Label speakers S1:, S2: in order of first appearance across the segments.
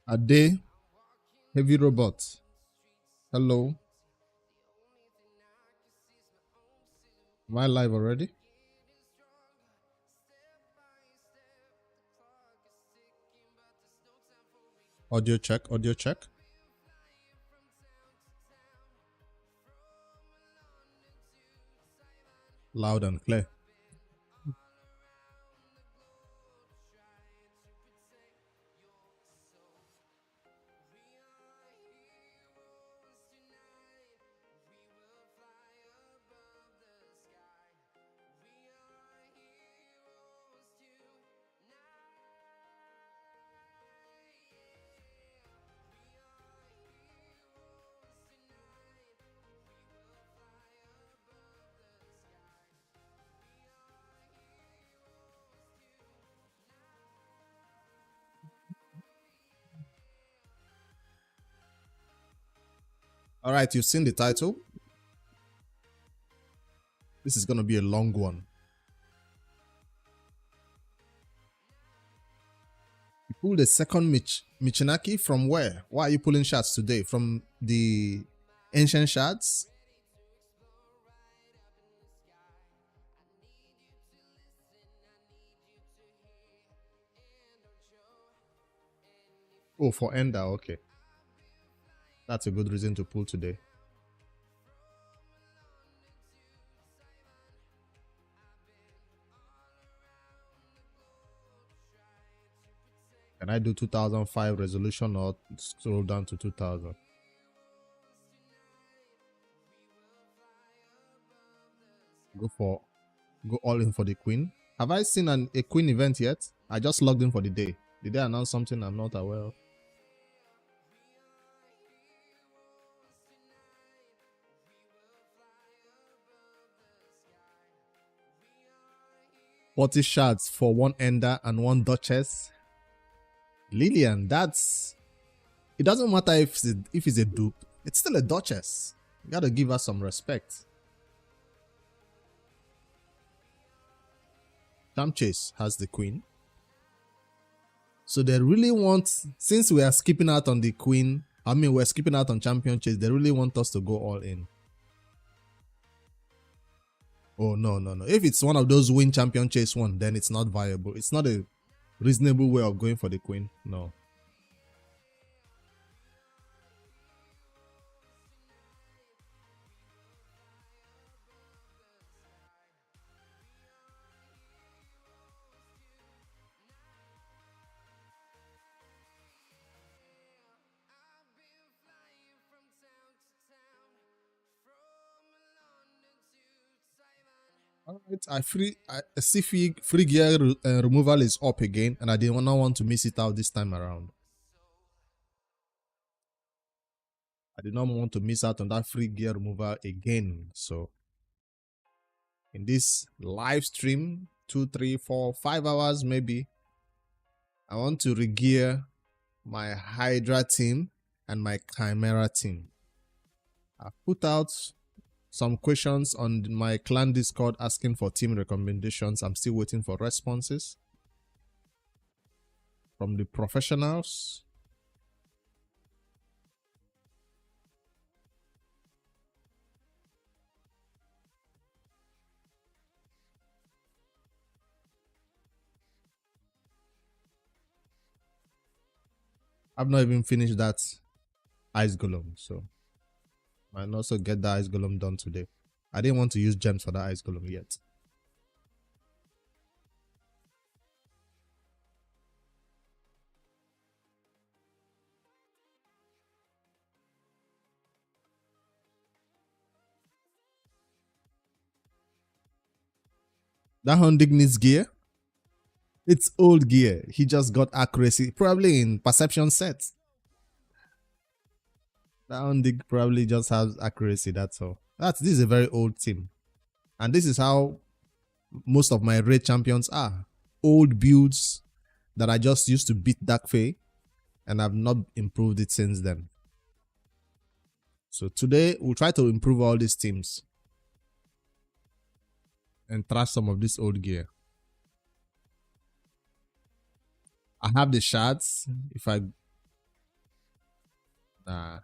S1: A day, heavy robot. Hello. Am I live already? Audio check, audio check. Loud and clear. All right, you've seen the title. This is going to be a long one. You pulled the second Michinaki from where? Why are you pulling shards today? From the ancient shards? Oh, for Ender, okay. That's a good reason to pull today. Can I do 2005 resolution or scroll down to 2000? Go all in for the queen. Have I seen a queen event yet? I just logged in for the day. Did they announce something I'm not aware of? What is shards for one Ender and one Duchess? Lillian, that's... It doesn't matter if it's a dupe. It's still a Duchess. You gotta give her some respect. Champ Chase has the queen. So they really want... Since we are skipping out on the queen... I mean, we're skipping out on Champion Chase. They really want us to go all in. Oh, no. If it's one of those win Champion Chase one, then it's not viable. It's not a reasonable way of going for the queen. No. Alright, I see free gear removal is up again, and I did not want to miss it out this time around. I did not want to miss out on that free gear removal again. So, in this live stream, 2, 3, 4, 5 hours maybe, I want to regear my Hydra team and my Chimera team. I've put out some questions on my clan Discord asking for team recommendations. I'm still waiting for responses from the professionals. I've not even finished that Ice Golem, so I might also get the Ice Golem done today. I didn't want to use gems for that Ice Golem yet. That Hondig needs gear. It's old gear. He just got accuracy, probably in perception sets. That Hondig probably just has accuracy, that's all. This is a very old team. And this is how most of my raid champions are. Old builds that I just used to beat Dark Fae, and I've not improved it since then. So today, we'll try to improve all these teams and trash some of this old gear. I have the shards. If I Nah.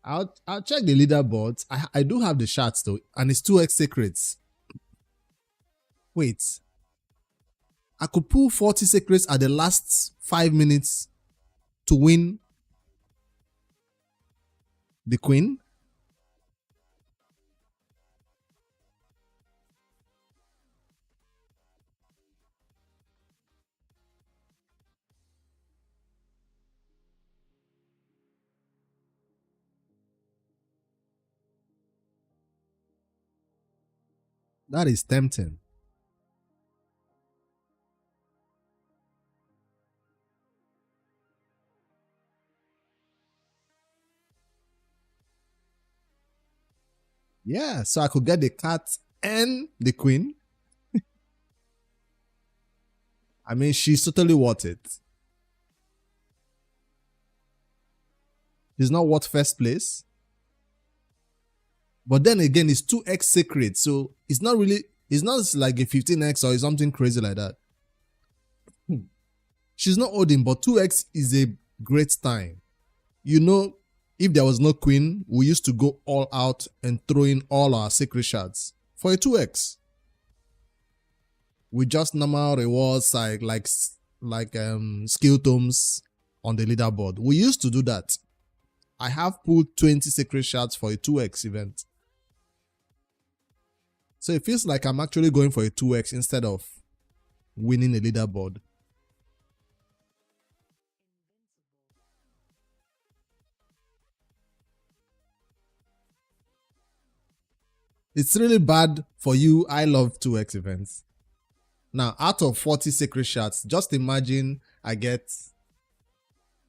S1: I'll check the leaderboards. I do have the shots though, and it's 2x secrets. Wait. I could pull 40 secrets at the last 5 minutes to win the queen. That is tempting. Yeah, so I could get the cat and the queen. I mean, she's totally worth it. She's not worth first place. But then again, it's 2x secret. So it's not like a 15x or something crazy like that. She's not holding, but 2x is a great time. You know, if there was no queen, we used to go all out and throw in all our secret shards for a 2x. With just normal rewards like skill tomes on the leaderboard. We used to do that. I have pulled 20 secret shards for a 2x event. So it feels like I'm actually going for a 2x instead of winning a leaderboard. It's really bad for you. I love 2x events. Now, out of 40 secret shards, just imagine I get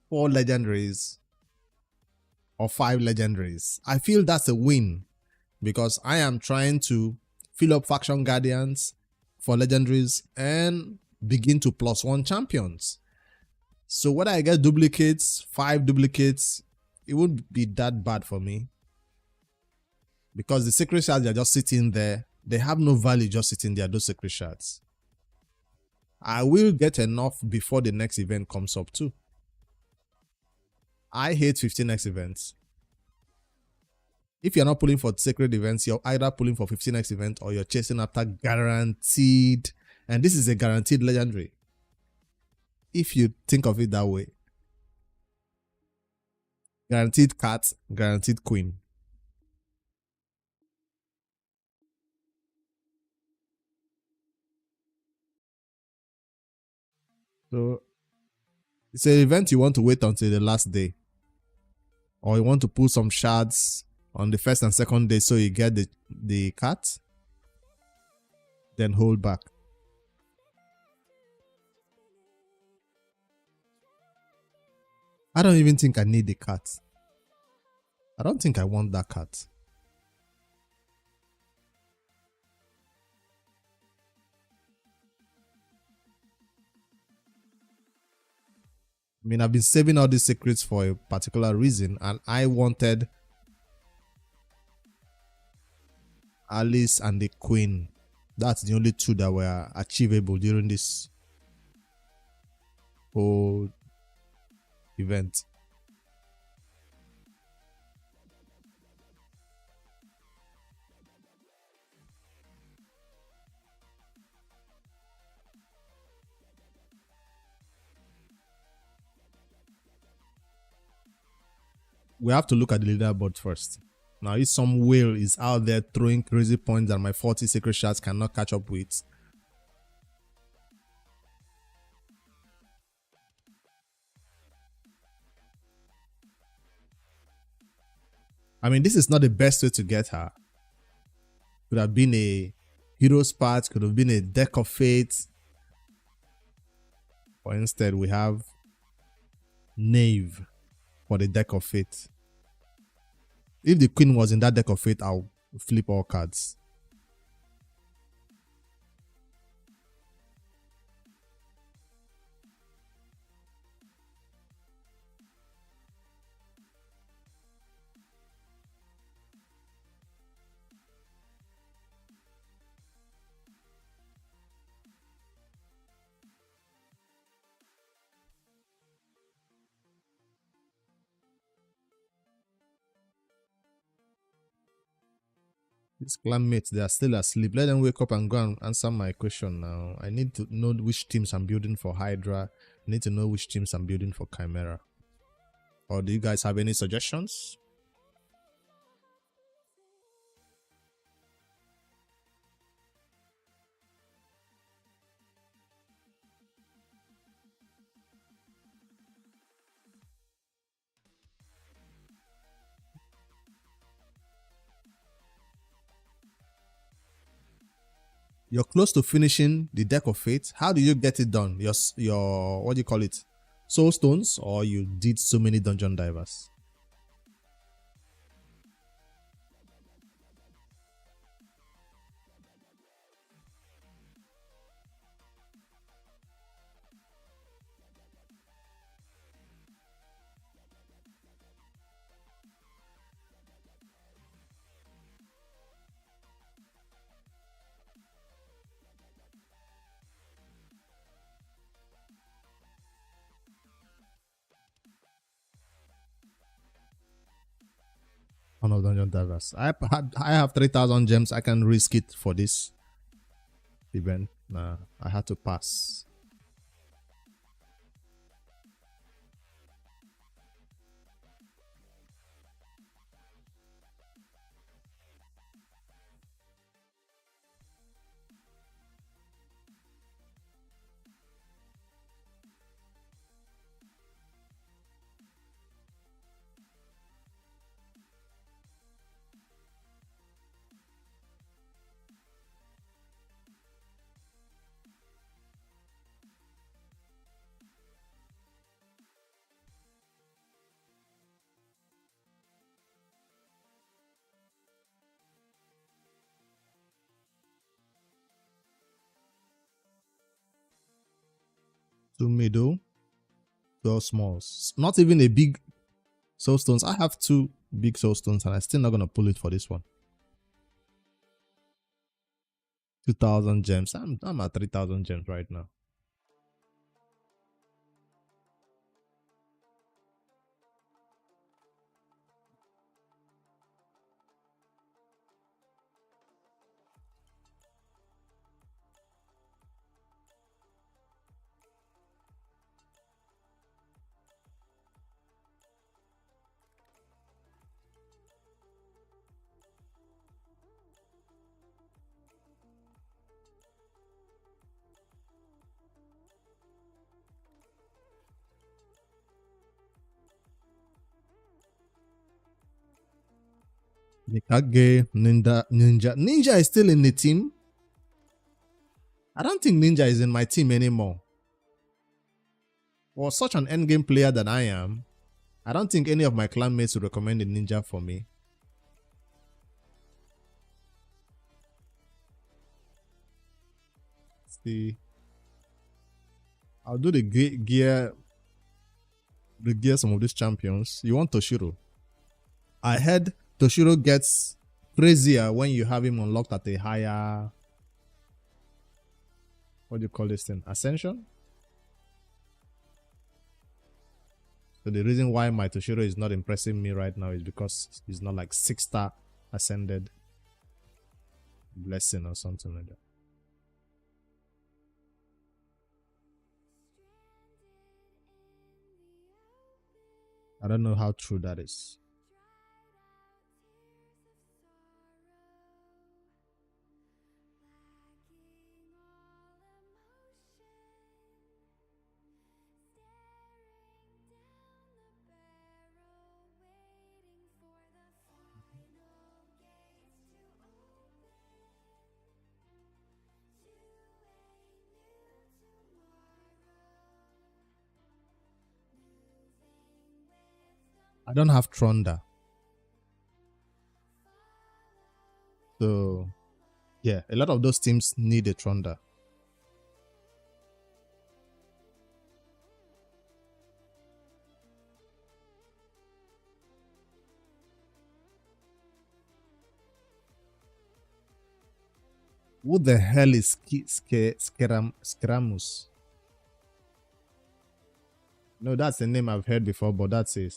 S1: 4 legendaries or 5 legendaries. I feel that's a win because I am trying to fill up faction guardians for legendaries and begin to +1 champions. So whether I get duplicates, 5 duplicates, it wouldn't be that bad for me. Because the secret shards are just sitting there. They have no value just sitting there, those secret shards. I will get enough before the next event comes up too. I hate 15x events. If you're not pulling for sacred events, you're either pulling for 15x event or you're chasing after guaranteed. And this is a guaranteed legendary. If you think of it that way. Guaranteed cat, guaranteed queen. So it's an event you want to wait until the last day. Or you want to pull some shards on the first and second day so you get the cat. Then hold back. I don't even think I need the cat. I don't think I want that cat. I mean, I've been saving all these secrets for a particular reason, and I wanted Alice and the Queen. That's the only two that were achievable during this whole event. We have to look at the leaderboard first. Now, if some whale is out there throwing crazy points that my 40 secret shards cannot catch up with, I mean, this is not the best way to get her. Could have been a hero's path, could have been a deck of fate. But instead, we have Knave for the deck of fate. If the queen was in that deck of fate, I'll flip all cards. These clanmates, they are still asleep. Let them wake up and go and answer my question now. I need to know which teams I'm building for Hydra. I need to know which teams I'm building for Chimera. Or do you guys have any suggestions? You're close to finishing the Deck of Fate. How do you get it done? Your what do you call it? Soul stones, or you did so many dungeon divers? One of dungeon divers. I have 3,000 gems. I can risk it for this event. Nah, I had to pass. Two middle, 12 smalls. Not even a big soul stones. I have 2 big soul stones and I'm still not going to pull it for this one. 2,000 gems. I'm at 3,000 gems right now. Mikage, Ninja is still in the team. I don't think Ninja is in my team anymore. For such an endgame player that I am, I don't think any of my clanmates would recommend a Ninja for me. See, I'll do the gear some of these champions. You want Toshiro? I heard Toshiro gets crazier when you have him unlocked at a higher, what do you call this thing? Ascension? So the reason why my Toshiro is not impressing me right now is because he's not like 6-star ascended blessing or something like that. I don't know how true that is. I don't have Tronda. So, yeah, a lot of those teams need a Tronda. Who the hell is Skeramus? No, that's the name I've heard before, but that's a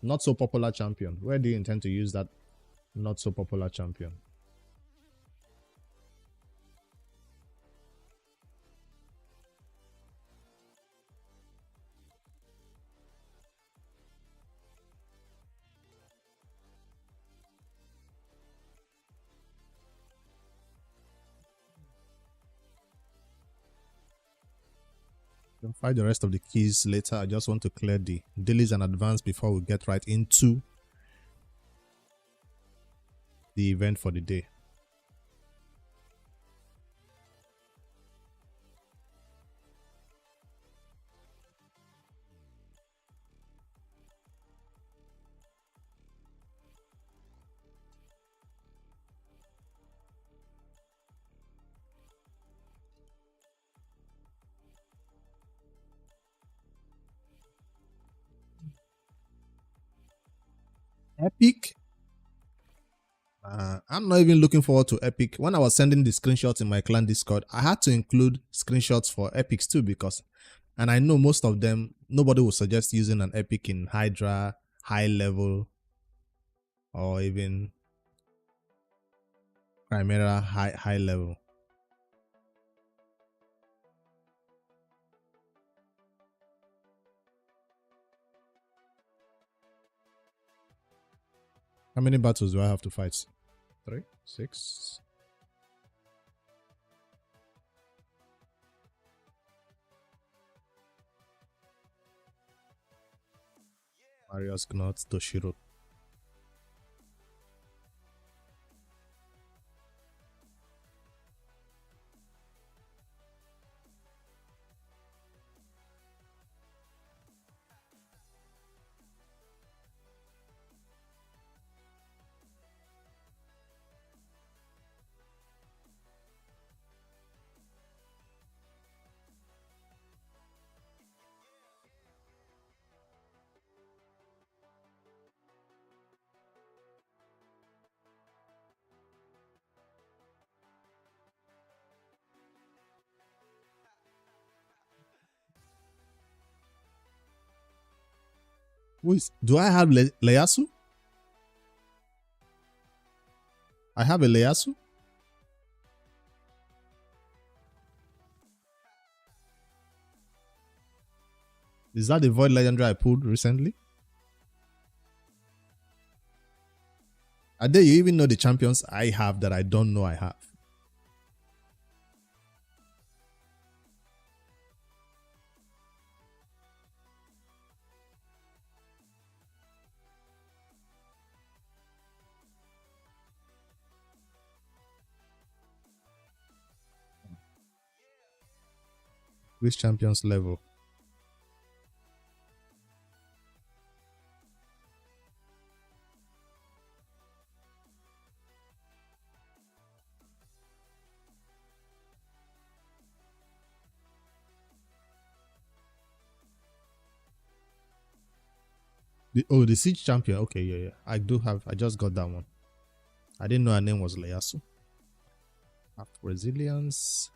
S1: not so popular champion. Where do you intend to use that not so popular champion? I'll find the rest of the keys later. I just want to clear the dailies and advance before we get right into the event for the day. Epic. I'm not even looking forward to Epic. When I was sending the screenshots in my clan Discord, I had to include screenshots for Epics too because, and I know most of them, nobody would suggest using an Epic in Hydra, high level, or even Chimera high level. How many battles do I have to fight? 3, 6. Marius Gnot Toshiro. Do I have Leyasu? I have a Leyasu? Is that the Void Legendary I pulled recently? Ade, you even know the champions I have that I don't know I have? Which champions level? The Siege champion. Okay, yeah. I just got that one. I didn't know her name was Leyasu. After resilience.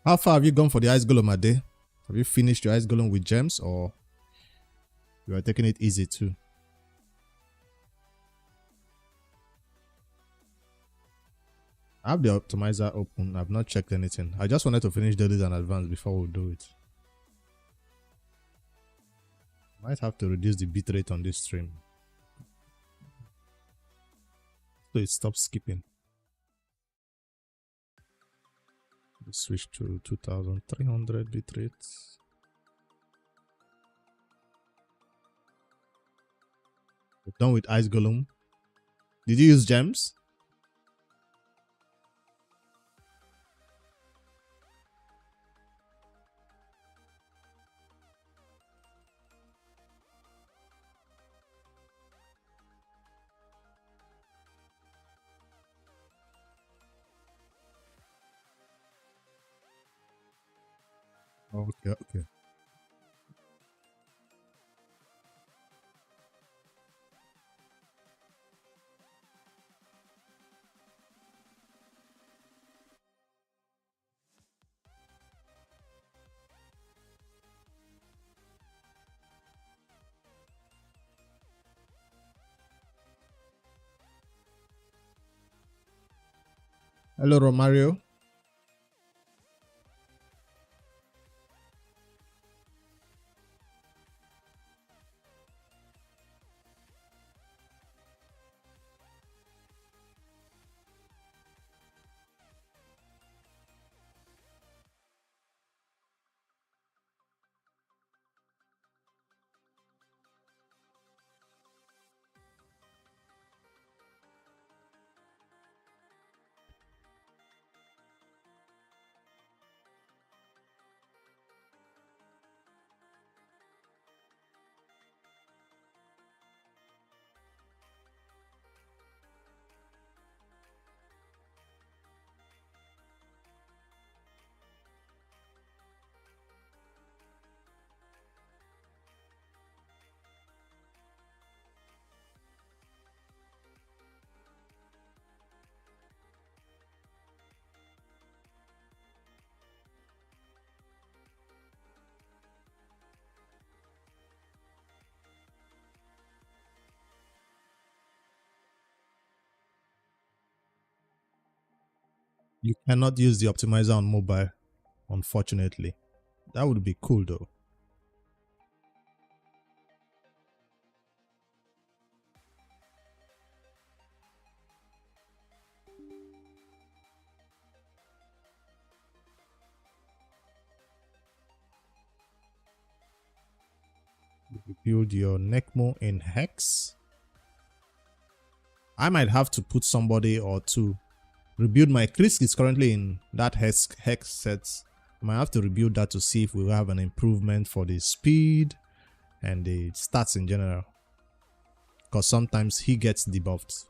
S1: How far have you gone for the Ice Golem a day? Have you finished your Ice Golem with gems or you are taking it easy too? I have the optimizer open. I've not checked anything. I just wanted to finish dailies and advance before we do it. Might have to reduce the bitrate on this stream so it stops skipping. Switch to 2300 bitrate. We're done with Ice Golem. Did you use gems? Okay. Hello, Romario. You cannot use the optimizer on mobile, unfortunately. That would be cool though. Build your Necmo in Hex. I might have to put somebody or two. Rebuild my Chris is currently in that hex set. I might have to rebuild that to see if we will have an improvement for the speed and the stats in general. Because sometimes he gets debuffed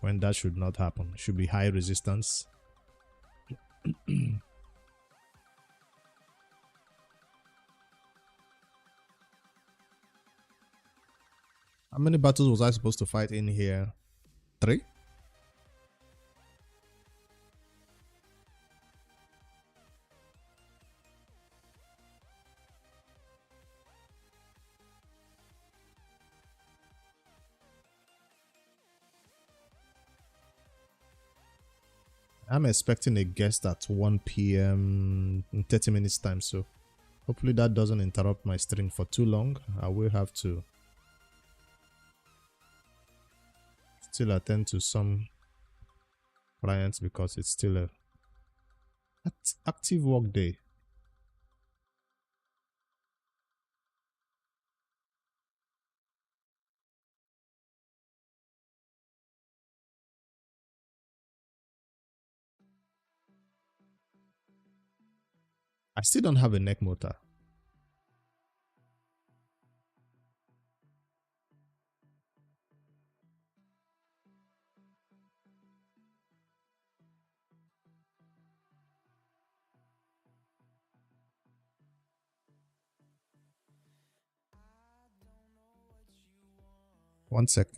S1: when that should not happen. It should be high resistance. How many battles was I supposed to fight in here? 3? I'm expecting a guest at 1 p.m. in 30 minutes time, so hopefully that doesn't interrupt my stream for too long. I will have to still attend to some clients because it's still a active work day. I still don't have a neck motor. One sec.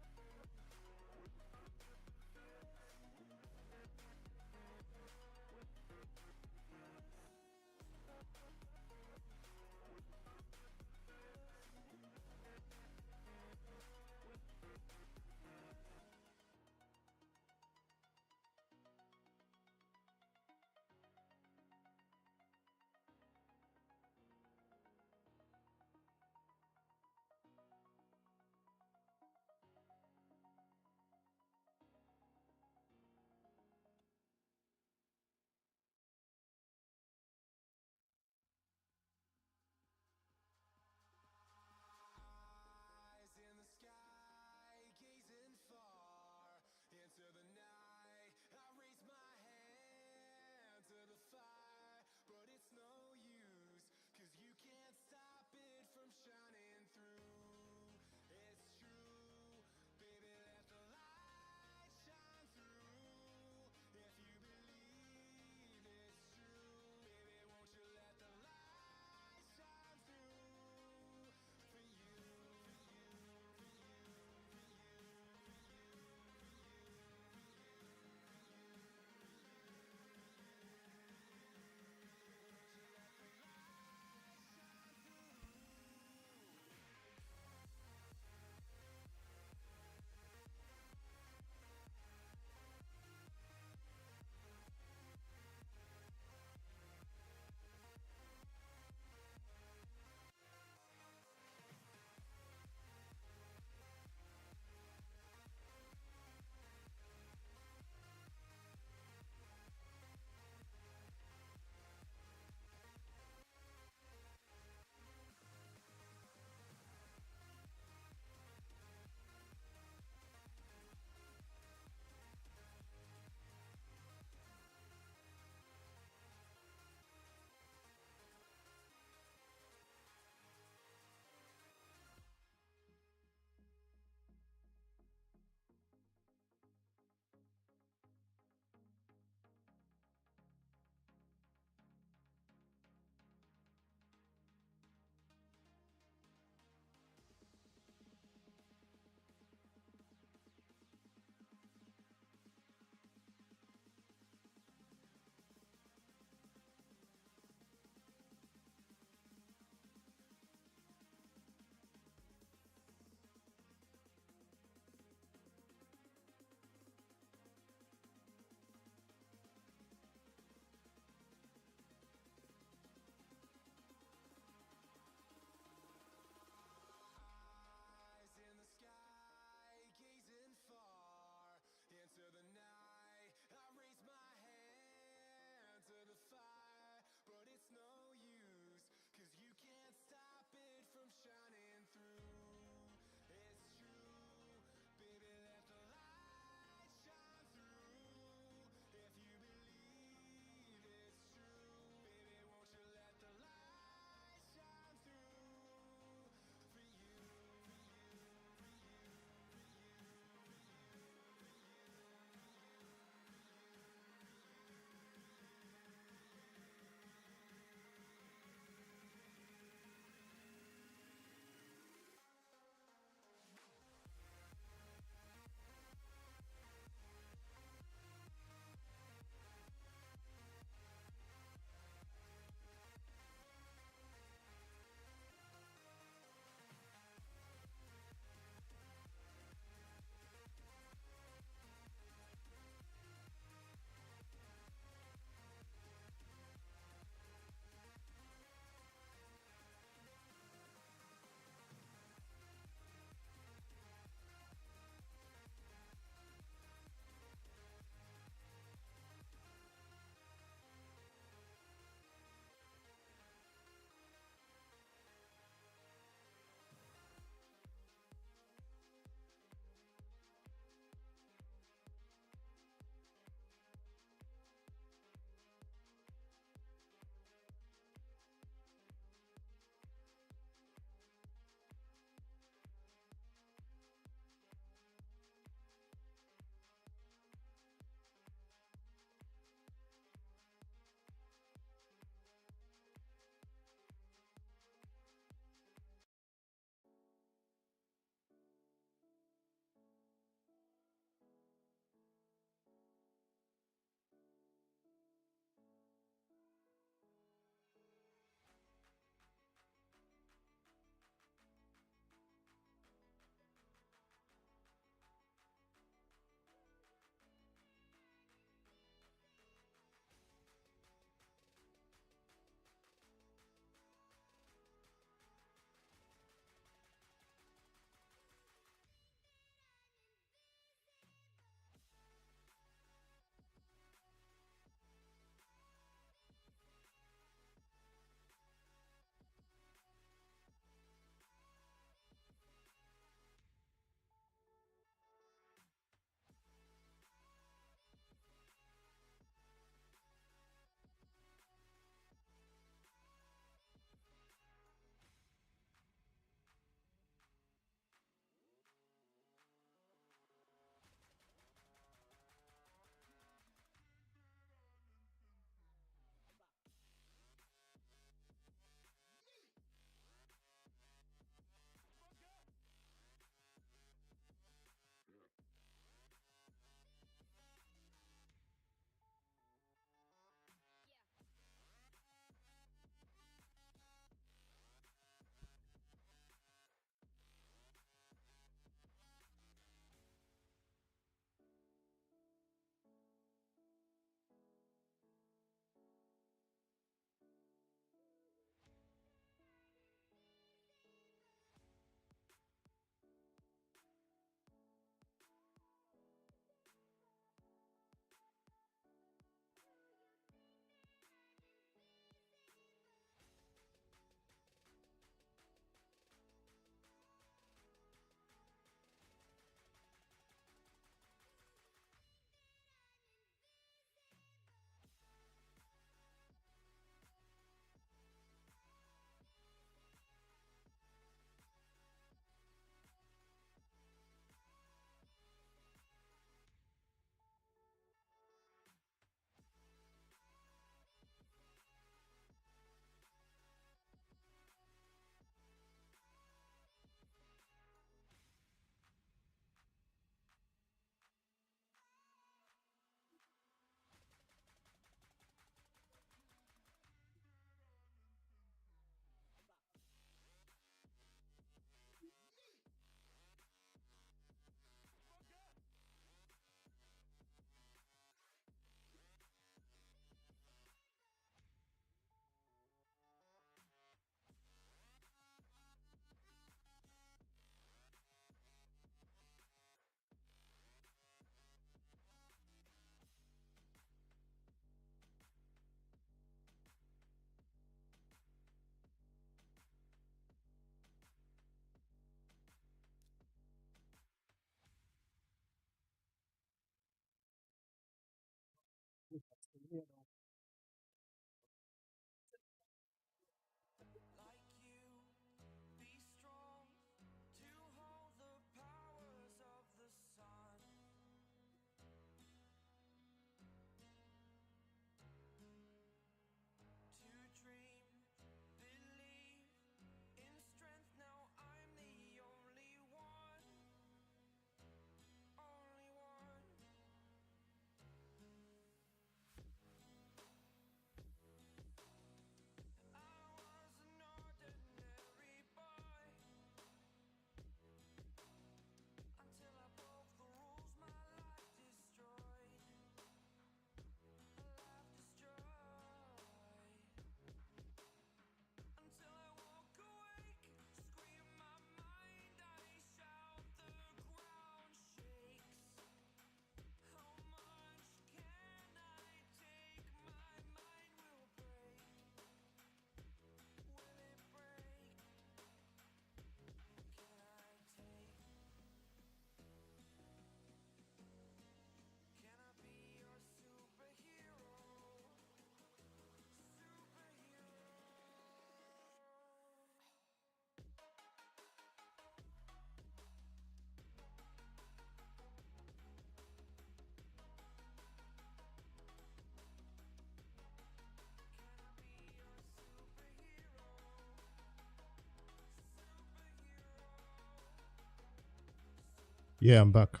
S1: Yeah, I'm back.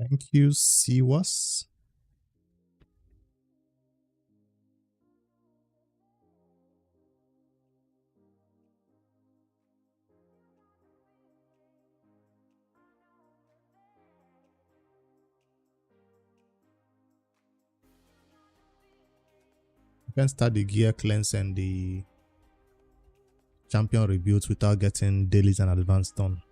S1: Thank you, Siwas. You can start the gear cleanse and the champion rebuilds without getting dailies and advanced done.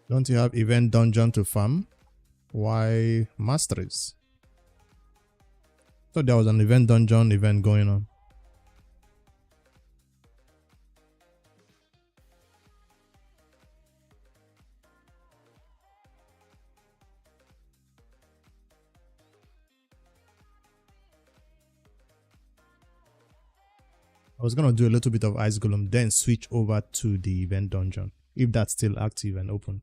S1: Don't you have event dungeon to farm? Why masteries? Thought there was an event dungeon event going on. I was gonna do a little bit of ice golem, then switch over to the event dungeon if that's still active and open.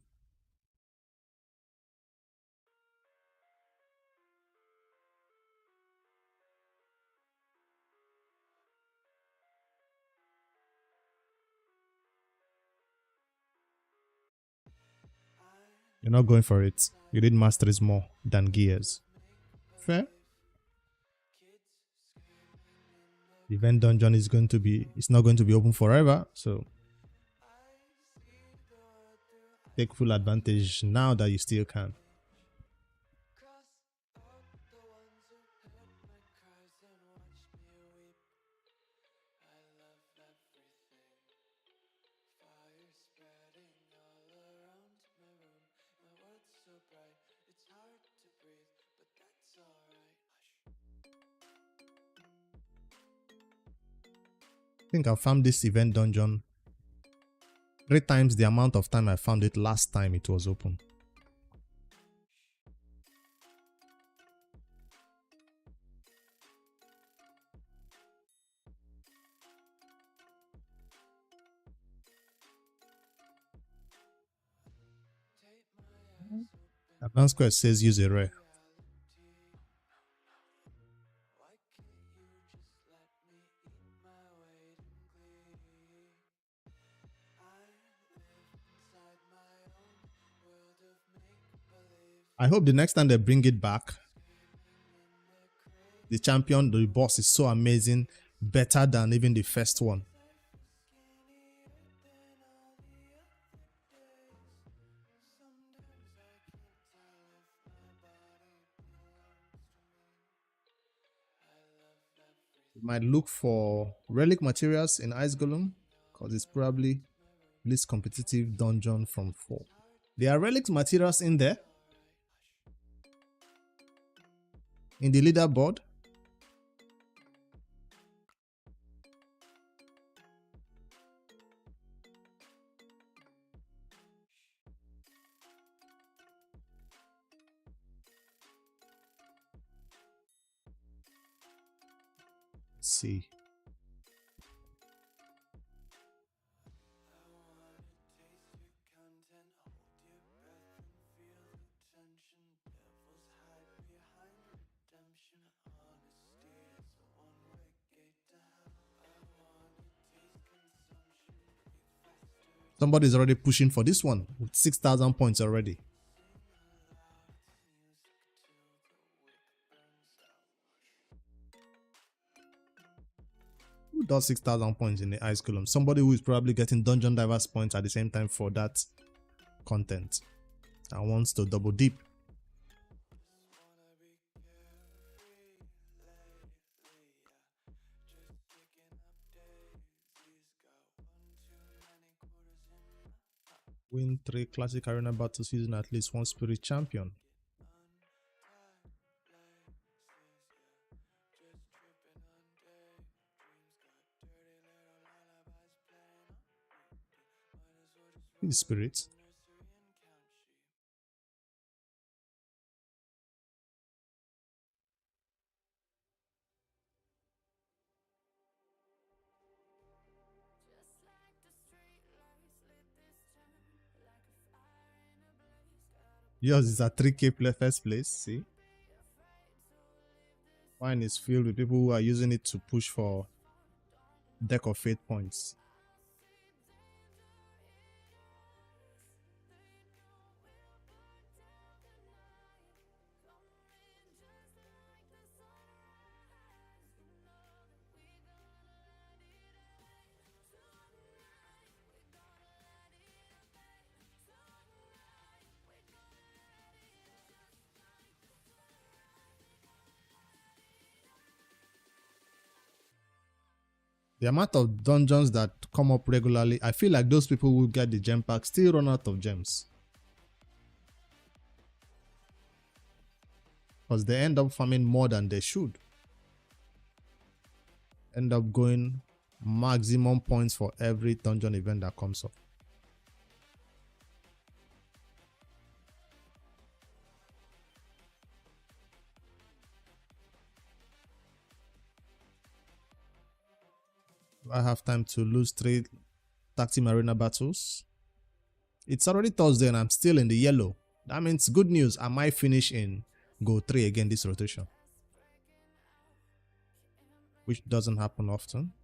S1: You're not going for it. You did masteries more than gears. Fair. The event dungeon is going to be, it's not going to be open forever, so take full advantage now that you still can. I think I found this event dungeon 3 times the amount of time I found it last time it was open. Advanced quest says use a rare. I hope the next time they bring it back, the champion, the boss is so amazing, better than even the first one. We might look for relic materials in Ice Golem, because it's probably least competitive dungeon from 4. There are relic materials in there, in the leaderboard. Let's see. Somebody's already pushing for this one with 6,000 points already. Who does 6,000 points in the Ice Column? Somebody who is probably getting Dungeon Divers points at the same time for that content and wants to double dip. Win 3 classic arena battles using at least 1 spirit champion. His spirit. Yours is a 3K first place, see? Mine is filled with people who are using it to push for Deck of Fate points. The amount of dungeons that come up regularly, I feel like those people who get the gem pack still run out of gems. Because they end up farming more than they should. End up going maximum points for every dungeon event that comes up. I have time to lose 3 tag team arena battles. It's already Thursday and I'm still in the yellow. That means good news. I might finish in Go 3 again this rotation, which doesn't happen often.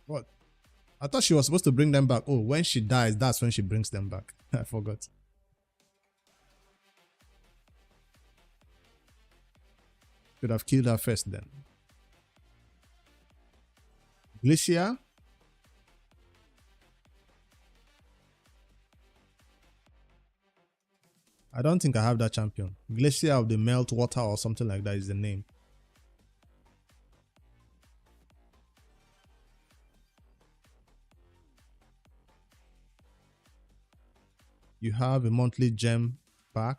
S1: What? I thought she was supposed to bring them back. Oh, when she dies, that's when she brings them back. I forgot. Should have killed her first then. Glacier? I don't think I have that champion. Glacier of the Melt Water or something like that is the name. You have a monthly gem back,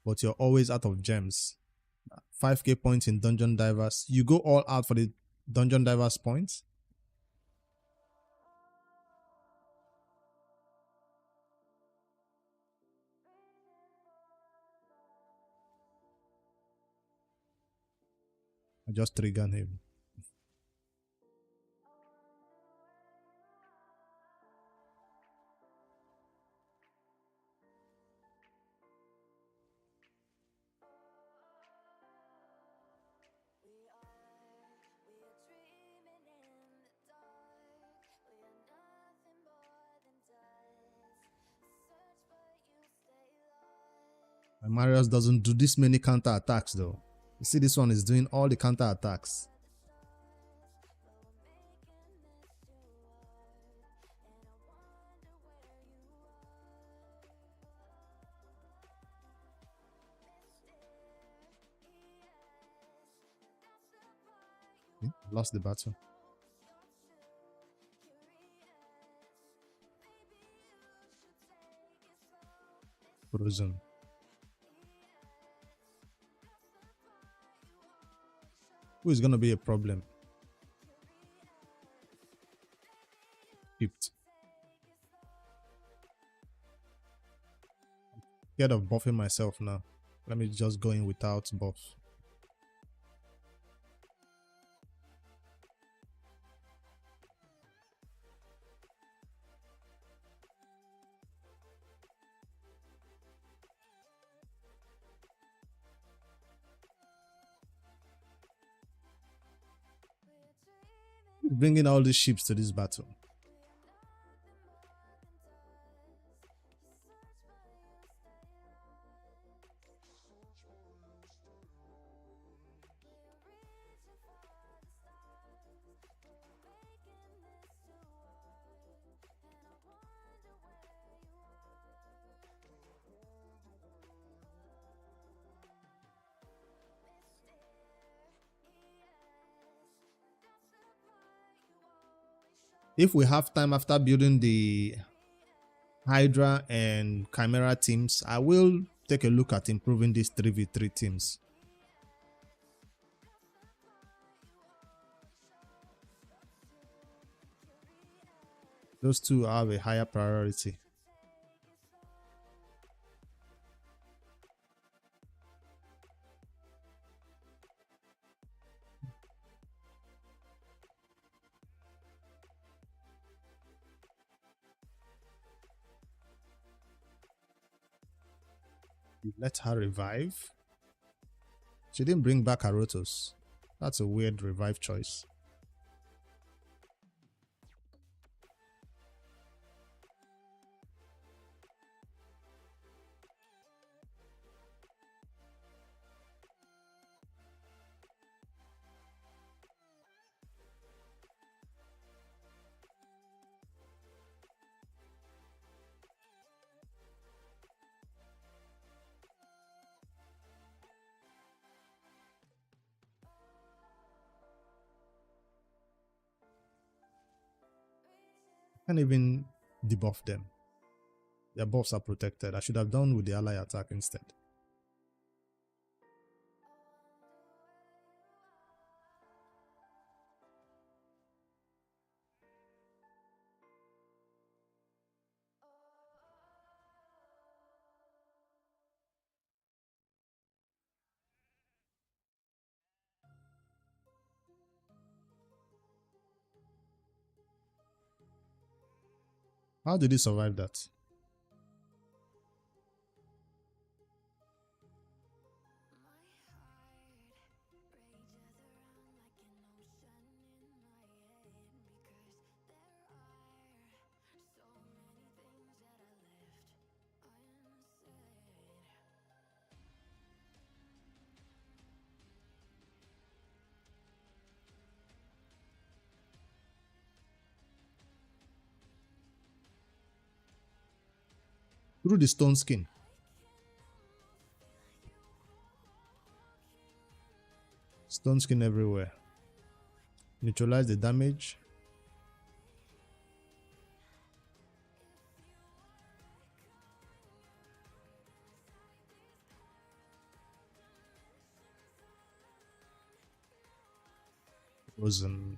S1: but you're always out of gems. 5k points in Dungeon Divers. You go all out for the Dungeon Divers points. I just triggered him. And Marius doesn't do this many counter attacks though. You see, this one is doing all the counter attacks. Lost the battle. Frozen. Who is going to be a problem? Shipped. Scared of buffing myself now. Let me just go in without buff. Bringing all these ships to this battle. If we have time after building the Hydra and Chimera teams, I will take a look at improving these 3v3 teams. Those two have a higher priority. Let her revive. She didn't bring back Arotos. That's a weird revive choice. Can't even debuff them. Their buffs are protected. I should have done with the ally attack instead. How did he survive that? Through the stone skin. Stone skin everywhere. Neutralize the damage. Frozen.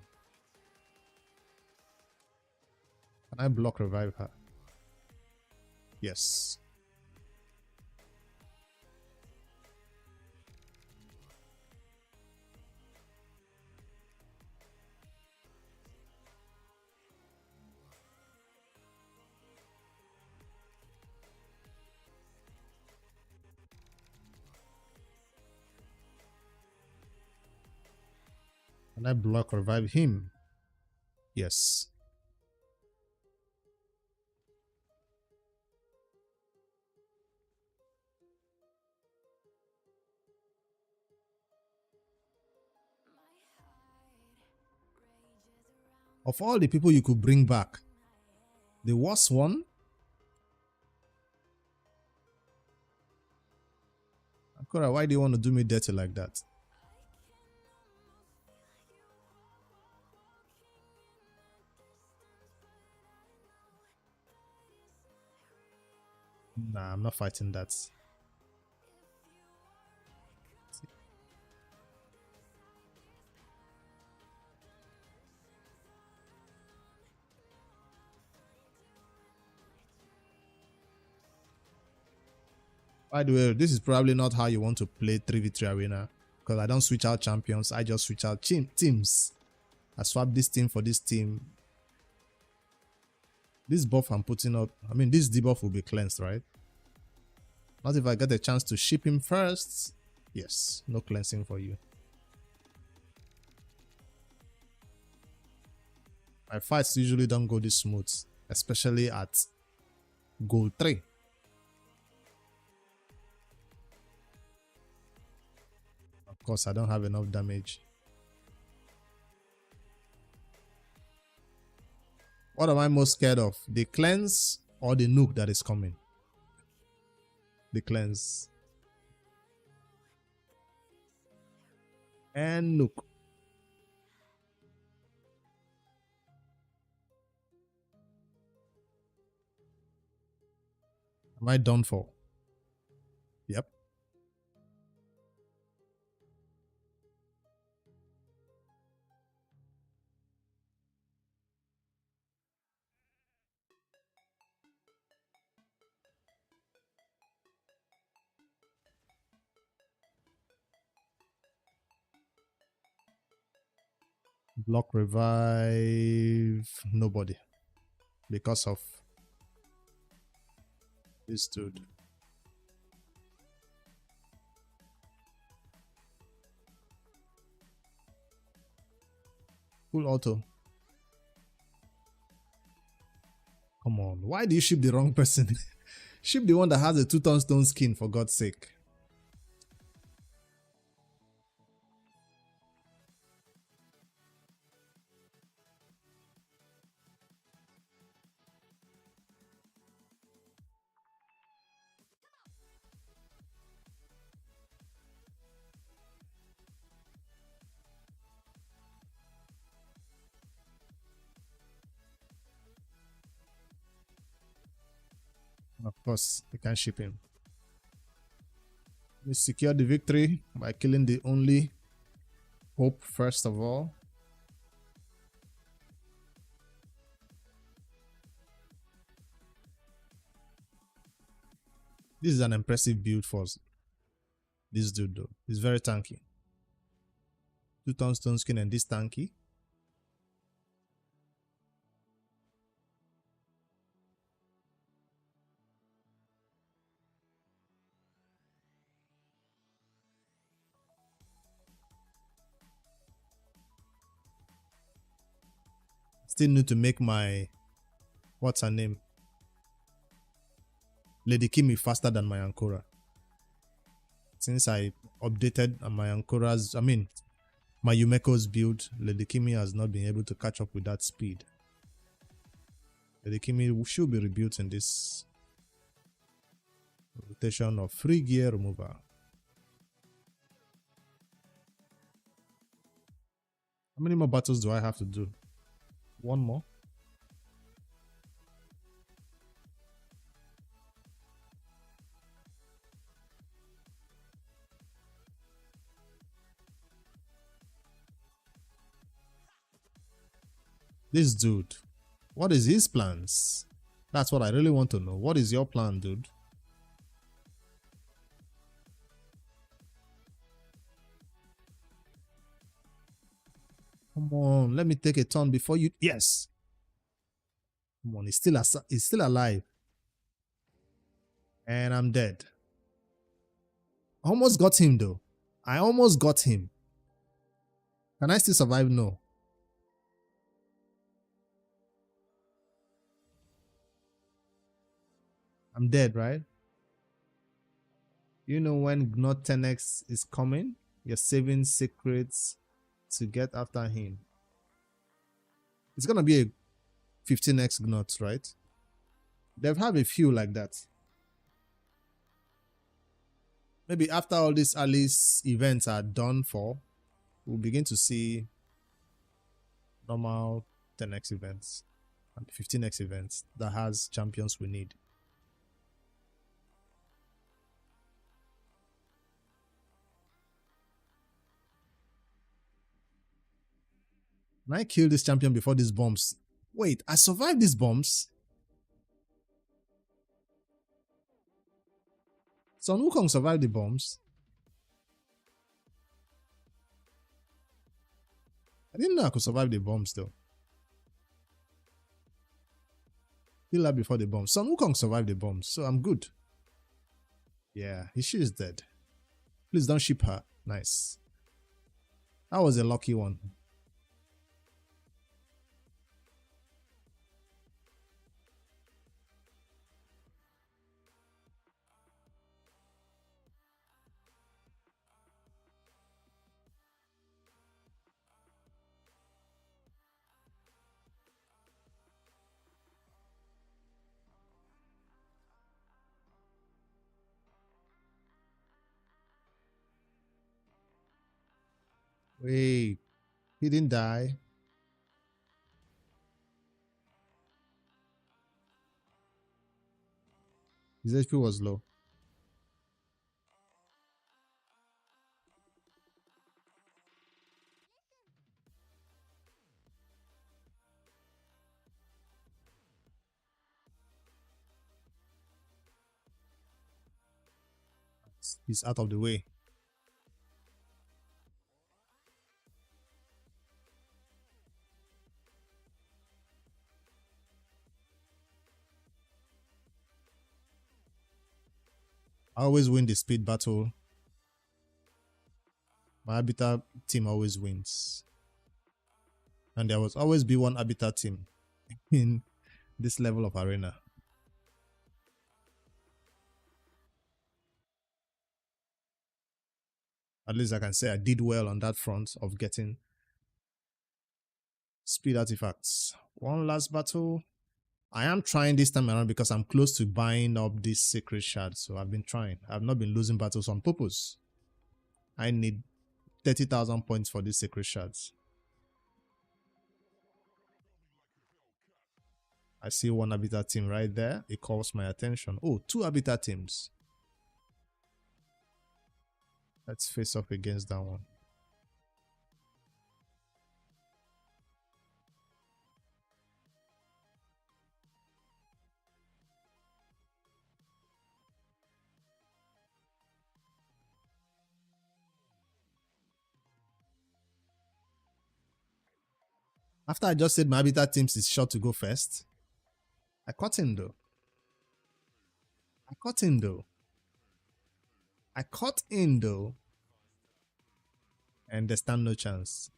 S1: Can I block revive her? Yes. Can I block revive him? Yes. Of all the people you could bring back, the worst one? Akora, why do you want to do me dirty like that? Nah, I'm not fighting that. By the way, this is probably not how you want to play 3v3 arena, because I don't switch out champions, I just switch out teams. I swap this team for this team. This buff I'm putting up, I mean this debuff will be cleansed, right? Not if I get a chance to ship him first. Yes, no cleansing for you. My fights usually don't go this smooth, especially at goal 3. Of course, I don't have enough damage. What am I most scared of? The cleanse or the nuke that is coming? The cleanse. And nuke. Am I done for? Yep. Block revive. Nobody. Because of this dude. Full auto. Come on. Why do you ship the wrong person? Ship the one that has a 2-ton stone skin, for God's sake. Of course, we can ship him. We secure the victory by killing the only hope first of all. This is an impressive build for this dude though. He's very tanky. 2-ton stone skin and this tanky. Still need to make my, what's her name? Lady Kimi faster than my Ankora. Since I updated my Ankora's, I mean, my Yumeko's build, Lady Kimi has not been able to catch up with that speed. Lady Kimi should be rebuilt in this. rotation of free gear remover. How many more battles do I have to do? One more. This dude, what is his plans? That's what I really want to know. What is your plan, dude? Come on, let me take a turn before you. Yes. Come on, he's still alive. And I'm dead. I almost got him though. I almost got him. Can I still survive? No. I'm dead, right? You know when Gnot 10x is coming? You're saving secrets to get after him. It's gonna be a 15x Gnot, right? They've have a few like that. Maybe after all these Alice events are done for, we'll begin to see normal 10x events and 15x events that has champions we need. Can I kill this champion before these bombs? Wait, I survived these bombs? Sun Wukong survived the bombs? I didn't know I could survive the bombs though. Kill her before the bombs. Sun Wukong survived the bombs, so I'm good. Yeah, she is dead. Please don't ship her. Nice. That was a lucky one. Wait, he didn't die. His HP was low. He's out of the way. I always win the speed battle. My Habitat team always wins. And there will always be one Habitat team in this level of arena. At least I can say I did well on that front of getting speed artifacts. One last battle. I am trying this time around because I'm close to buying up this secret shard. So I've been trying. I've not been losing battles on purpose. I need 30,000 points for these secret shards. I see one Habitat team right there. It calls my attention. Oh, two Habitat teams. Let's face off against that one. After I just said my Habitat teams is sure to go first, I caught him though. I caught him though. I caught in though. And they stand no chance.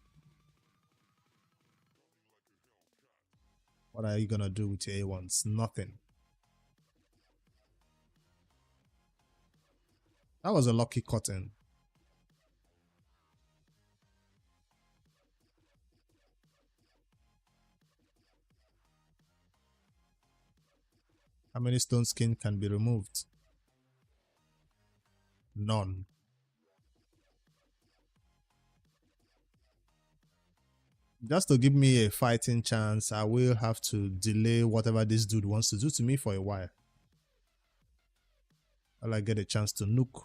S1: What are you gonna do with your A1s? Nothing. That was a lucky cotton. How many stone skin can be removed? None. Just to give me a fighting chance, I will have to delay whatever this dude wants to do to me for a while. I'll get a chance to nuke.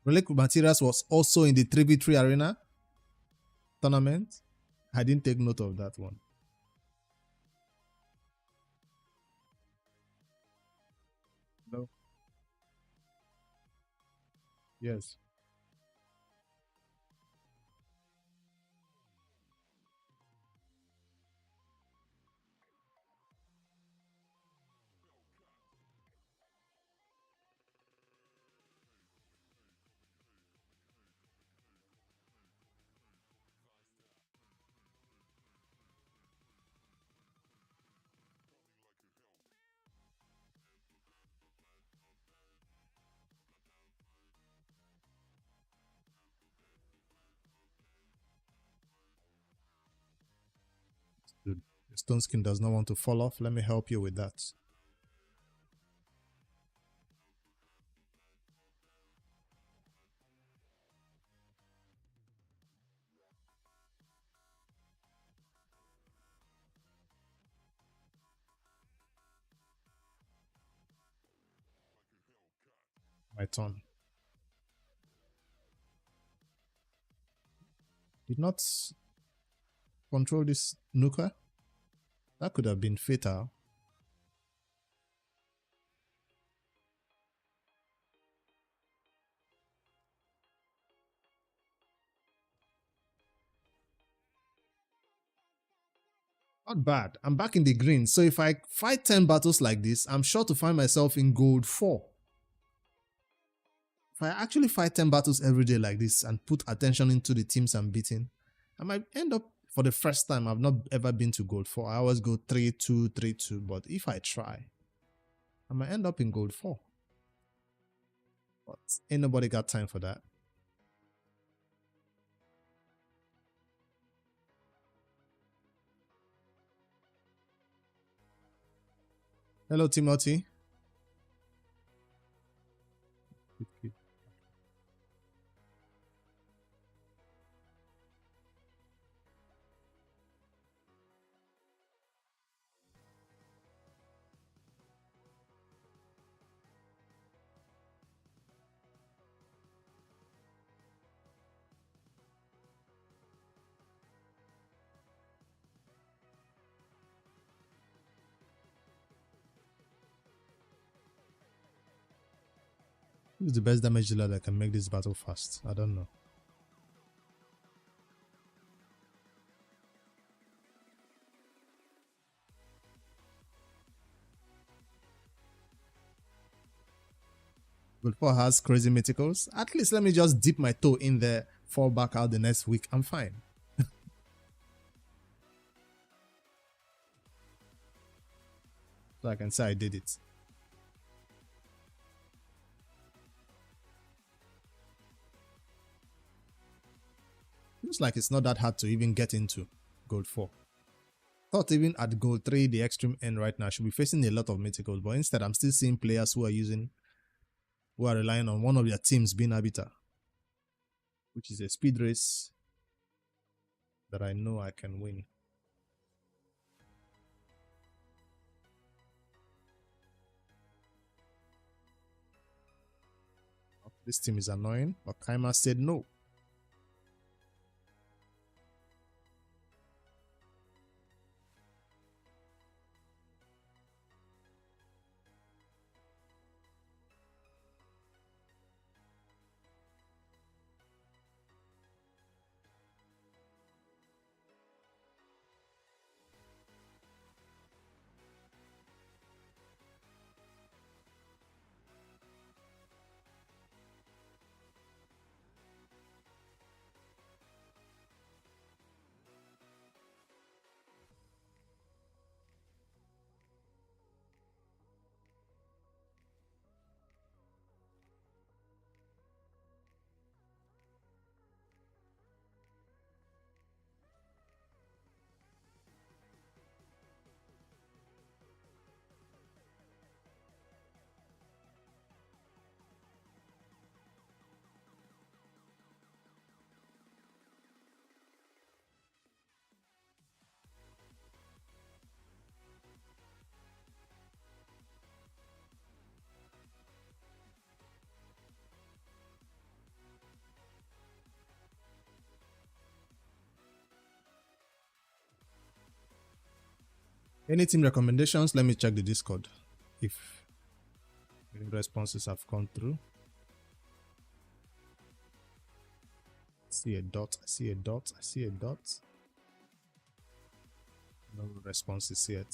S1: Relic Materials was also in the 3v3 arena tournament. I didn't take note of that one. No. Yes. Dude, the stone skin does not want to fall off. Let me help you with that. My turn. Did not control this nuker. That could have been fatal. Not bad. I'm back in the green. So if I fight 10 battles like this, I'm sure to find myself in gold 4. If I actually fight 10 battles every day like this and put attention into the teams I'm beating, I might end up, for the first time, I've not ever been to gold 4. I always go 3-2, 3-2. But if I try, I might end up in gold 4. But ain't nobody got time for that. Hello, Timothy. Who's the best damage dealer that can make this battle fast? I don't know. Gold 4 has crazy mythicals. At least let me just dip my toe in there, fall back out the next week. I'm fine. So I can say I did it. Looks like it's not that hard to even get into gold 4. Thought even at gold 3, the extreme end right now, I should be facing a lot of mythicals, but instead I'm still seeing players who are relying on one of their teams being arbiter, which is a speed race that I know I can win. This team is annoying, but Kaima said no. Any team recommendations? Let me check the Discord if any responses have come through. See a dot. I see a dot. I see a dot. No responses yet.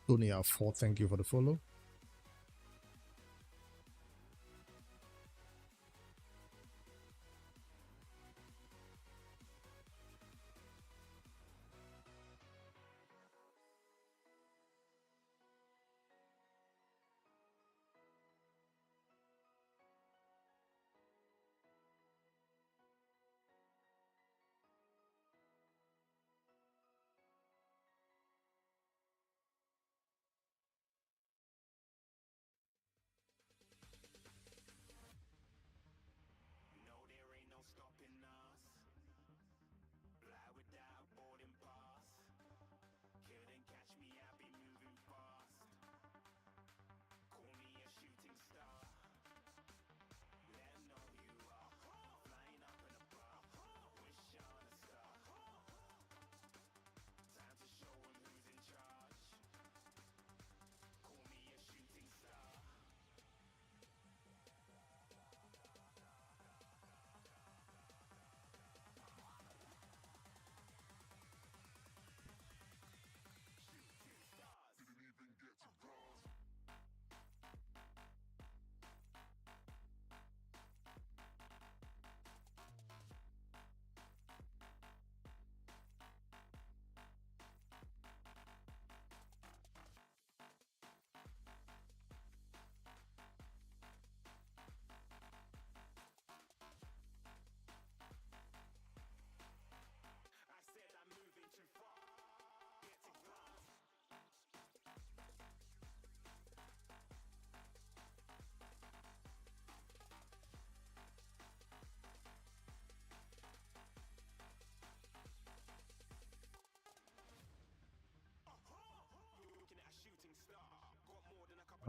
S1: Tony R4, thank you for the follow.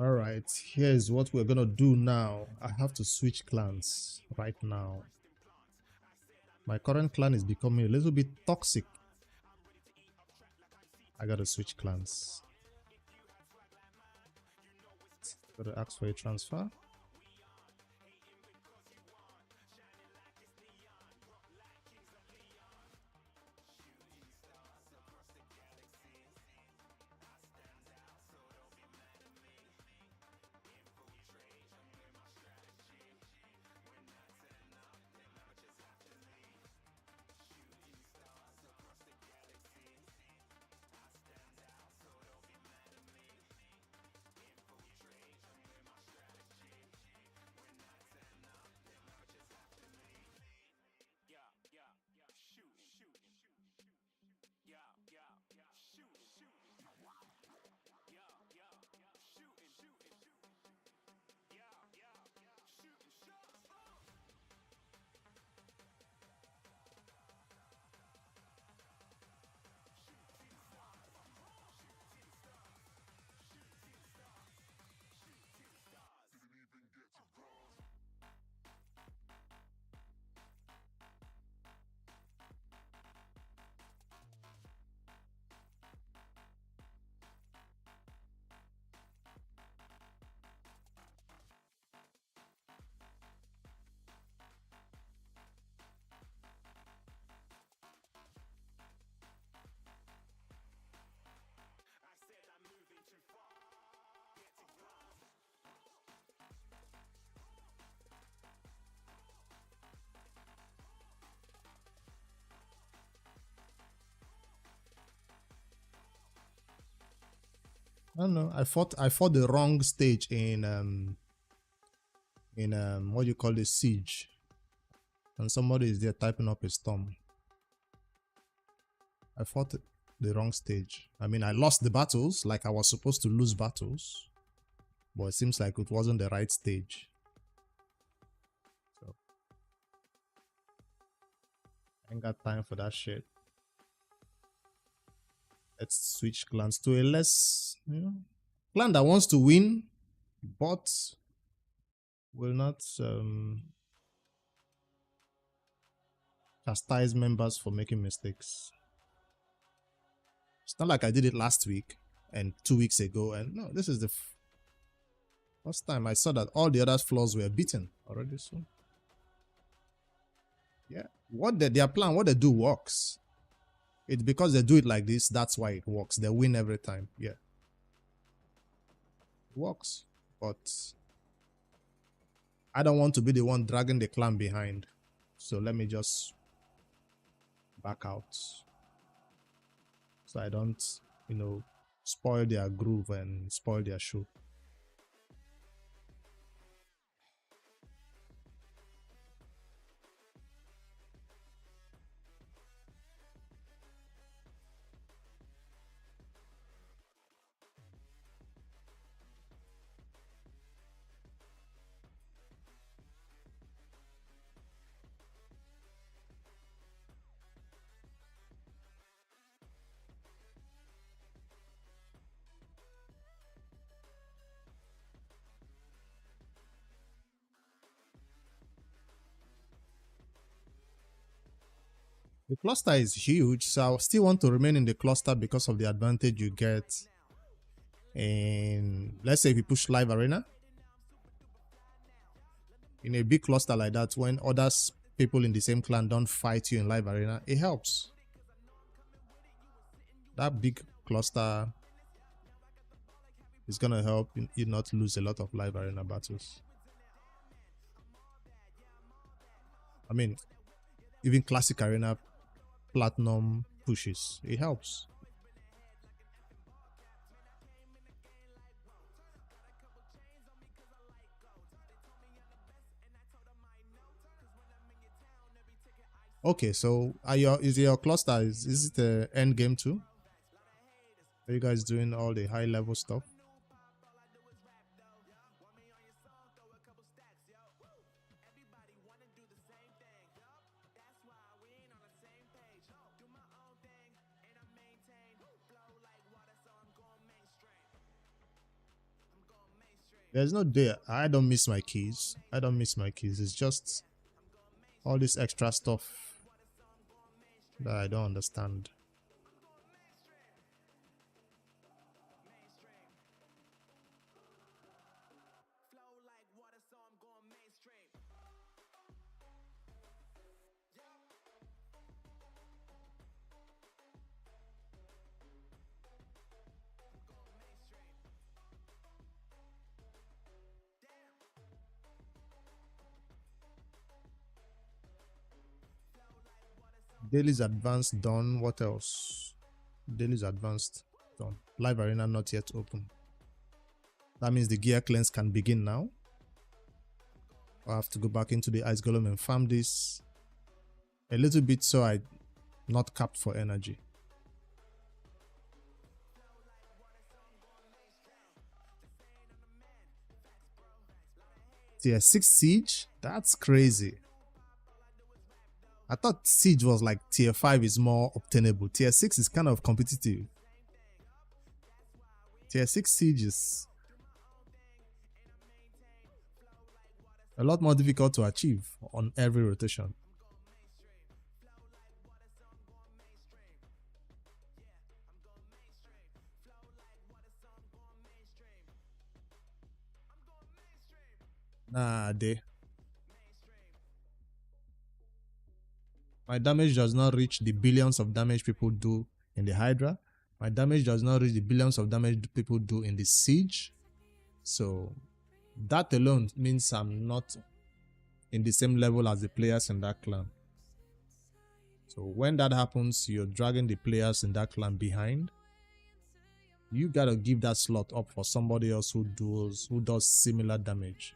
S1: All right, here's what we're gonna do now. I have to switch clans right now. My current clan is becoming a little bit toxic. I gotta switch clans. Gotta ask for a transfer. I don't know. I fought the wrong stage in what you call it, siege. And somebody is there typing up a storm. I fought the wrong stage. I mean, I lost the battles like I was supposed to lose battles, but it seems like it wasn't the right stage. So I ain't got time for that shit. Let's switch clans to a less, clan that wants to win, but will not chastise members for making mistakes. It's not like I did it last week and 2 weeks ago, and no, this is the first time I saw that all the other flaws were beaten already. So yeah, their plan, what they do works. It's because they do it like this, that's why it works. They win every time. Yeah, it works, but I don't want to be the one dragging the clan behind, so let me just back out so I don't, you know, spoil their groove and spoil their show. The cluster is huge, so I still want to remain in the cluster because of the advantage you get. And let's say if you push live arena in a big cluster like that, when other people in the same clan don't fight you in live arena, it helps. That big cluster is gonna help you not lose a lot of live arena battles. I mean, even classic arena platinum pushes, it helps. Okay, so is your cluster, is it the end game too? Are you guys doing all the high level stuff? There's no day I don't miss my keys. I don't miss my keys. It's just all this extra stuff that I don't understand. Daily's advanced done. What else? Daily's advanced done. Live arena not yet open. That means the gear cleanse can begin now. I have to go back into the ice golem and farm this a little bit so I not capped for energy. Tier 6 siege? That's crazy. I thought siege was like tier 5 is more obtainable. Tier 6 is kind of competitive. Tier 6 siege is a lot more difficult to achieve on every rotation. Nah, my damage does not reach the billions of damage people do in the Hydra. My damage does not reach the billions of damage people do in the Siege. So that alone means I'm not in the same level as the players in that clan. So when that happens, you're dragging the players in that clan behind. You gotta give that slot up for somebody else who does similar damage.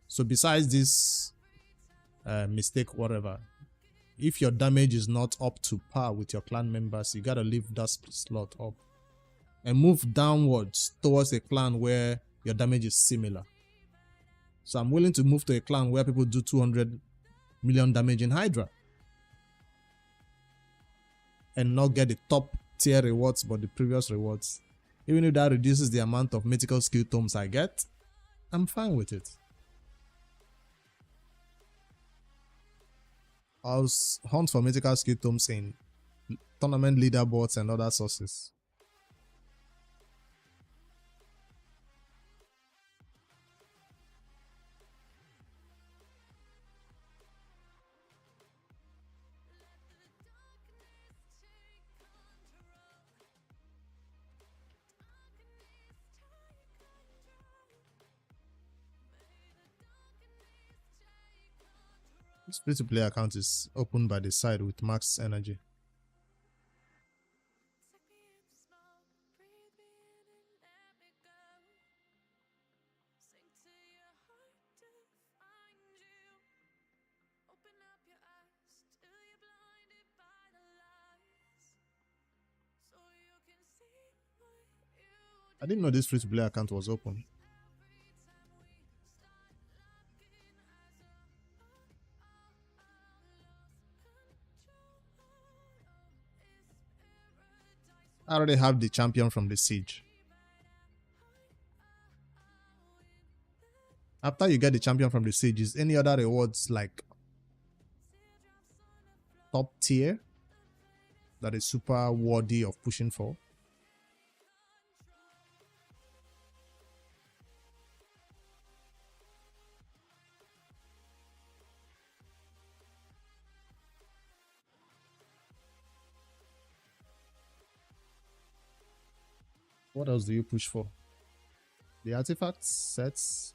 S1: So besides this mistake, whatever, if your damage is not up to par with your clan members, you gotta leave that slot up and move downwards towards a clan where your damage is similar. So I'm willing to move to a clan where people do 200 million damage in Hydra and not get the top tier rewards but the previous rewards Even if that reduces the amount of mythical skill tomes I get, I'm fine with it. I'll hunt for mythical skill tomes in tournament leaderboards and other sources. This free-to-play account is opened by the side with max energy. I didn't know this free-to-play account was open. I already have the champion from the siege. After you get the champion from the siege, is any other rewards like top tier that is super worthy of pushing for? What else do you push for? The artifacts, sets.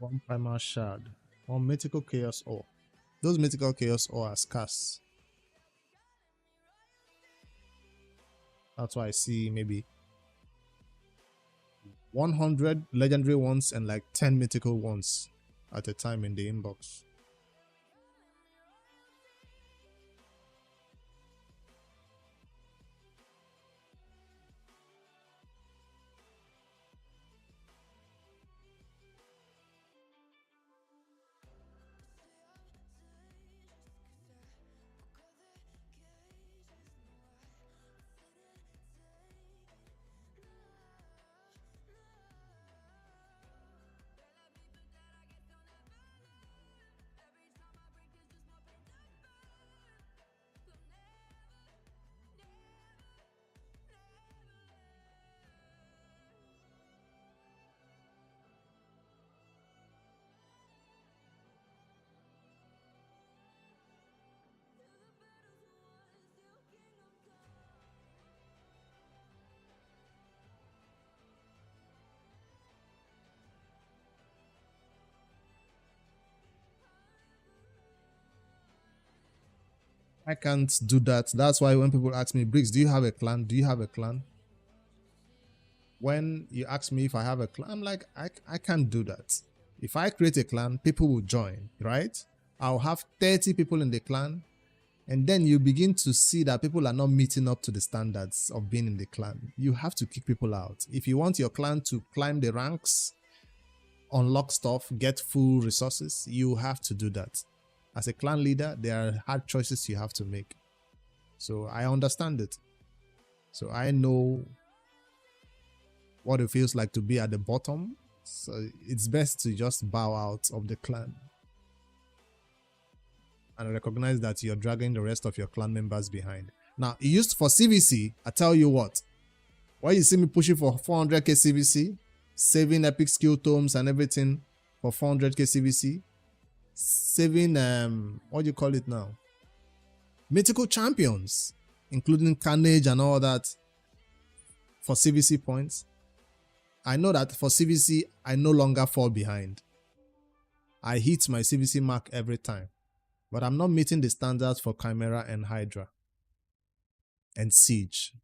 S1: One primal shard. One mythical chaos ore. Those mythical chaos ore are scarce. That's why I see maybe 100 legendary ones and like 10 mythical ones at a time in the inbox. I can't do that. That's why when people ask me, Briggs, do you have a clan? Do you have a clan? When you ask me if I have a clan, I'm like, I can't do that. If I create a clan, people will join, right? I'll have 30 people in the clan, and then you begin to see that people are not meeting up to the standards of being in the clan. You have to kick people out. If you want your clan to climb the ranks, unlock stuff, get full resources, you have to do that. As a clan leader, there are hard choices you have to make. So I understand it. So I know what it feels like to be at the bottom. So it's best to just bow out of the clan and recognize that you're dragging the rest of your clan members behind. Now, it used for CVC, I tell you what, when you see me pushing for 400k CVC, saving epic skill tomes and everything for 400k CVC, saving, what do you call it now? Mythical champions, including Carnage and all that for CVC points. I know that for CVC, I no longer fall behind. I hit my CVC mark every time. But I'm not meeting the standards for Chimera and Hydra and Siege.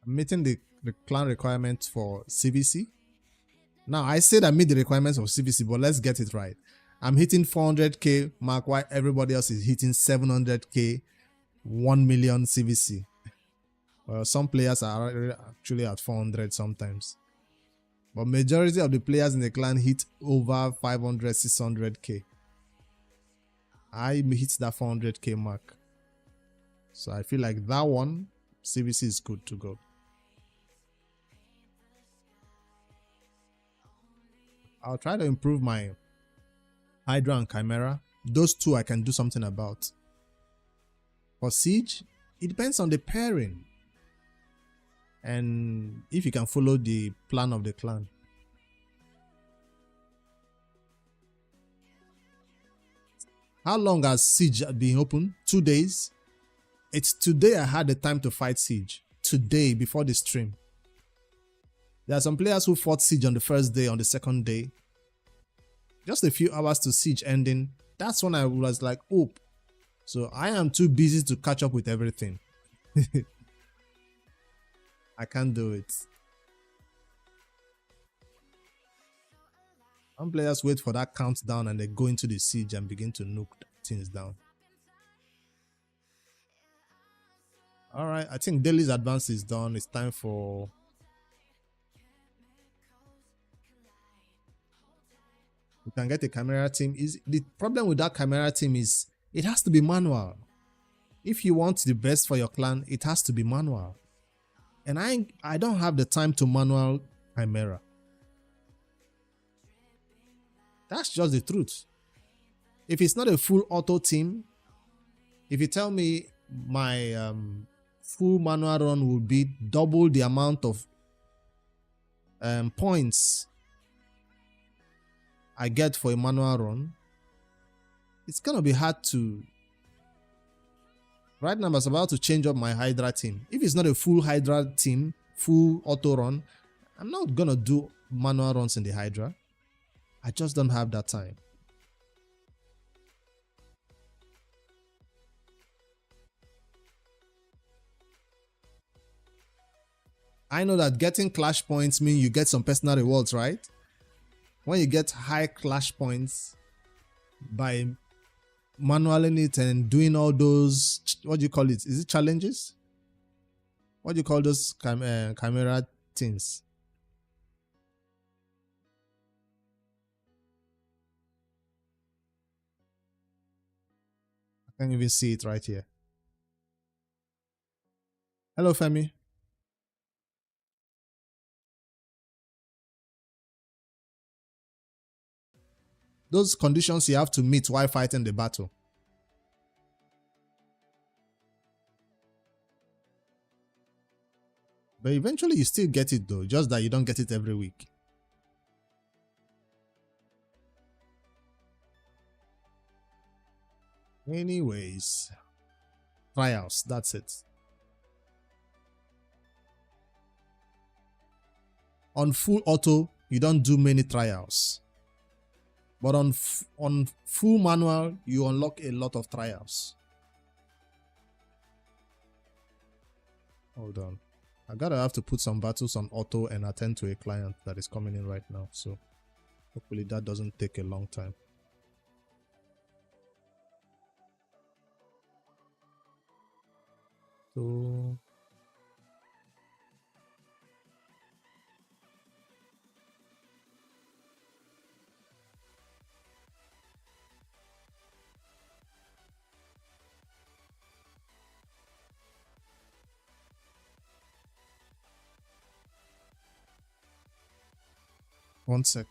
S1: I'm meeting the clan requirements for CVC. Now, I said I meet the requirements of CVC, but let's get it right. I'm hitting 400k mark while everybody else is hitting 700k, 1 million CVC. Well, some players are actually at 400 sometimes. But majority of the players in the clan hit over 500, 600k. I hit that 400k mark. So I feel like that one, CVC is good to go. I'll try to improve my Hydra and Chimera. Those two I can do something about. For Siege, it depends on the pairing. And if you can follow the plan of the clan. How long has Siege been open? 2 days. It's today I had the time to fight Siege. Today, before the stream. There are some players who fought Siege on the first day, on the second day. Just a few hours to Siege ending. That's when I was like, oh. So I am too busy to catch up with everything. I can't do it. Some players wait for that countdown and they go into the Siege and begin to nuke things down. Alright, I think Daily's advance is done. It's time for... We can get a Chimera team. The problem with that Chimera team is it has to be manual. If you want the best for your clan, it has to be manual. And I don't have the time to manual Chimera. That's just the truth. If it's not a full auto team, if you tell me my full manual run will be double the amount of points I get for a manual run, it's gonna be hard to... Right now, I was about to change up my Hydra team. If it's not a full Hydra team, full auto run, I'm not gonna do manual runs in the Hydra. I just don't have that time. I know that getting clash points mean you get some personal rewards, right? When you get high clash points by manualing it and doing all those, what do you call it? Is it challenges? What do you call those Chimera things? I can't even see it right here. Hello, Femi. Those conditions you have to meet while fighting the battle. But eventually you still get it though, just that you don't get it every week. Anyways, trials, that's it. On full auto, you don't do many trials. But on full manual, you unlock a lot of trials. Hold on. I gotta have to put some battles on auto and attend to a client that is coming in right now. So hopefully that doesn't take a long time. So One sec.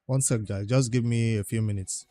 S1: One sec, guys. Just give me a few minutes.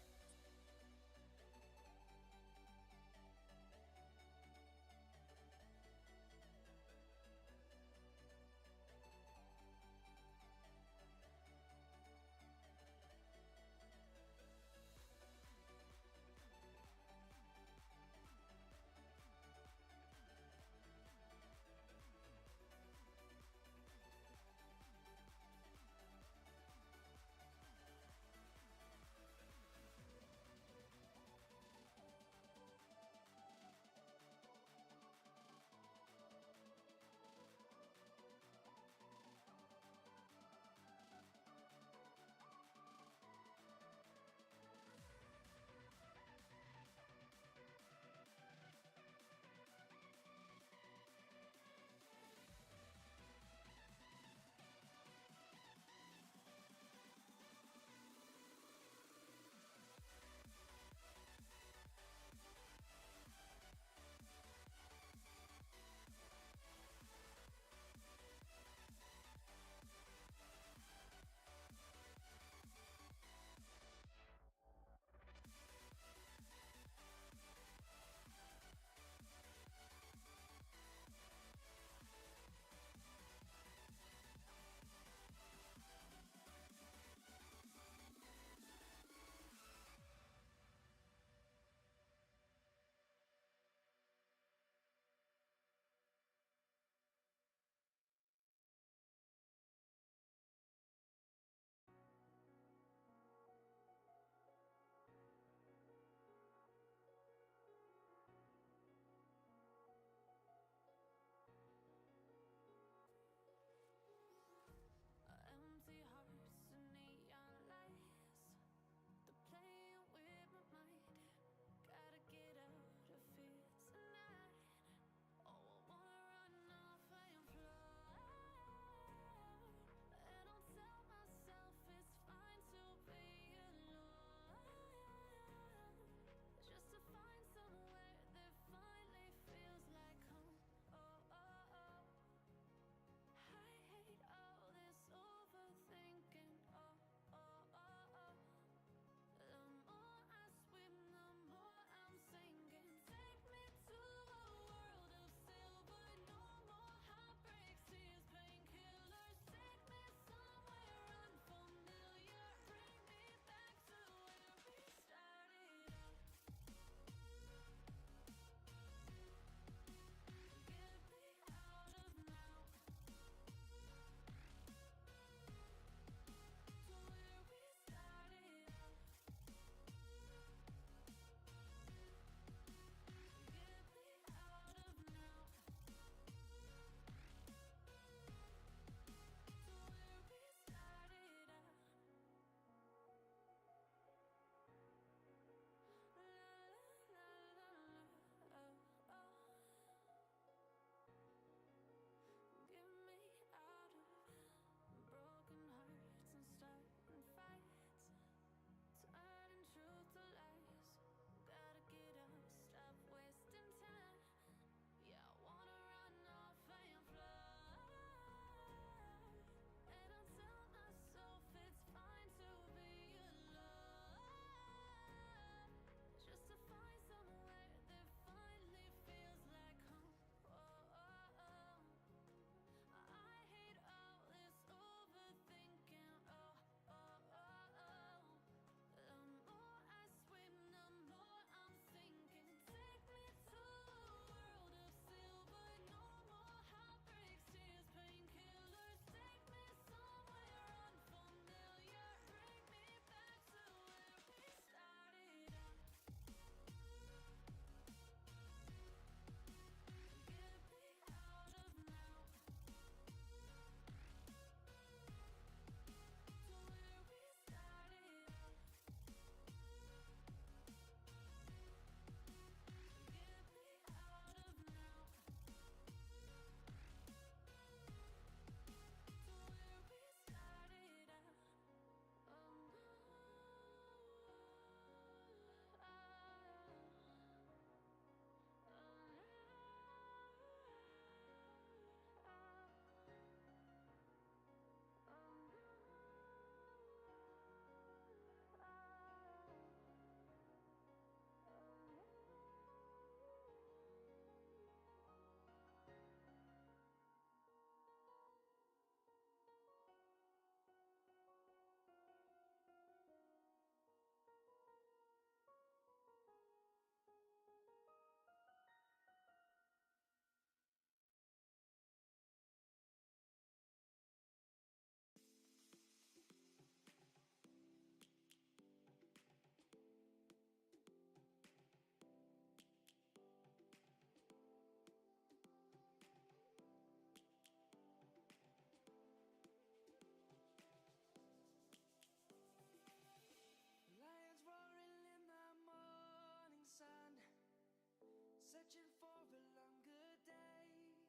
S2: searching for a longer day.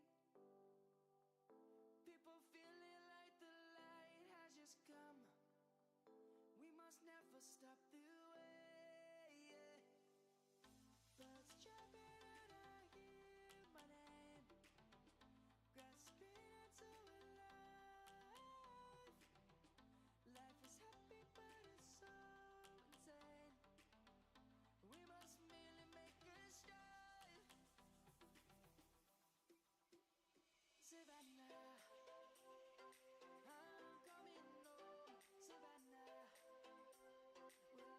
S2: People feeling like the light has just come. We must never stop the way, yeah. Birds chirping and I hear my name, grasping into a life. Life is happy but it's so insane. We must merely make a start. Savannah, I'm coming home. Savannah, we're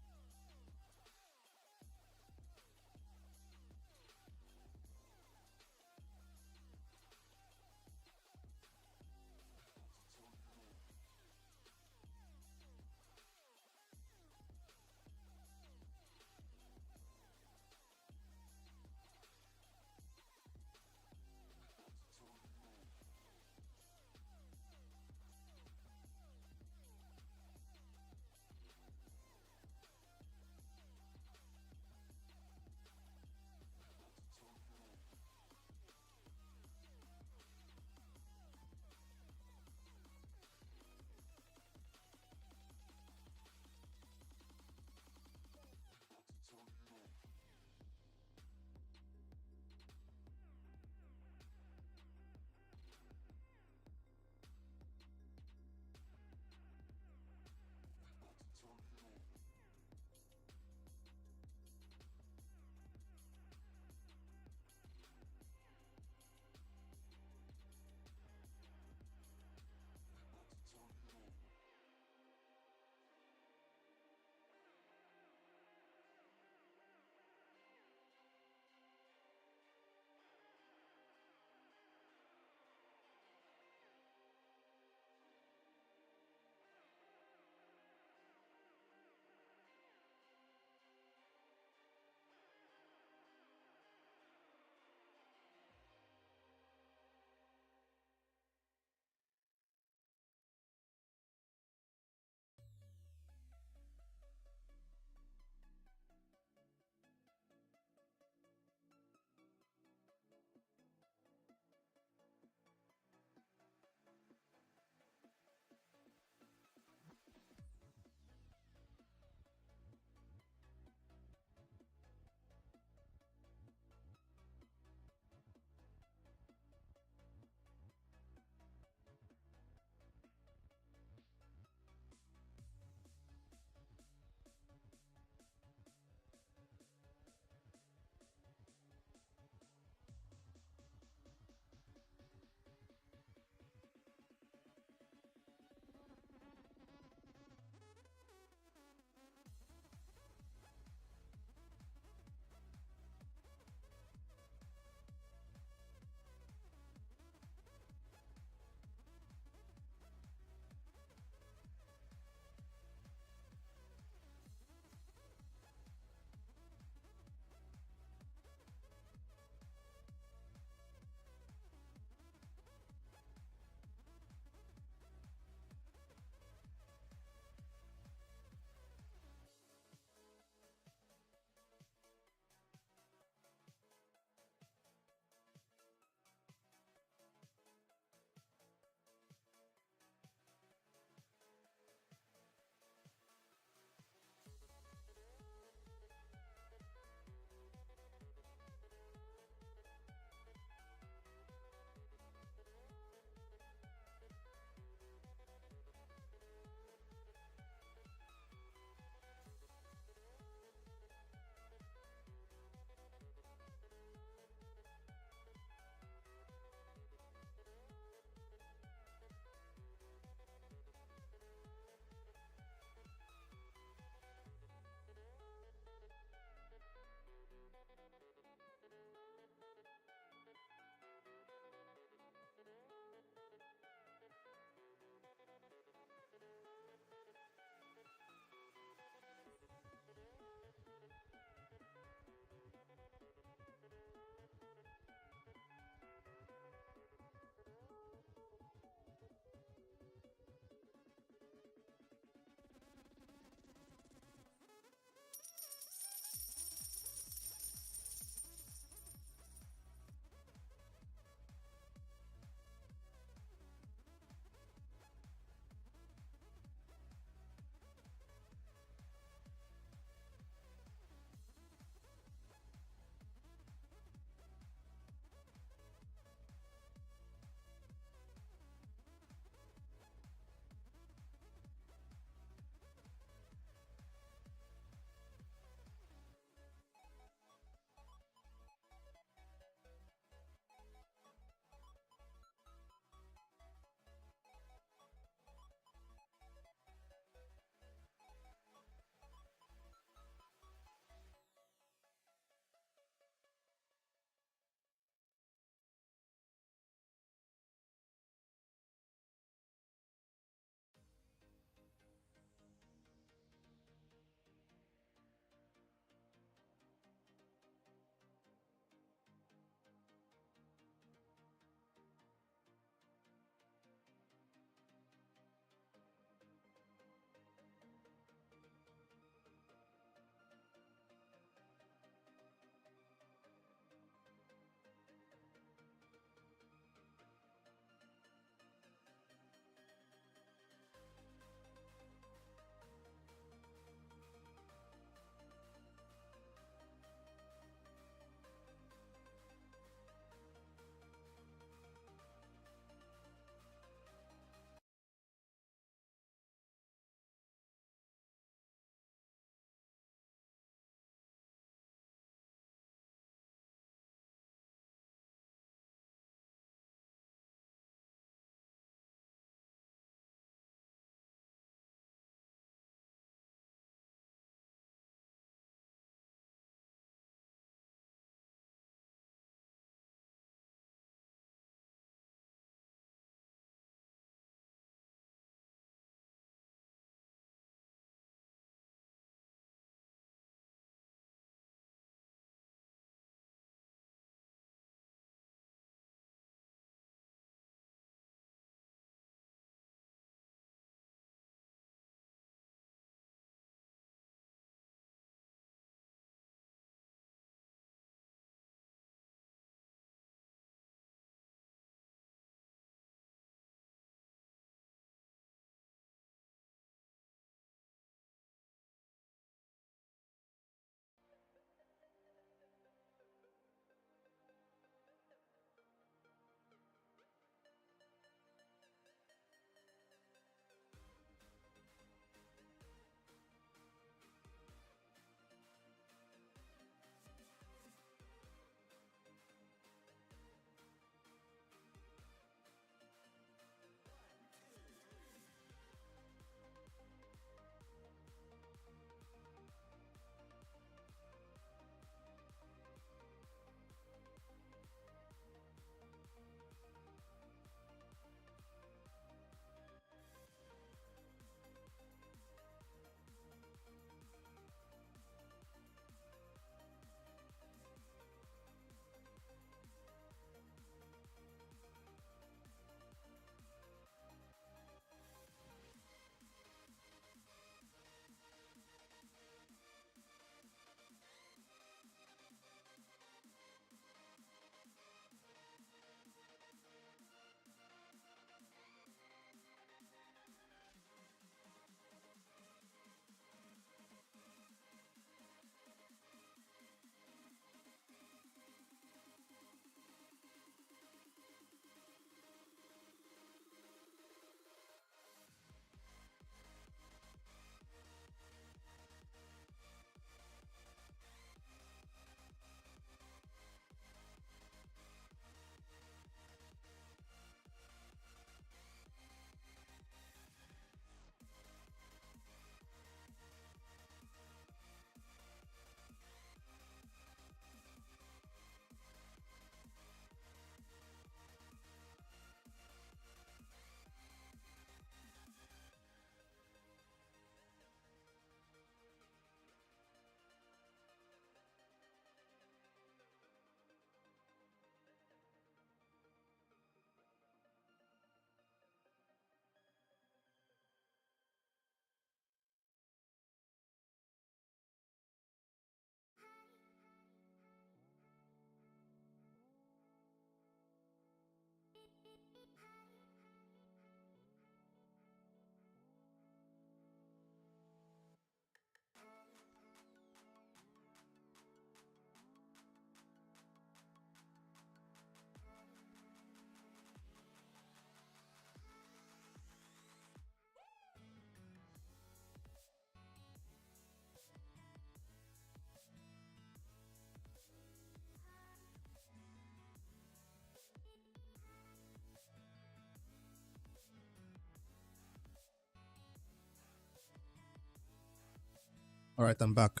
S1: All right, I'm back.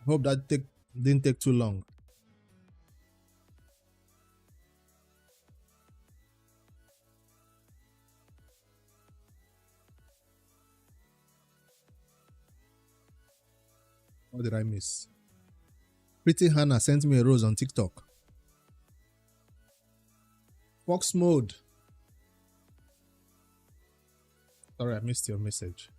S1: I hope that didn't take too long. What did I miss? Pretty Hannah sent me a rose on TikTok. Fox mode. Sorry, I missed your message.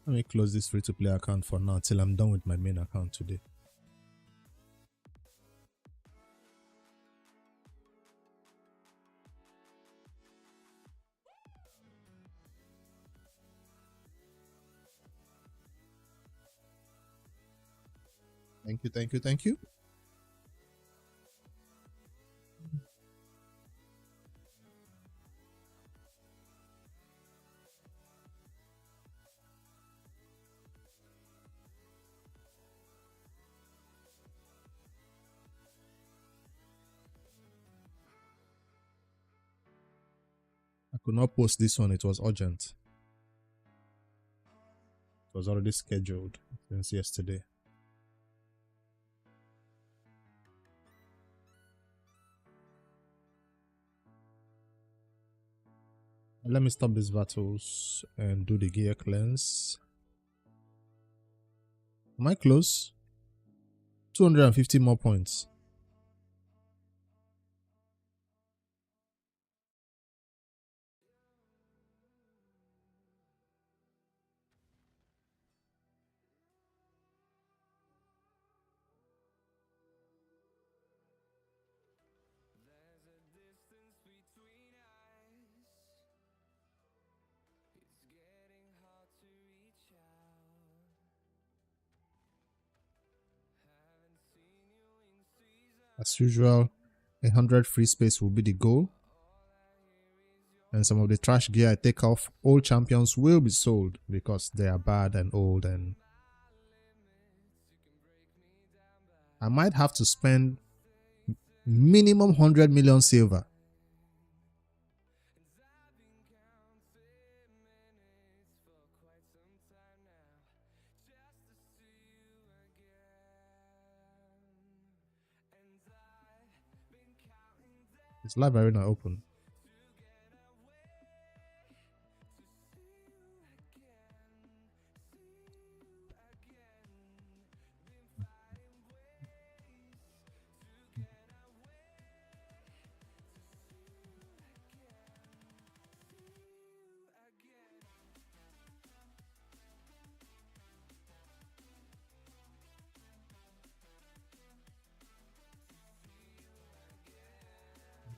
S1: Let me close this free-to-play account for now till I'm done with my main account today. Thank you, thank you, thank you. I could not post this one. It was urgent. It was already scheduled since yesterday. Let me stop these battles and do the gear cleanse. Am I close? 250 more points. As usual, 100 free space will be the goal. And some of the trash gear I take off, old champions will be sold because they are bad and old, and I might have to spend minimum 100 million silver. Is Live Arena open?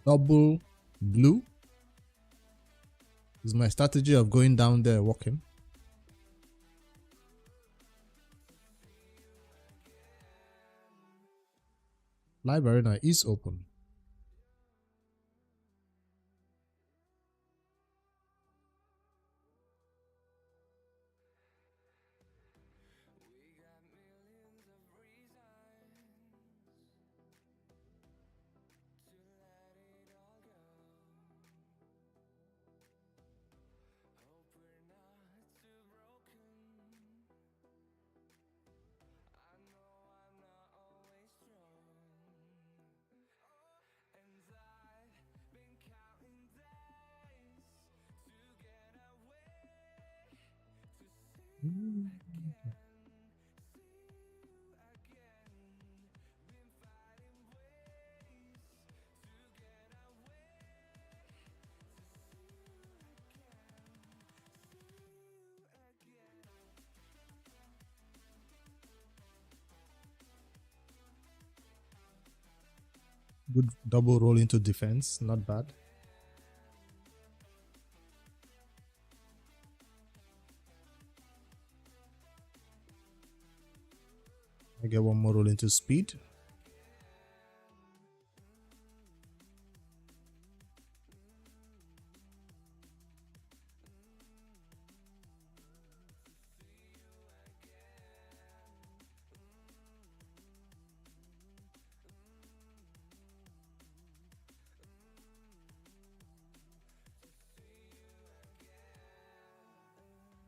S1: Double blue is my strategy of going down there walking. Live Arena is open. Good double roll into defense. Not bad. I get one more roll into speed.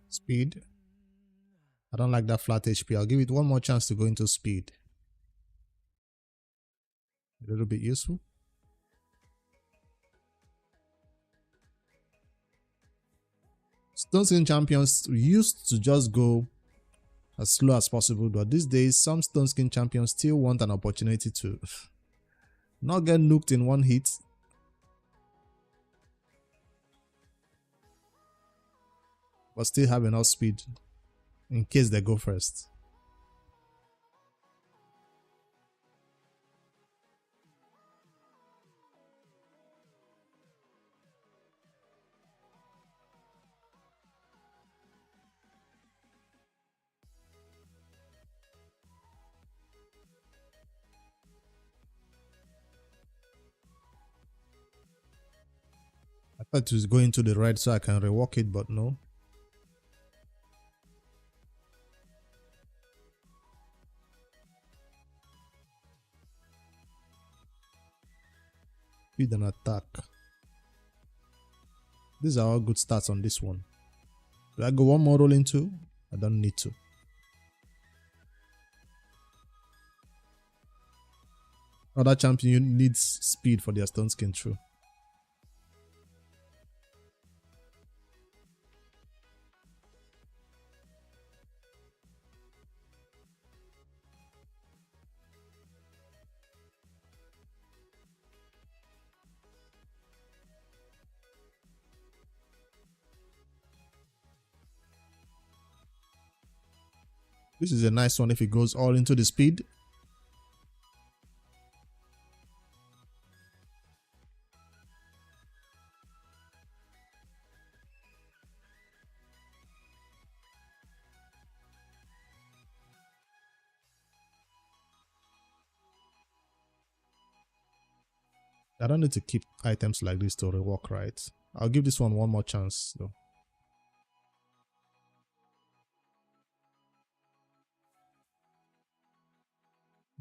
S1: Speed. I don't like that flat HP. I'll give it one more chance to go into speed. A little bit useful. Stone Skin champions used to just go as slow as possible, but these days some Stone Skin champions still want an opportunity to not get nuked in one hit. But still have enough speed in case they go first. I thought it was going to the right so I can rework it, but no. Speed and attack. These are all good stats on this one. Do I go one more roll into? I don't need to. Other champion needs speed for their Stone Skin, true. This is a nice one if it goes all into the speed. I don't need to keep items like this to rework, right? I'll give this one more chance though.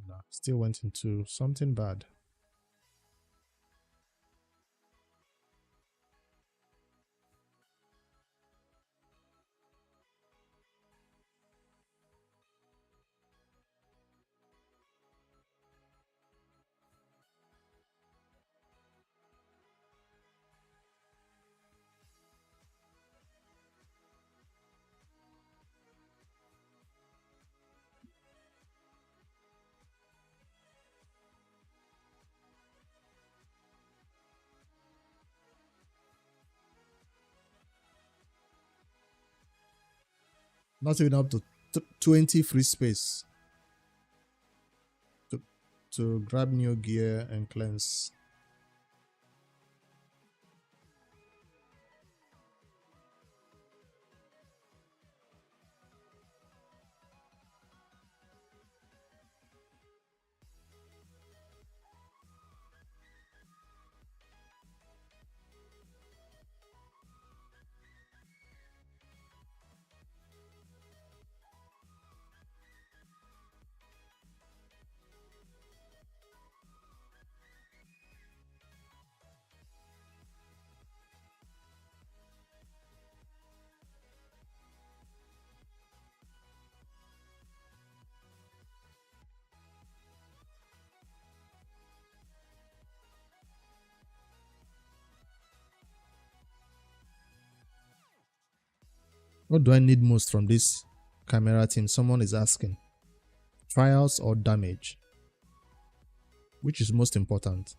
S1: Nah, still went into something bad. Not even up to 20 free space to grab new gear and cleanse. What do I need most from this camera team? Someone is asking. Trials or damage? Which is most important?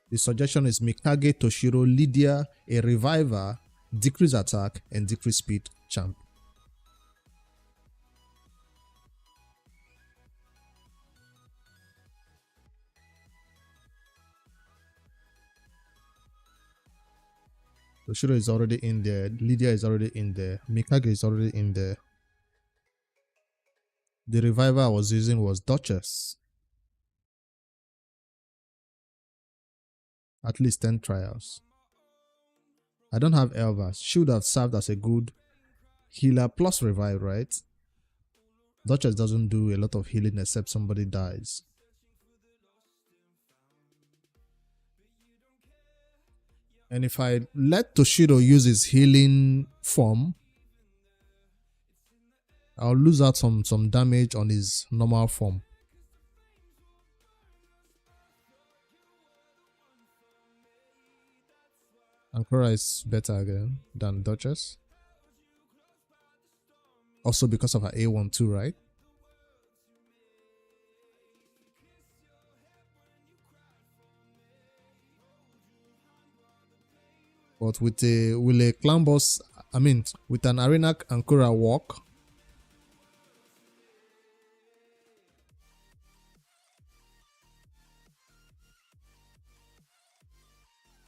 S1: The suggestion is Mikage, Toshiro, Lydia, a reviver, decrease attack, and decrease speed champ. Toshiro is already in there. Lydia is already in there. Mikage is already in there. The reviver I was using was Duchess. At least 10 trials. I don't have Elva. She would have served as a good healer plus revive, right? Duchess doesn't do a lot of healing except somebody dies. And if I let Toshiro use his healing form, I'll lose out some damage on his normal form. Ankura is better again than Duchess. Also because of her A1 too, right? But with a clan boss, I mean, with an arena Ankura walk,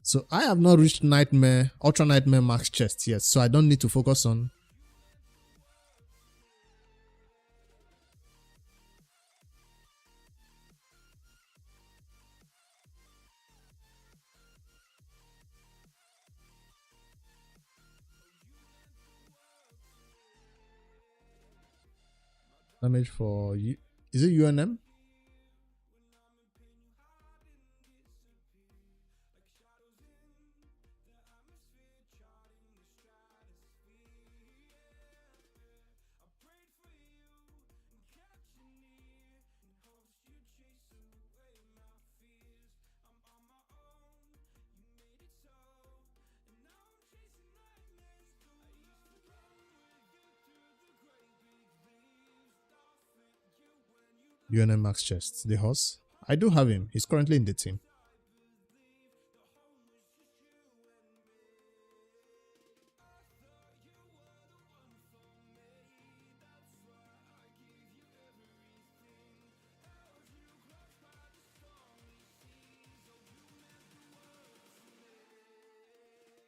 S1: so I have not reached Nightmare, Ultra Nightmare Max Chest yet, so I don't need to focus on. Damage for you. Is it UNM? UNM Max Chest, the horse. I do have him. He's currently in the team.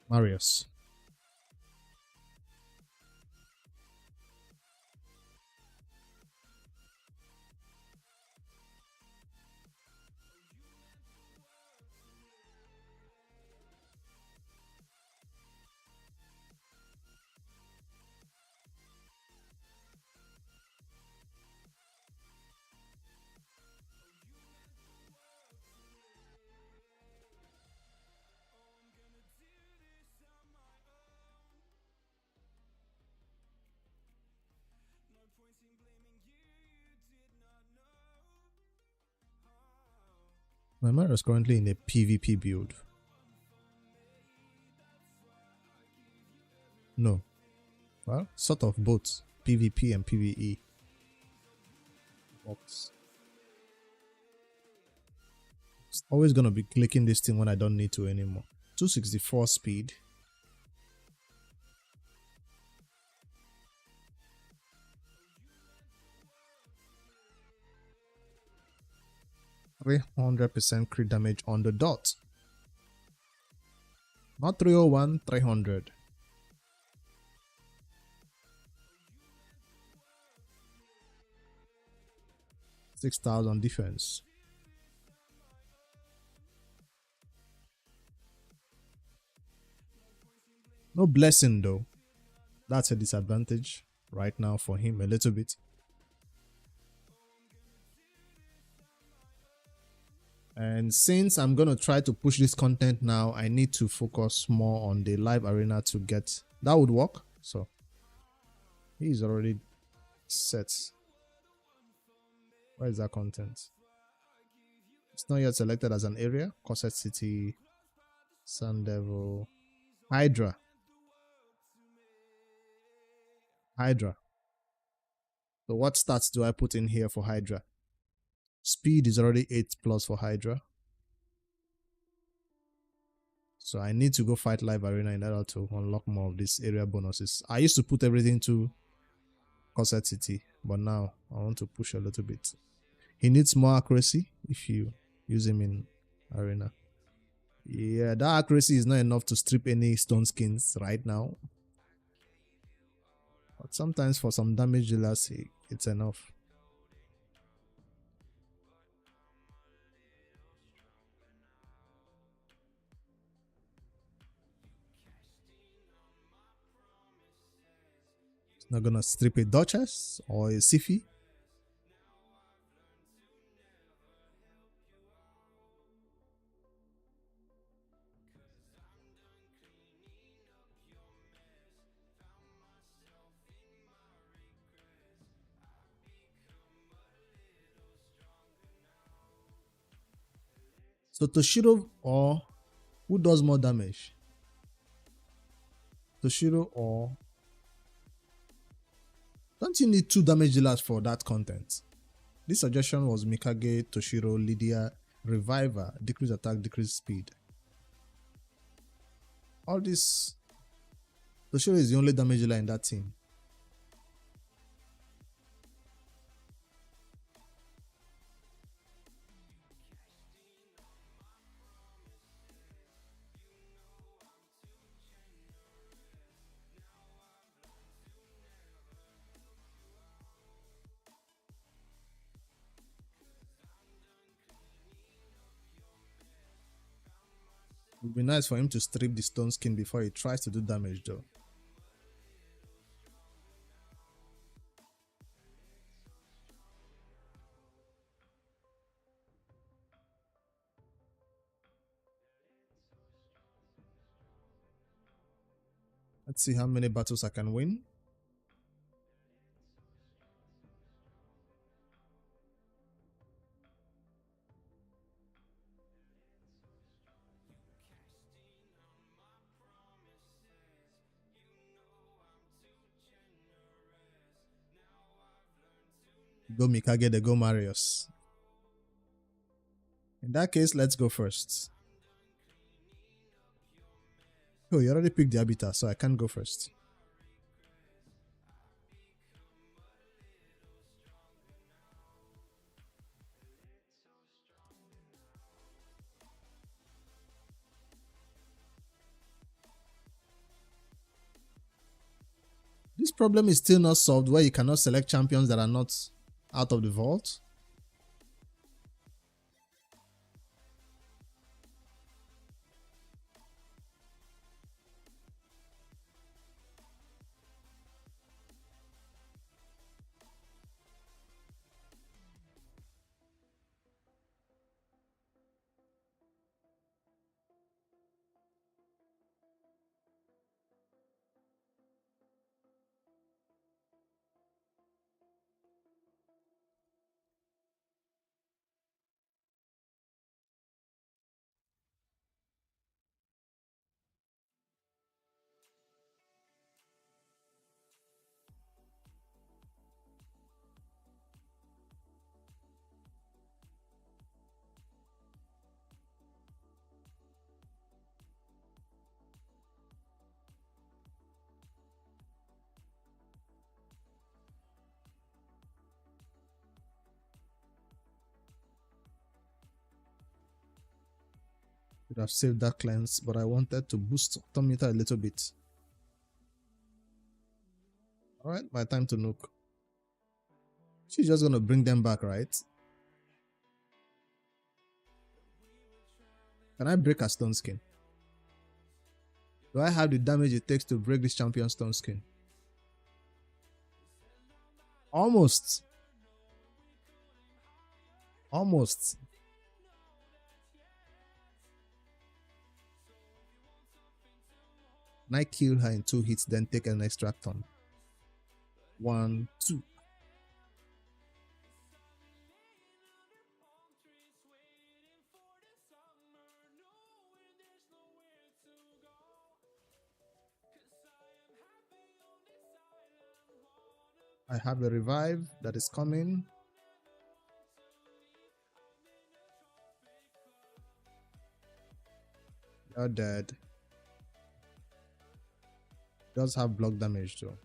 S1: Marius. My Marius is currently in a PvP build. No. Well, sort of both PvP and PvE. Oops. It's always gonna be clicking this thing when I don't need to anymore. 264 speed. %300% crit damage on the dot. Not 301, 300. $6,000 defense. No blessing though. That's a disadvantage right now for him a little bit. And since I'm going to try to push this content now, I need to focus more on the live arena to get... That would work. So, he's already set. Where is that content? It's not yet selected as an area. Corset City, Sun Devil, Hydra. Hydra. So what stats do I put in here for Hydra? Speed is already 8+ for Hydra. So I need to go fight live arena in order to unlock more of these area bonuses. I used to put everything to Corset City, but now I want to push a little bit. He needs more accuracy if you use him in arena. Yeah, that accuracy is not enough to strip any stone skins right now. But sometimes for some damage dealers, it's enough. It's not gonna strip a Duchess or a Sifi. So Toshiro or who does more damage? Toshiro or don't you need 2 damage dealers for that content? This suggestion was Mikage, Toshiro, Lydia, Reviver, decrease attack, decrease speed. All this Toshiro is the only damage dealer in that team. It would be nice for him to strip the stone skin before he tries to do damage though. Let's see how many battles I can win. Go Mikage, they go Marius. In that case, let's go first. Oh, you already picked the Habitat, so I can't go first. This problem is still not solved where you cannot select champions that are not out of the vault. Could have saved that cleanse, but I wanted to boost autometer a little bit. Alright, my time to nuke. She's just gonna bring them back, right? Can I break a stone skin? Do I have the damage it takes to break this champion stone skin? Almost. Almost. Can I kill her in 2 hits, then take an extra turn? 1, 2. I have a revive that is coming. You're dead. Does have block damage though.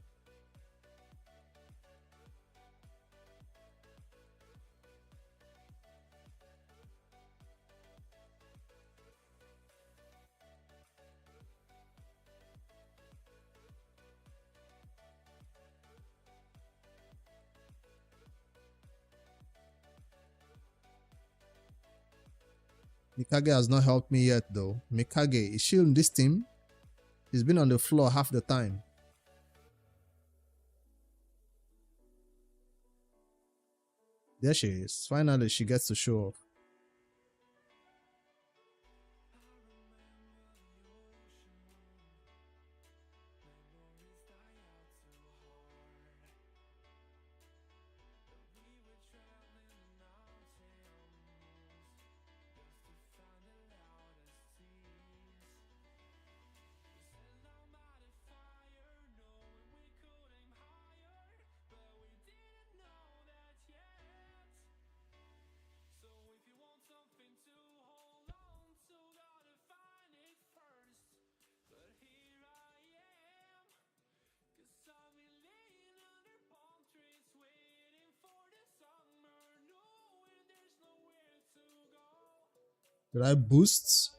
S1: Mikage has not helped me yet though. Mikage, is she in this team? She's been on the floor half the time. There she is. Finally, she gets to show off. Did I boost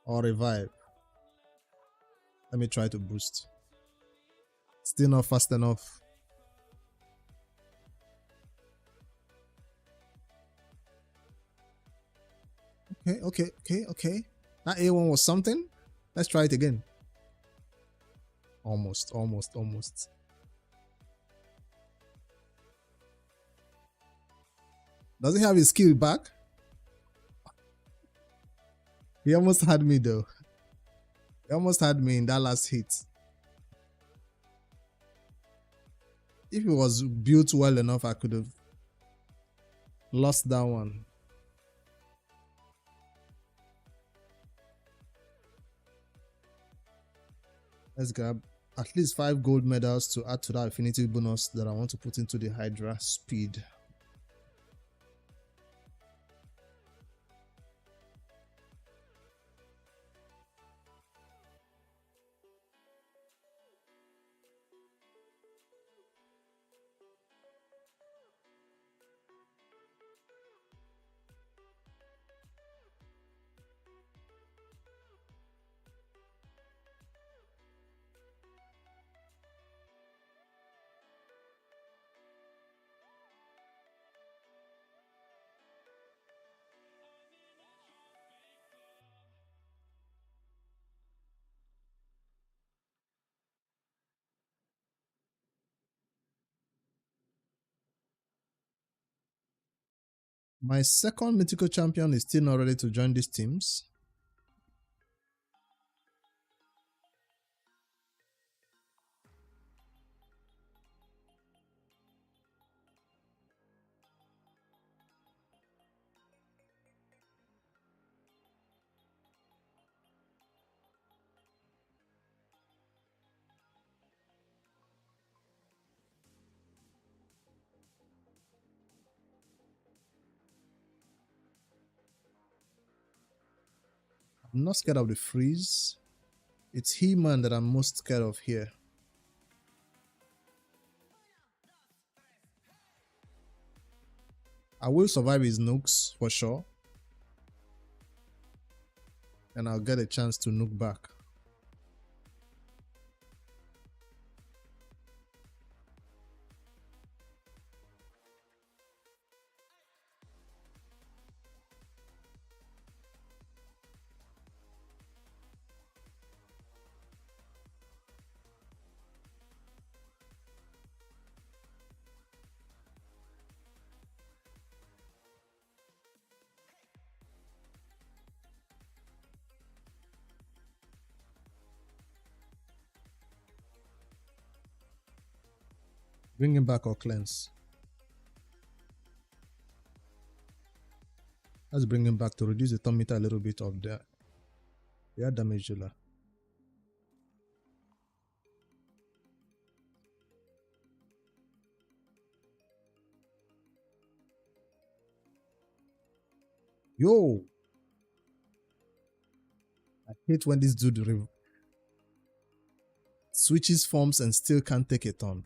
S1: or revive? Let me try to boost. Still not fast enough. Okay. That A1 was something. Let's try it again. Almost. Does he have his skill back? He almost had me though. He almost had me in that last hit. If it was built well enough, I could have lost that one. Let's grab at least 5 gold medals to add to that affinity bonus that I want to put into the Hydra speed. My second mythical champion is still not ready to join these teams. I'm not scared of the freeze. It's He-Man that I'm most scared of here. I will survive his nukes for sure. And I'll get a chance to nuke back. Bring him back or cleanse. Let's bring him back to reduce the turn meter a little bit of the damage dealer. Yo! I hate when this dude switches forms and still can't take a turn.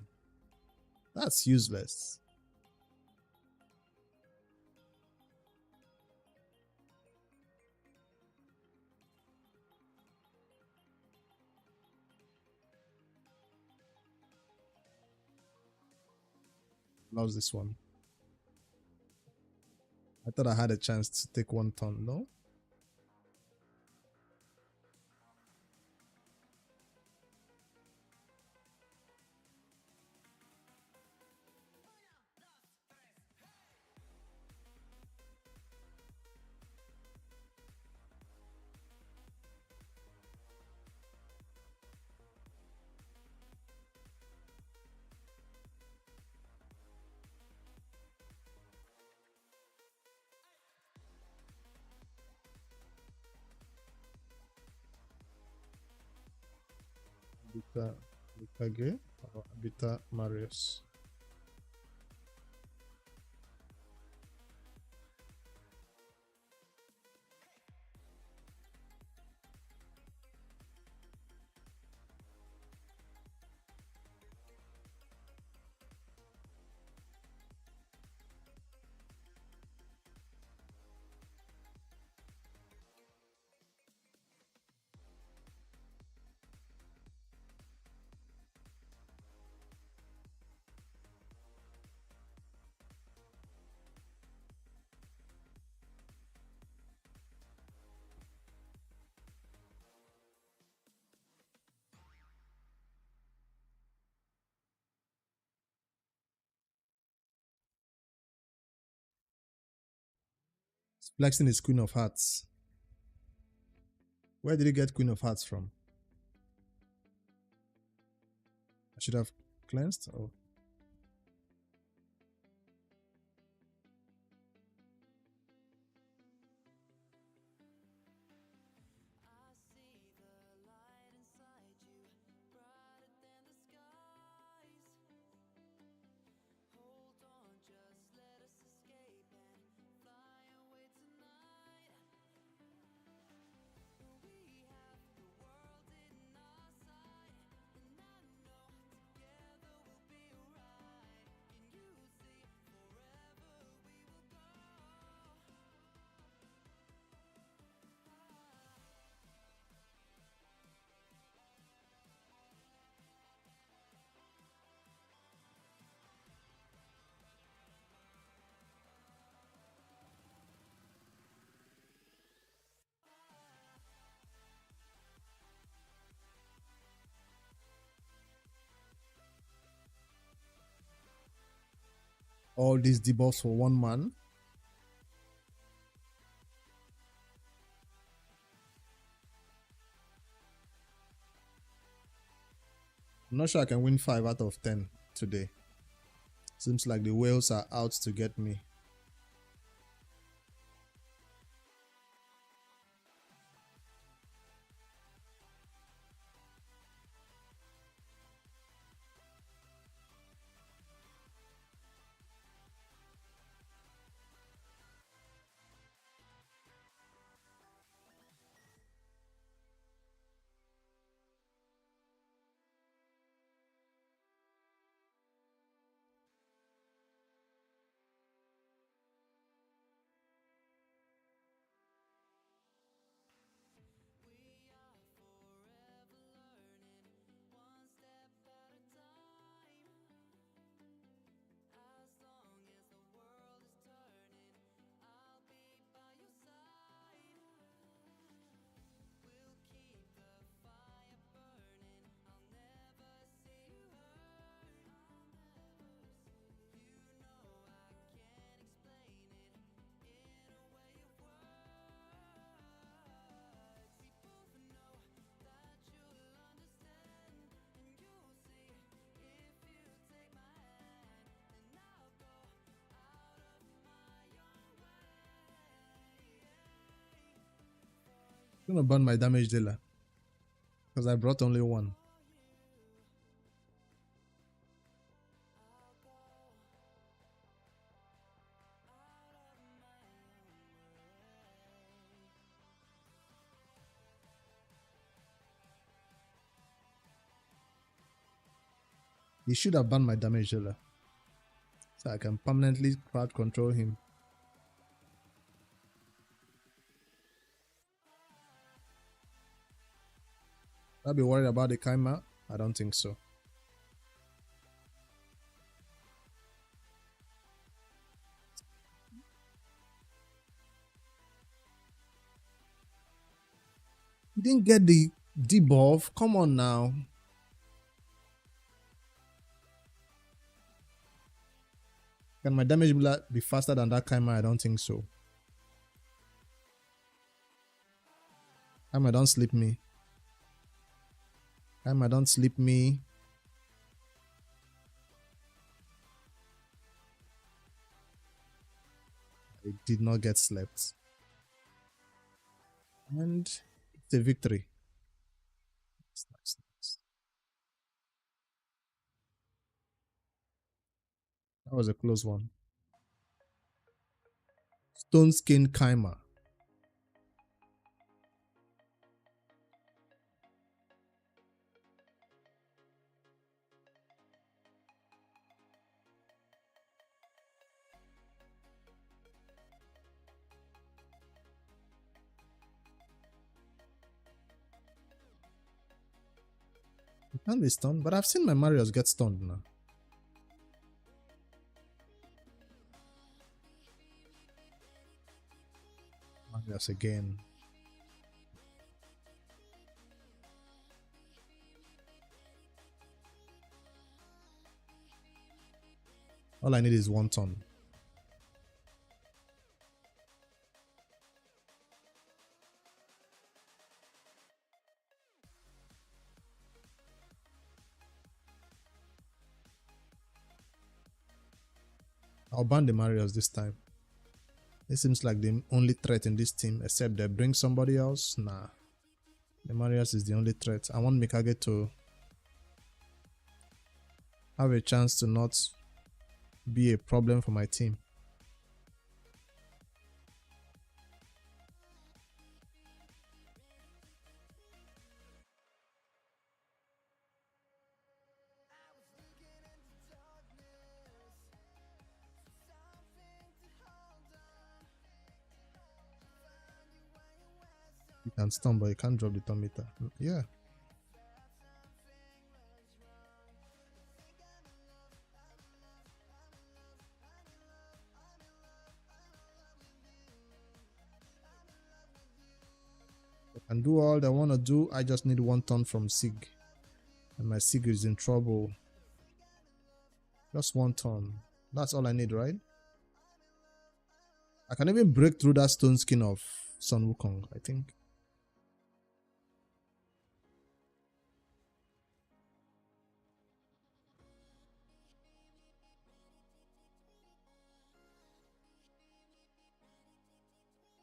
S1: That's useless. Loves this one. thought I had a chance to take one turn, no? Bita Bita or Bita Marius. Flexing is Queen of Hearts. Where did he get Queen of Hearts from? I should have cleansed. Oh. All these debuffs for one man. I'm not sure I can win 5 out of 10 today. Seems like the whales are out to get me. I'm gonna burn my damage dealer because I brought only one. He should have banned my damage dealer so I can permanently crowd control him. I'll be worried about the Kaima? I don't think so. didn't get the debuff. Come on now. Can my damage be faster than that Kaima? I don't think so. Kaima, don't sleep me. Kaima, don't sleep me. I did not get slept. And it's a victory. It's nice, nice. That was a close one. Stone Skin Kaima. It can be stunned, but I've seen my Marios get stunned now. Marios again. All I need is one turn. I'll ban the Marios this time. It seems like the only threat in this team, except they bring somebody else. Nah. The Marios is the only threat. I want Mikage to have a chance to not be a problem for my team. You can stun, but you can't drop the turn meter. Yeah. I can do all I want to do. I just need one turn from Sig. And my Sig is in trouble. Just one turn. That's all I need, right? I can even break through that stone skin of Sun Wukong, I think.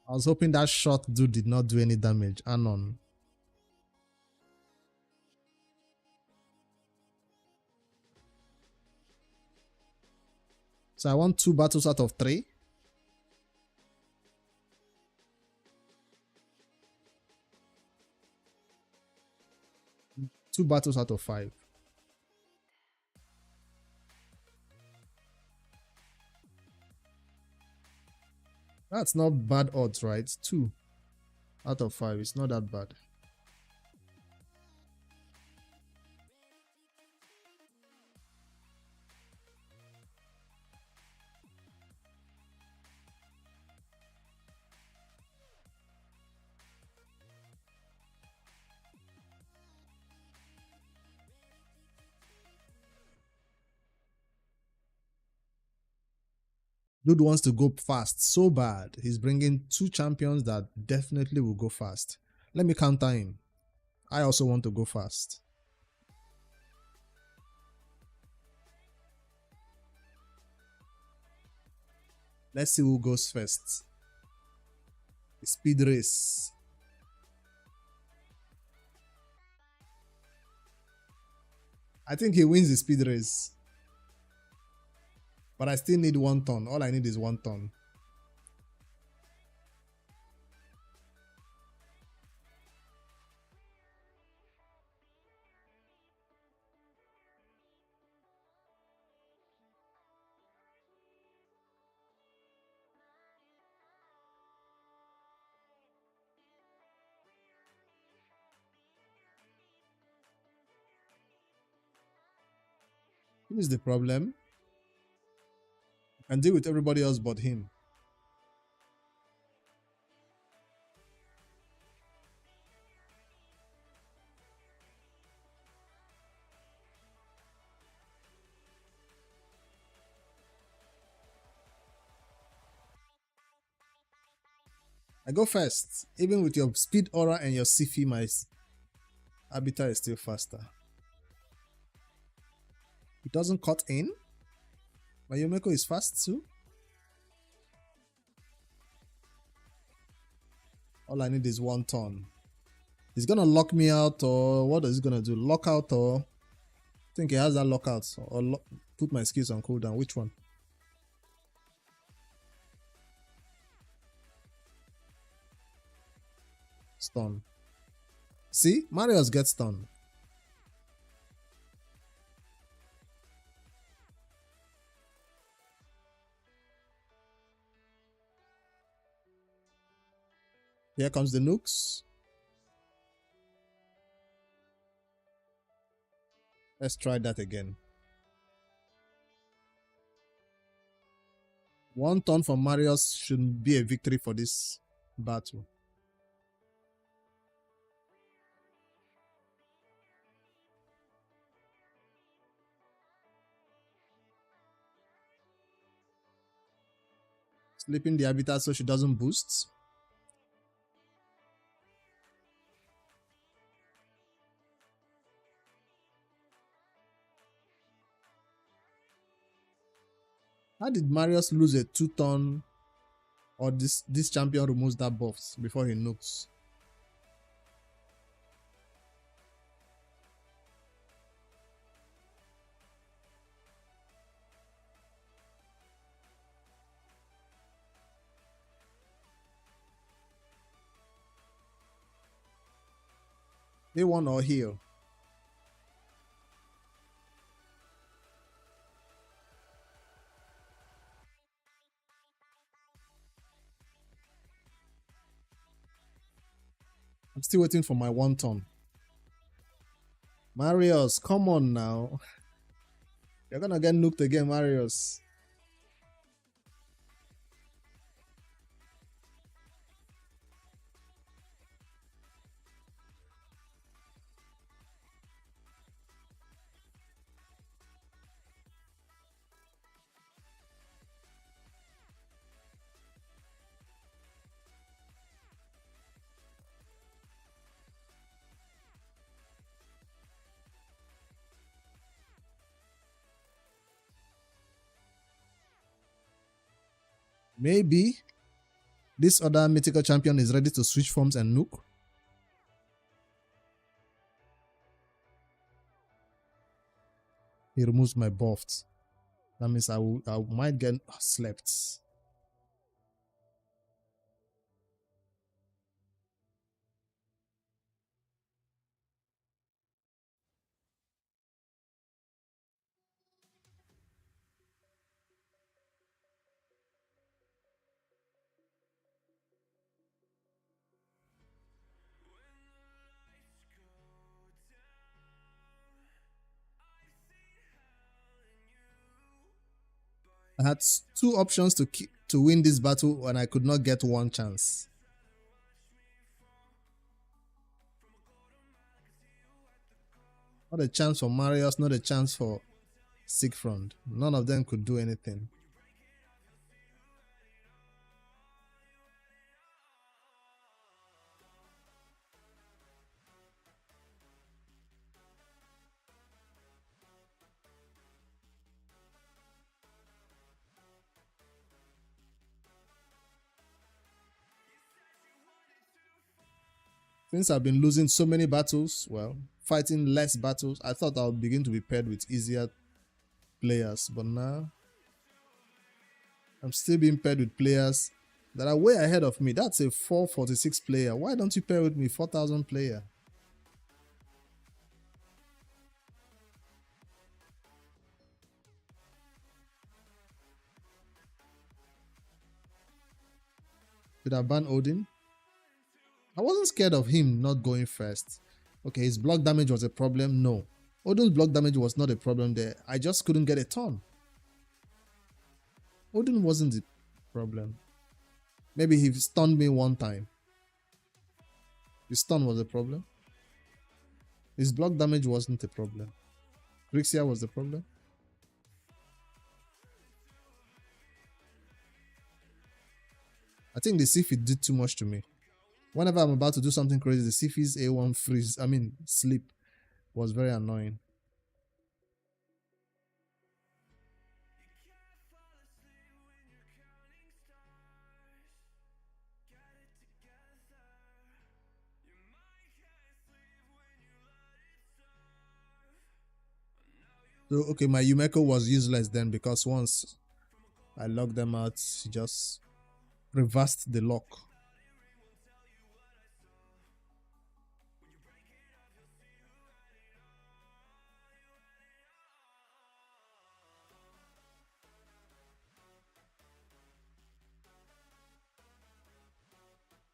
S1: I was hoping that shot dude did not do any damage. Anon. So I want 2 battles out of 3. Two battles out of 5. That's not bad odds, right? 2 out of 5. It's not that bad. Dude wants to go fast so bad. He's bringing 2 champions that definitely will go fast. Let me counter him. I also want to go fast. Let's see who goes first. Speed race. I think he wins the speed race. But I still need 1 turn. All I need is 1 turn. Who is the problem? I can deal with everybody else but him. I go first. Even with your speed aura and your Sifi, my Arbiter is still faster. It doesn't cut in. My Yomeko is fast too. All I need is one turn. He's gonna lock me out, or what is he gonna do? Lock out, or I think he has that lockout, or put my skills on cooldown. Which one? Stun. See, Marius gets stunned. Here comes the nukes. Let's try that again. One turn for Marius should be a victory for this battle. Sleeping the Arbiter so she doesn't boost. How did Marius lose a 2-turn, or this champion removes that buffs before he nukes? They won or heal. I'm still waiting for my 1 turn. Marius, come on now. You're gonna get nuked again, Marius. Maybe this other mythical champion is ready to switch forms and nuke. He removes my buffs. That means I might get slept. I had 2 options to win this battle, and I could not get 1 chance. Not a chance for Marius, not a chance for Siegfried. None of them could do anything. Since I've been losing so many battles, well, fighting less battles, I thought I would begin to be paired with easier players, but now I'm still being paired with players that are way ahead of me. That's a 446 player. Why don't you pair with me 4000 player? Did I ban Odin? I wasn't scared of him not going first. Okay, his block damage was a problem. No. Odin's block damage was not a problem there. I just couldn't get a turn. Odin wasn't the problem. Maybe he stunned me 1 time. His stun was a problem. His block damage wasn't a problem. Grixia was the problem. I think the Sifid did too much to me. Whenever I'm about to do something crazy, the Sifid's A1 freeze, sleep was very annoying. So, okay, my Yumeko was useless then because once I locked them out, he just reversed the lock.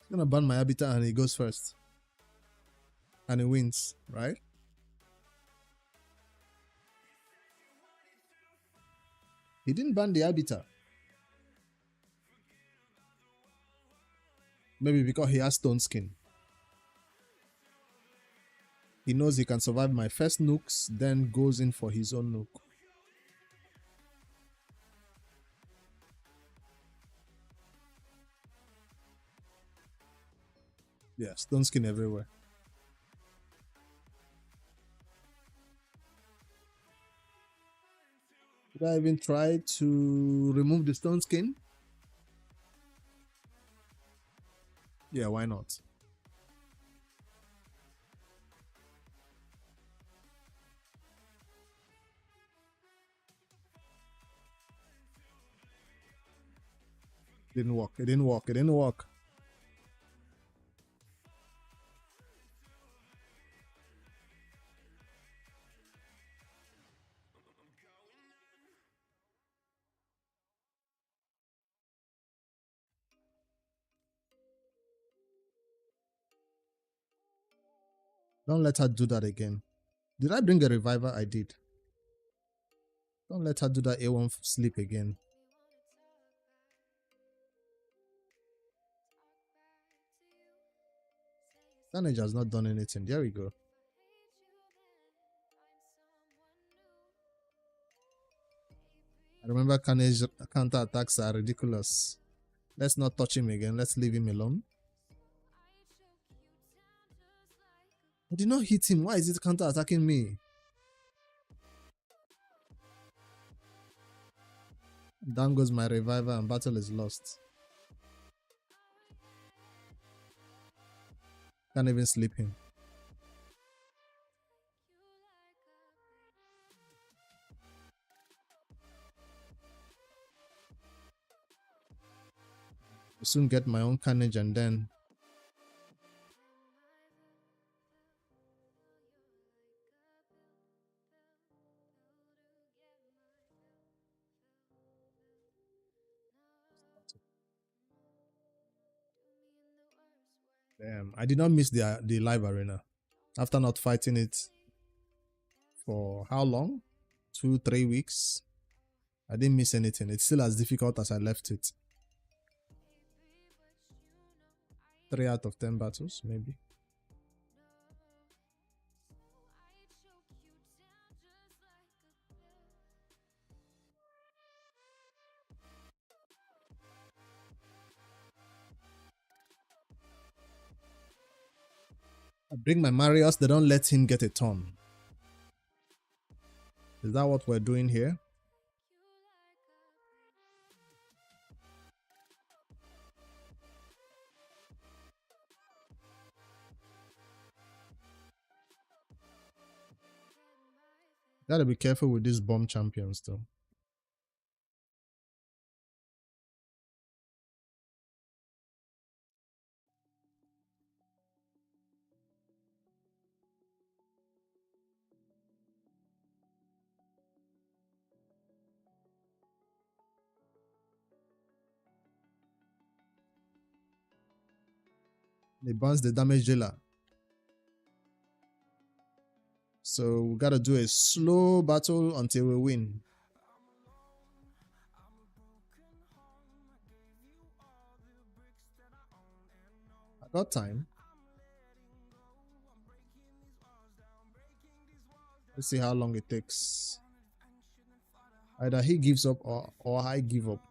S1: He's gonna ban my habitat and he goes first. And he wins, right? He didn't ban the habitat. Maybe because he has stone skin. He knows he can survive my first nukes, then goes in for his own nuke. Yeah, stone skin everywhere. Did I even try to remove the stone skin? Yeah, why not? Didn't work. It didn't work. It didn't work. Don't let her do that again. Did I bring a reviver? I did. Don't let her do that A1 sleep again. Damage has not done anything. There we go. I remember Carnage counter attacks are ridiculous. Let's not touch him again. Let's leave him alone. I did not hit him. Why is it counter attacking me? Down goes my reviver and battle is lost. Can't even sleep him. I'll soon get my own carnage and then damn, I did not miss the live arena. After not fighting it for how long? 2-3 weeks. I didn't miss anything. It's still as difficult as I left it. 3 out of 10 battles, maybe. I bring my Marius, they don't let him get a turn. Is that what we're doing here? Gotta be careful with these bomb champions though. They bounce the damage dealer. So we gotta do a slow battle until we win. I got time. Let's see how long it takes. Either he gives up or I give up.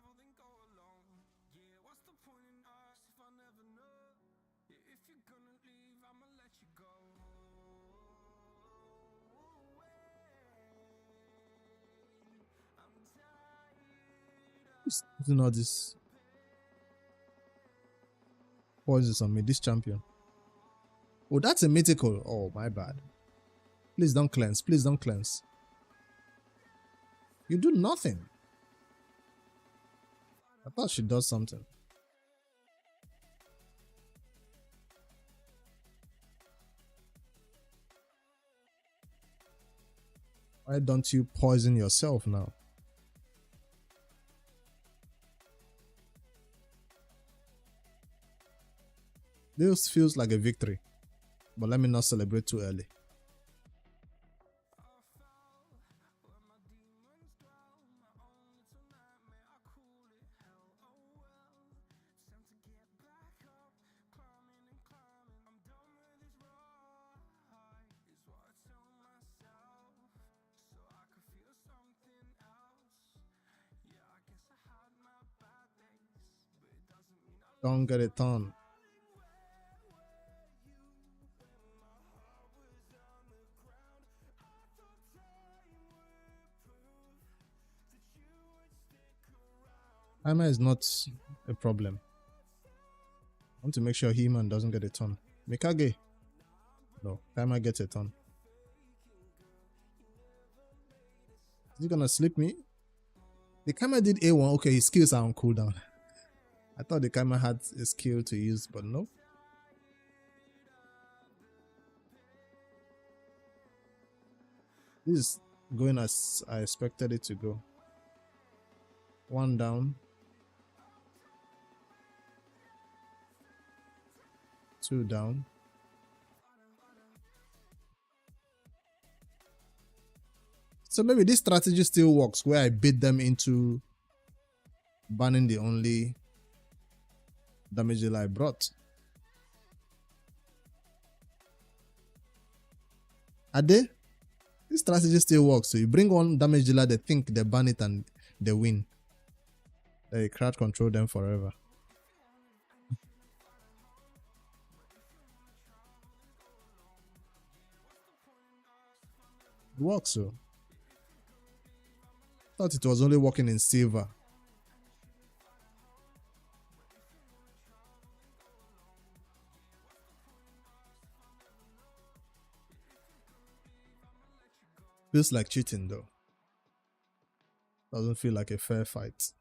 S1: Who's using all this poisons on me? This champion. Oh, that's a mythical. Oh, my bad. Please don't cleanse. Please don't cleanse. You do nothing. I thought she does something. Why don't you poison yourself now? This feels like a victory, but let me not celebrate too early. Don't get it done. Timer is not a problem. I want to make sure He-Man doesn't get a turn. Mikage. No, timer gets a turn. Is he gonna slip me? The camera did A1. Okay, his skills are on cooldown. I thought the camera had a skill to use, but no. This is going as I expected it to go. One down. Two down. So maybe this strategy still works where I bait them into banning the only damage dealer I brought. Ade, this strategy still works. So you bring one damage dealer, they think they ban it and they win. They crowd control them forever. It works, so. Thought it was only working in silver. Feels like cheating though. Doesn't feel like a fair fight.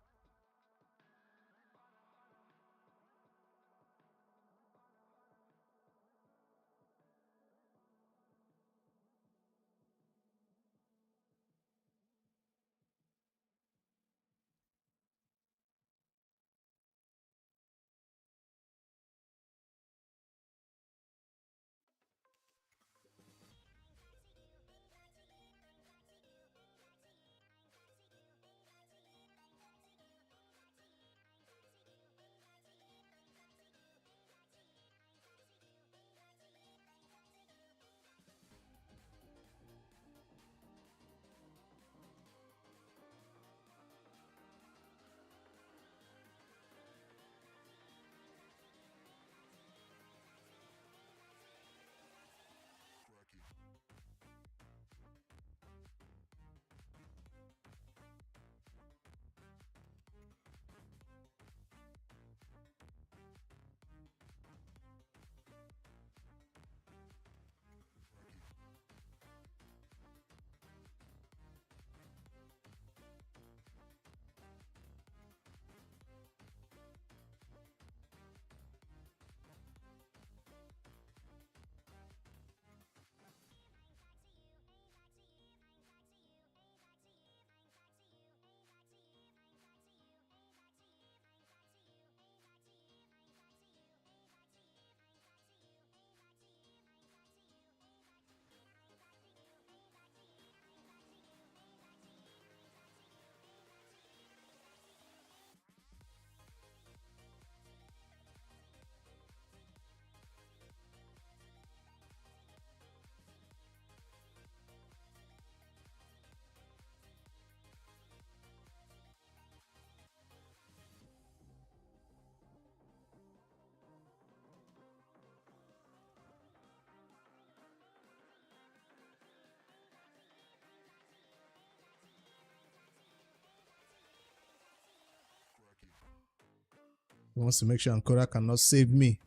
S1: He wants to make sure Ankora cannot save me.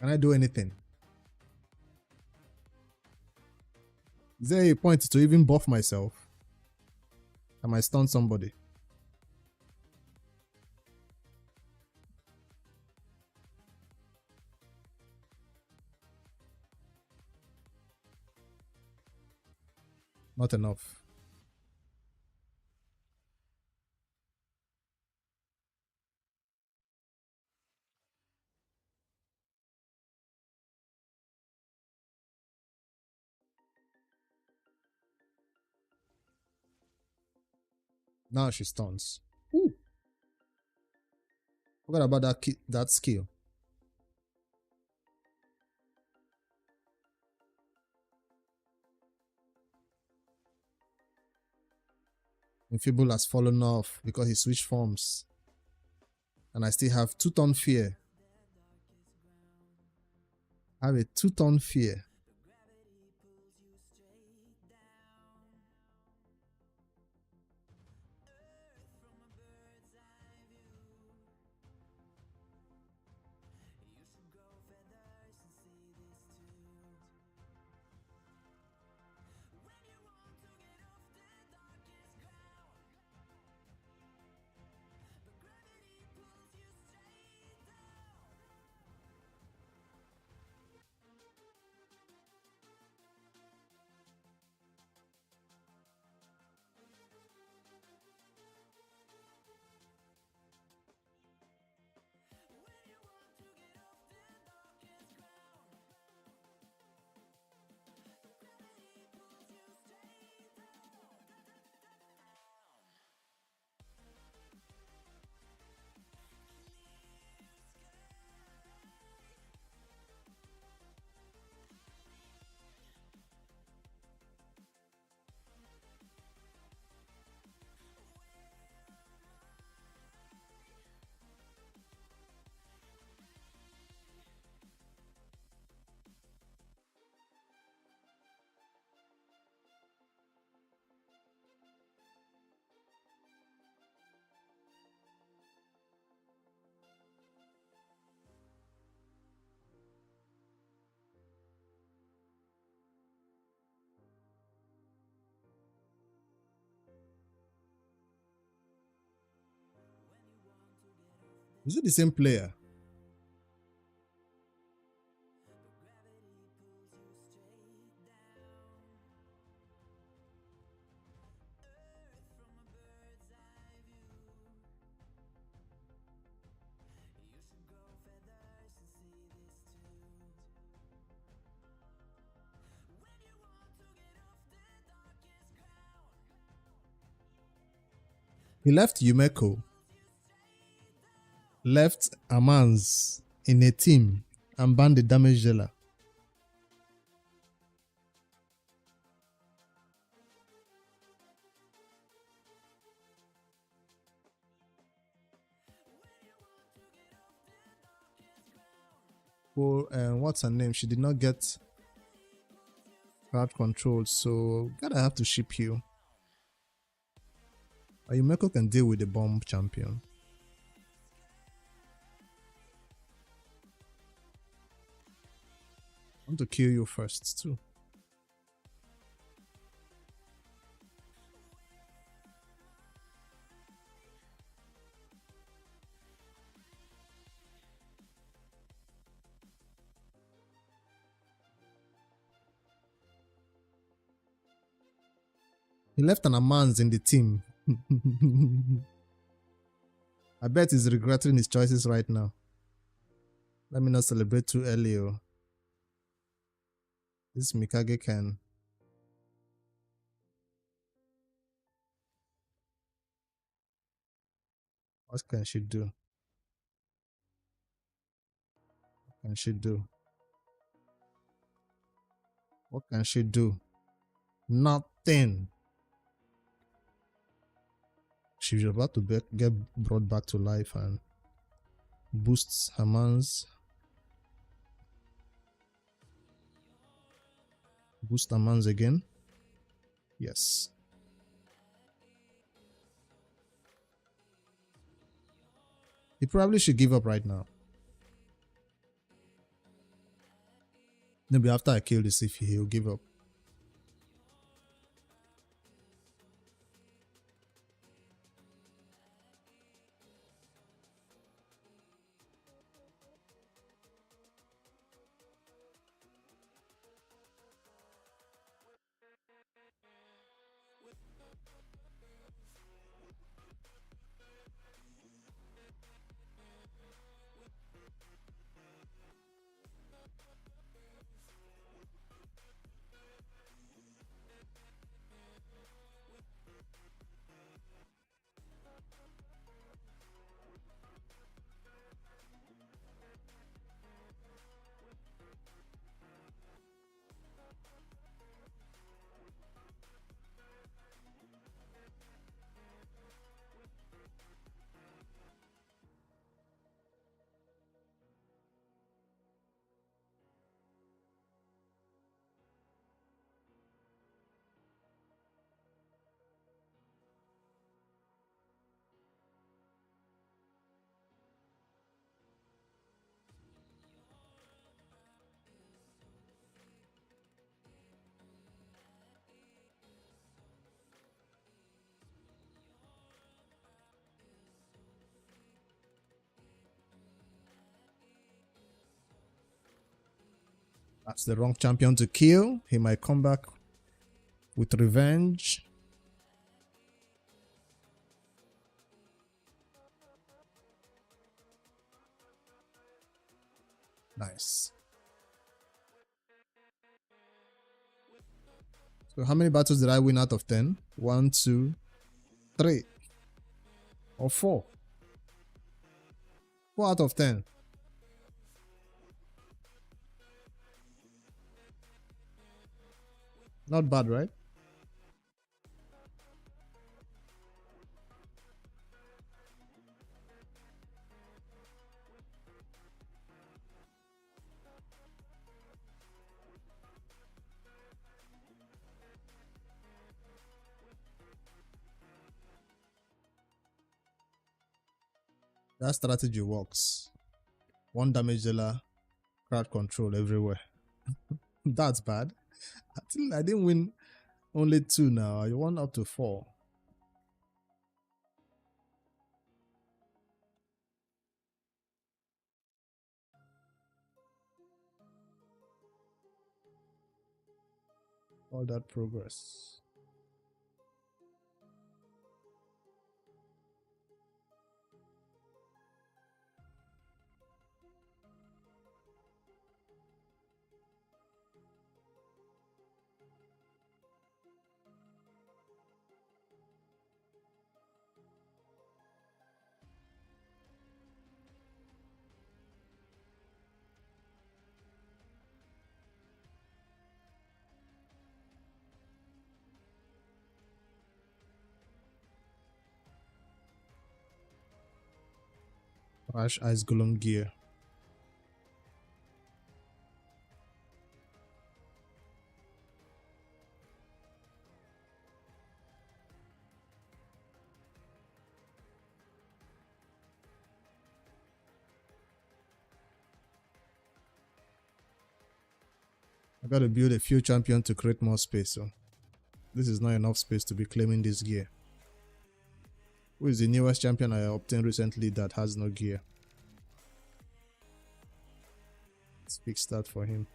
S1: Can I do anything? Is there a point to even buff myself? I might stun somebody. Not enough. Now she stuns. Ooh. Forgot about that skill. Infable has fallen off because he switched forms. And I still have 2-ton fear. I have a 2-ton fear. Is it the same player? He left Yumeko, left Amans in a team, and banned the damage dealer. Well, what's her name? She did not get crowd control, so gotta have to ship you. Yumeko can deal with the bomb champion. I want to kill you first too. He left an Amans in the team. I bet he's regretting his choices right now. Let me not celebrate too early. Oh. This Mikage can. What can she do? What can she do? What can she do? Nothing. She's about to get brought back to life and boosts her man's. Boost her man's again. Yes. He probably should give up right now. Maybe after I kill this, if he'll give up. That's the wrong champion to kill. He might come back with revenge. Nice. So how many battles did I win out of 10? 1, 2, 3. Or 4. 4 out of 10. Not bad, right? That strategy works. 1 damage dealer, crowd control everywhere. That's bad. I didn't win only 2 now. I won up to 4. All that progress. Crash Ice Golem gear. I gotta build a few champions to create more space, so this is not enough space to be claiming this gear. Who is the newest champion I obtained recently that has no gear? Let's fix that for him.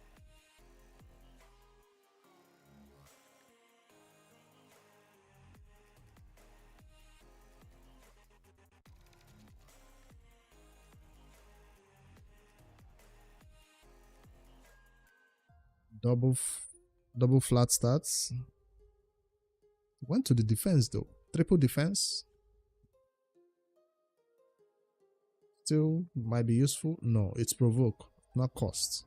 S1: Double flat stats. Went to the defense though. Triple defense. Still might be useful. No, it's provoke, not cost.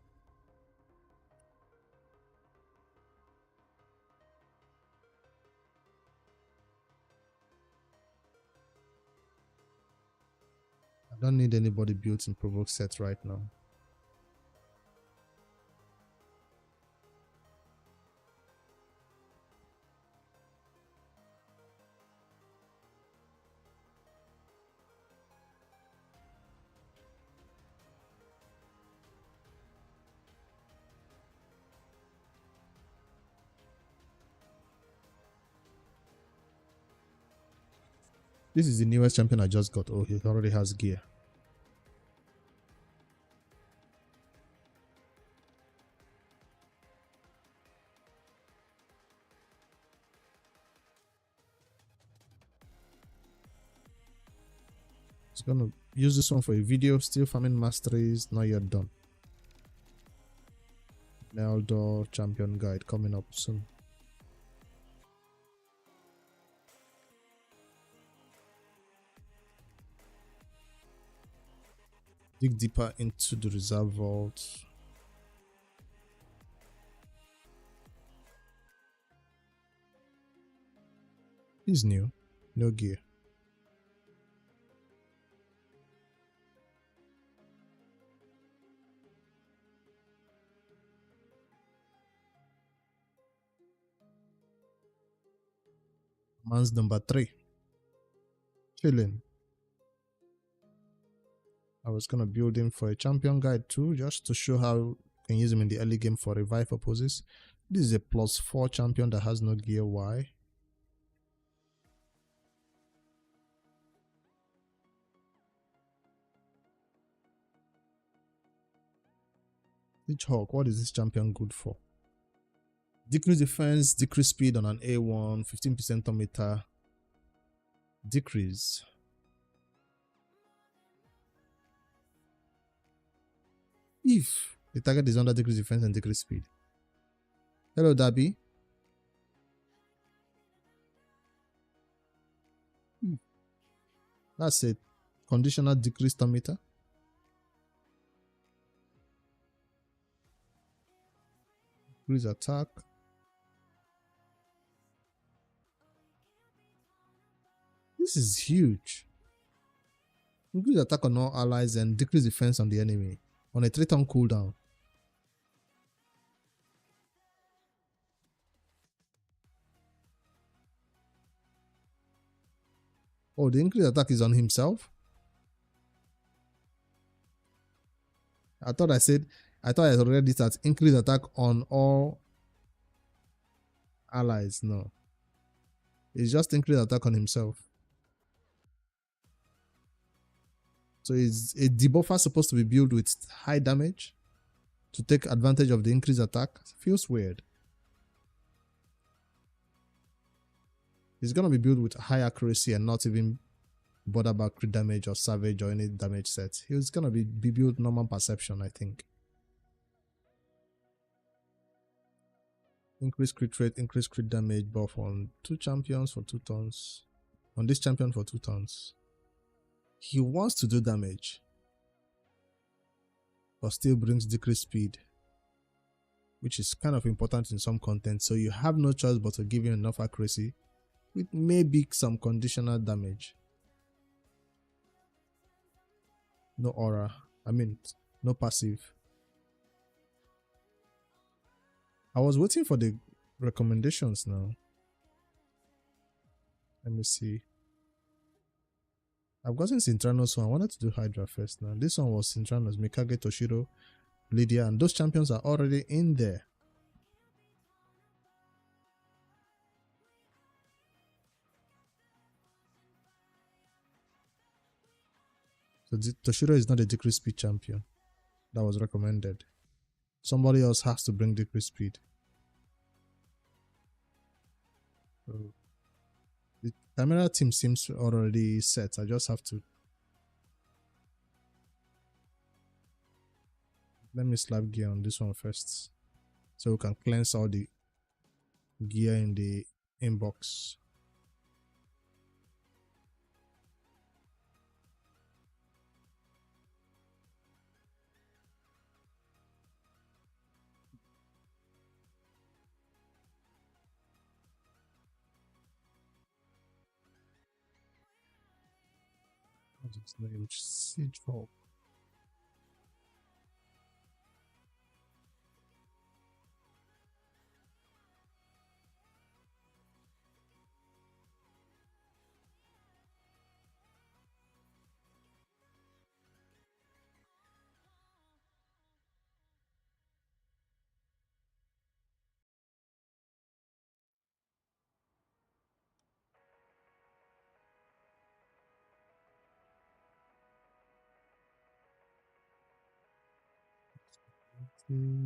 S1: Don't need anybody built in provoke set right now. This is the newest champion I just got. Oh, he already has gear. It's gonna use this one for a video. Still farming masteries, not yet done. Neldor champion guide coming up soon. Dig deeper into the reserve vault. He's new, no gear. Man's number 3. Chilling. I was gonna build him for a champion guide too, just to show how you can use him in the early game for revive purposes. This is a +4 champion that has no gear. Why? Leech Hawk, what is this champion good for? Decrease defense, decrease speed on an A1, 15% on meter. Decrease. If the target is under decrease defense and decrease speed. Hello, Darby. That's a conditional decrease on meter. Increase attack. This is huge. Increase attack on all allies and decrease defense on the enemy on a 3-turn cooldown. Oh, the increase attack is on himself? I thought I read it as increase attack on all allies. No. It's just increase attack on himself. So is a debuffer supposed to be built with high damage to take advantage of the increased attack? Feels weird. It's gonna be built with high accuracy and not even bother about crit damage or savage or any damage set. It's gonna be built normal perception, I think. Increase crit rate, increase crit damage buff on 2 champions for 2 turns. On this champion for 2 turns. He wants to do damage, but still brings decreased speed, which is kind of important in some content. So you have no choice but to give him enough accuracy with maybe some conditional damage. No aura. I mean, no passive. I was waiting for the recommendations now. Let me see. I've gotten Sintranos, so I wanted to do Hydra first now. This one was Sintranos, Mikage, Toshiro, Lydia, and those champions are already in there. So Toshiro is not a decreased speed champion that was recommended. Somebody else has to bring decreased speed. So the camera team seems already set. I just have to. Let me slap gear on this one first, so we can cleanse all the gear in the inbox. What's its name? Siege Hawk.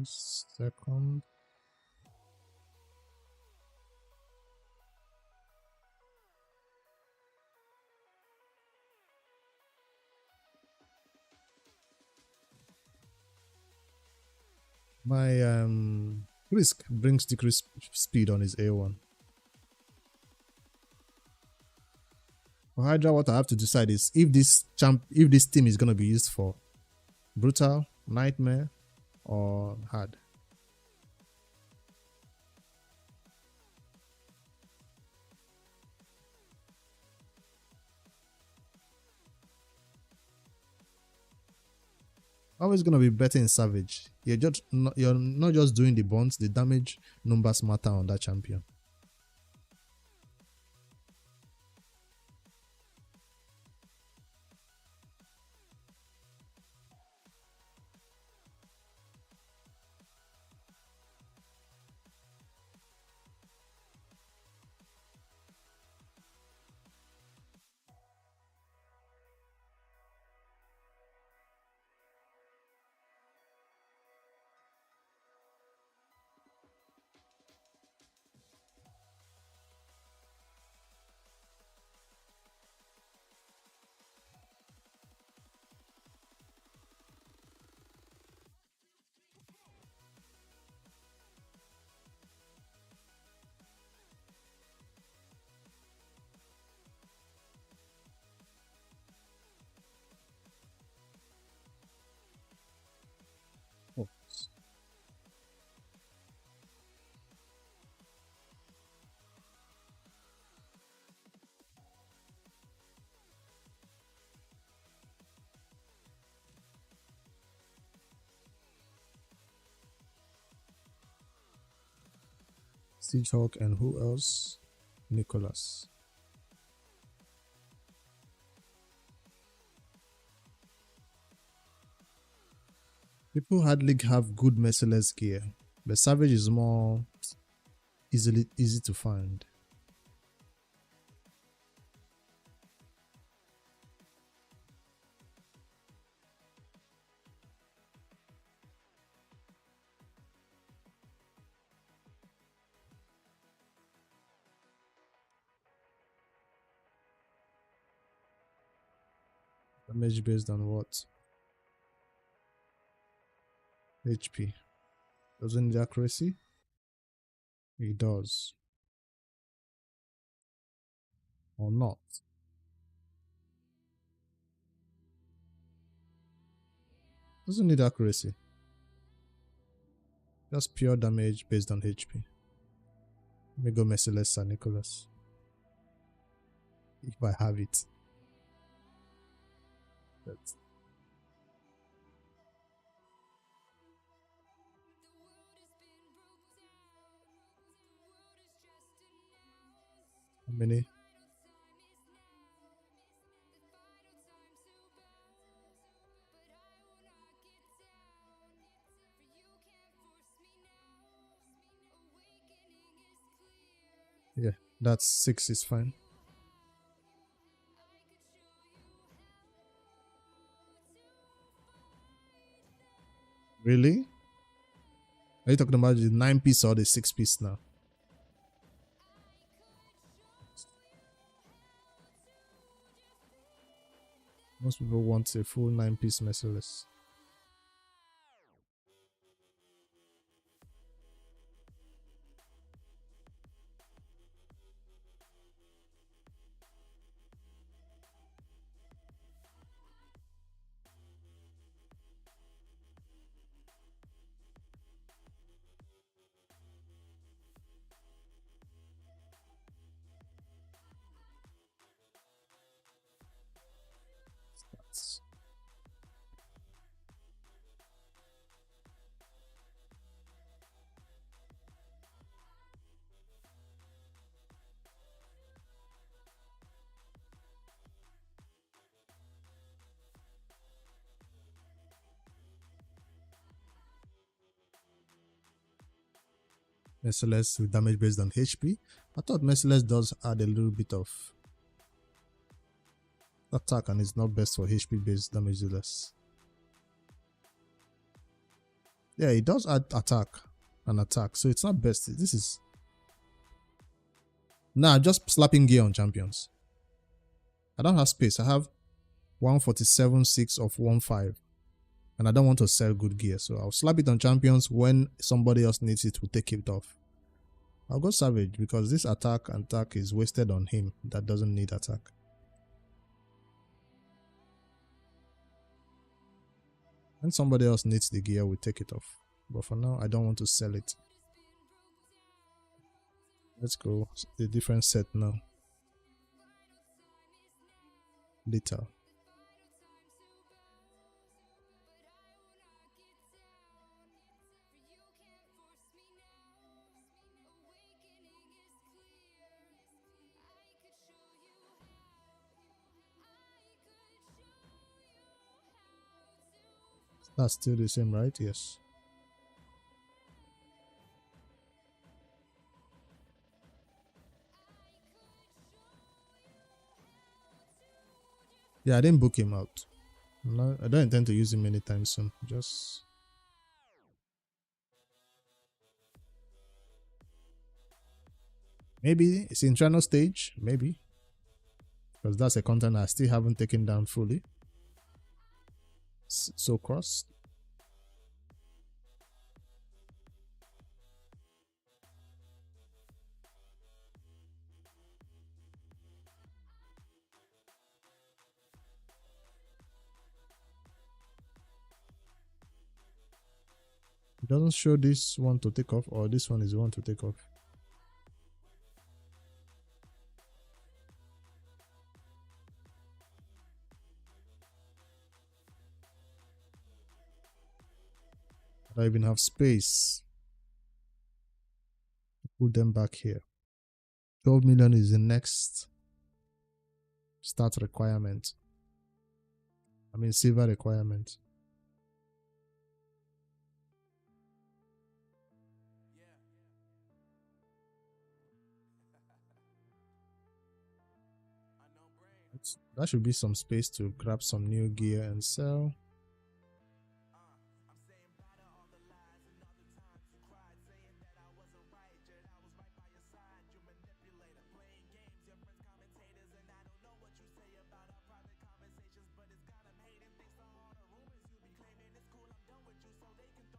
S1: Second. My risk brings decreased speed on his A1. For Hydra, what I have to decide is if this team is gonna be used for brutal, nightmare, or hard. Always gonna be better in Savage. You're not just doing the bonds, the damage numbers matter on that champion. Oh. Siegehawk and who else? Nicholas. People hardly have good merciless gear, but Savage is more easy to find. Damage based on what? HP. Doesn't need accuracy? It does. Or not. Doesn't need accuracy. Just pure damage based on HP. Let me go merciless Sir Nicholas. If I have it. That's how many? Yeah, that's 6 is fine. Really? Are you talking about the 9-piece or the 6-piece now? Most people want a full 9-piece merciless. Merciless with damage based on HP. I thought Merciless does add a little bit of attack and it's not best for HP based damage dealers. Yeah, it does add attack and attack, so it's not best. This is just slapping gear on champions. I don't have space. I have 147.6 of 1.5, and I don't want to sell good gear, so I'll slap it on champions. When somebody else needs it, we'll take it off. I'll go Savage because this attack and attack is wasted on him that doesn't need attack. When somebody else needs the gear, we'll take it off. But for now, I don't want to sell it. Let's go a different set now. Little. That's still the same, right? Yes. Yeah, I didn't book him out. No, I don't intend to use him anytime soon. Just maybe it's in Inferno stage, maybe. Because that's a content I still haven't taken down fully. So crossed. It doesn't show this one to take off, or this one is the one to take off. I don't even have space to put them back here. 12 million is the next start requirement. I mean silver requirement. That should be some space to grab some new gear and sell.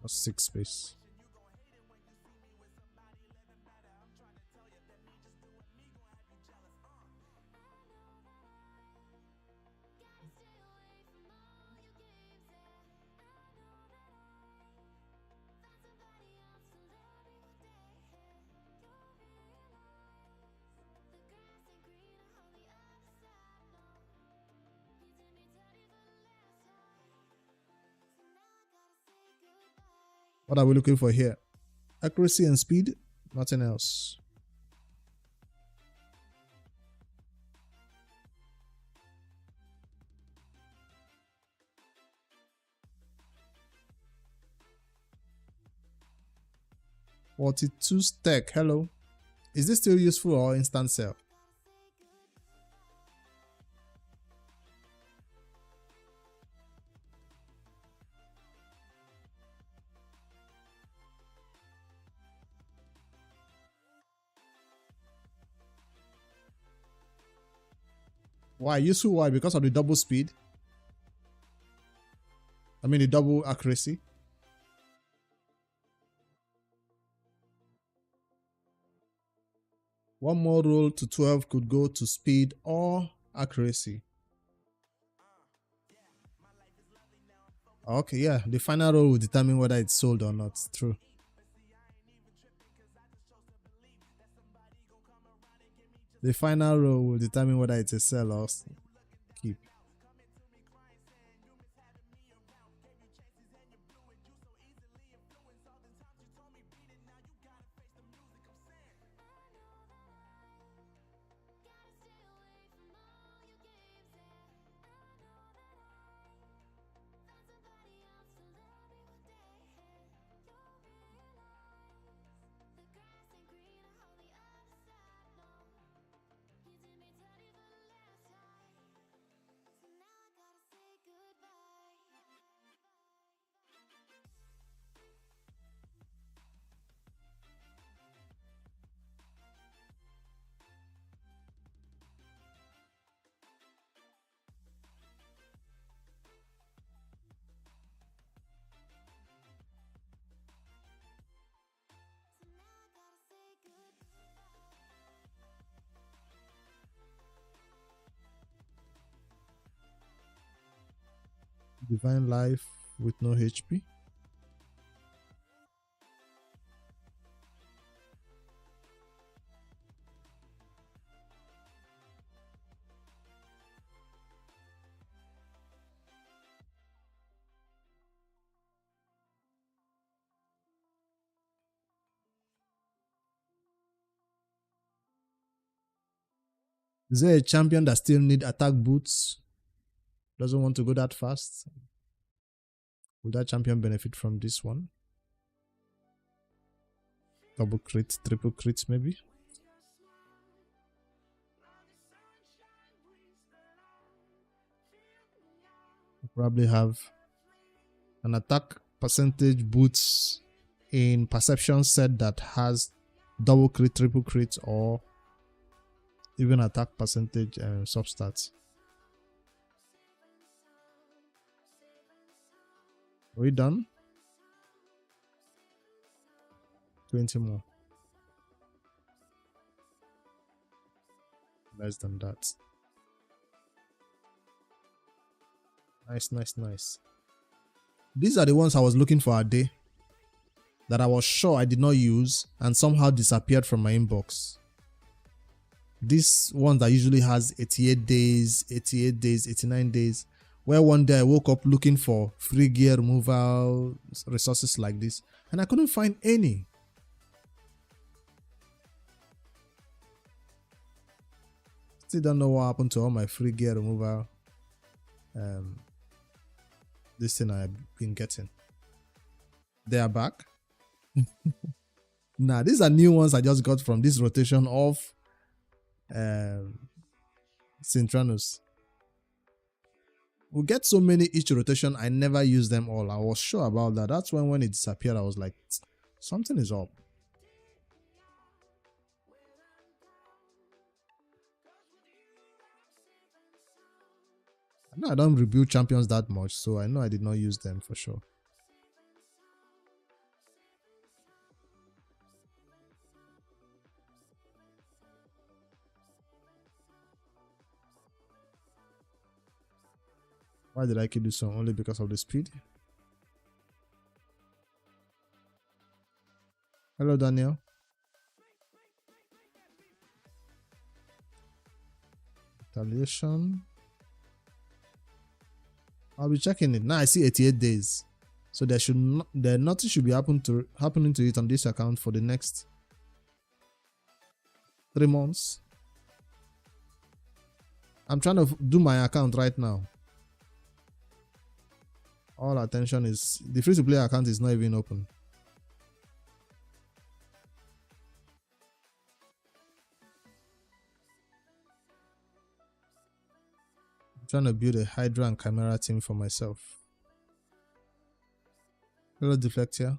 S1: That's 6 space. What are we looking for here? Accuracy and speed, nothing else. $42 stack. Hello. Is this still useful or instant sell? Why? Useful why? Because of the double speed? I mean the double accuracy? One more roll to 12 could go to speed or accuracy. Okay, yeah. The final roll will determine whether it's sold or not. True. The final roll will determine whether it's a sell or keep. Divine Life with no HP. Is there a champion that still need attack boots? Doesn't want to go that fast? Will that champion benefit from this one? Double crit, triple crit maybe? Probably have an attack percentage boots in perception set that has double crit, triple crit, or even attack percentage substats. Are we done? 20 more. Less than that. Nice, nice, nice. These are the ones I was looking for a day that I was sure I did not use and somehow disappeared from my inbox. This one that usually has 88 days, 88 days, 89 days, where one day I woke up looking for free gear removal resources like this and I couldn't find any. Still don't know what happened to all my free gear removal this thing I've been getting. They are back. Nah, these are new ones I just got from this rotation of Centranos. We get so many each rotation, I never use them all. I was sure about that. That's when it disappeared, I was like, something is up. I know I don't rebuild champions that much, so I know I did not use them for sure. Why did I keep this one? Only because of the speed? Hello, Daniel. Retaliation. I'll be checking it. Now I see 88 days. So nothing should be happening to it on this account for the next 3 months. I'm trying to do my account right now. All attention is the free to play account is not even open. I'm trying to build a Hydra and Chimera team for myself. Hello, Deflect here.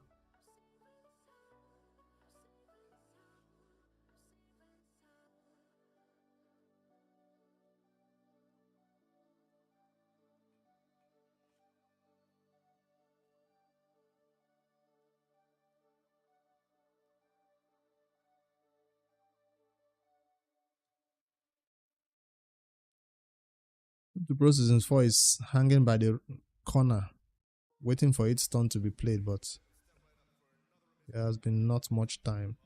S1: Noob2Pro Season 4 is hanging by the corner, waiting for its turn to be played, but there has been not much time.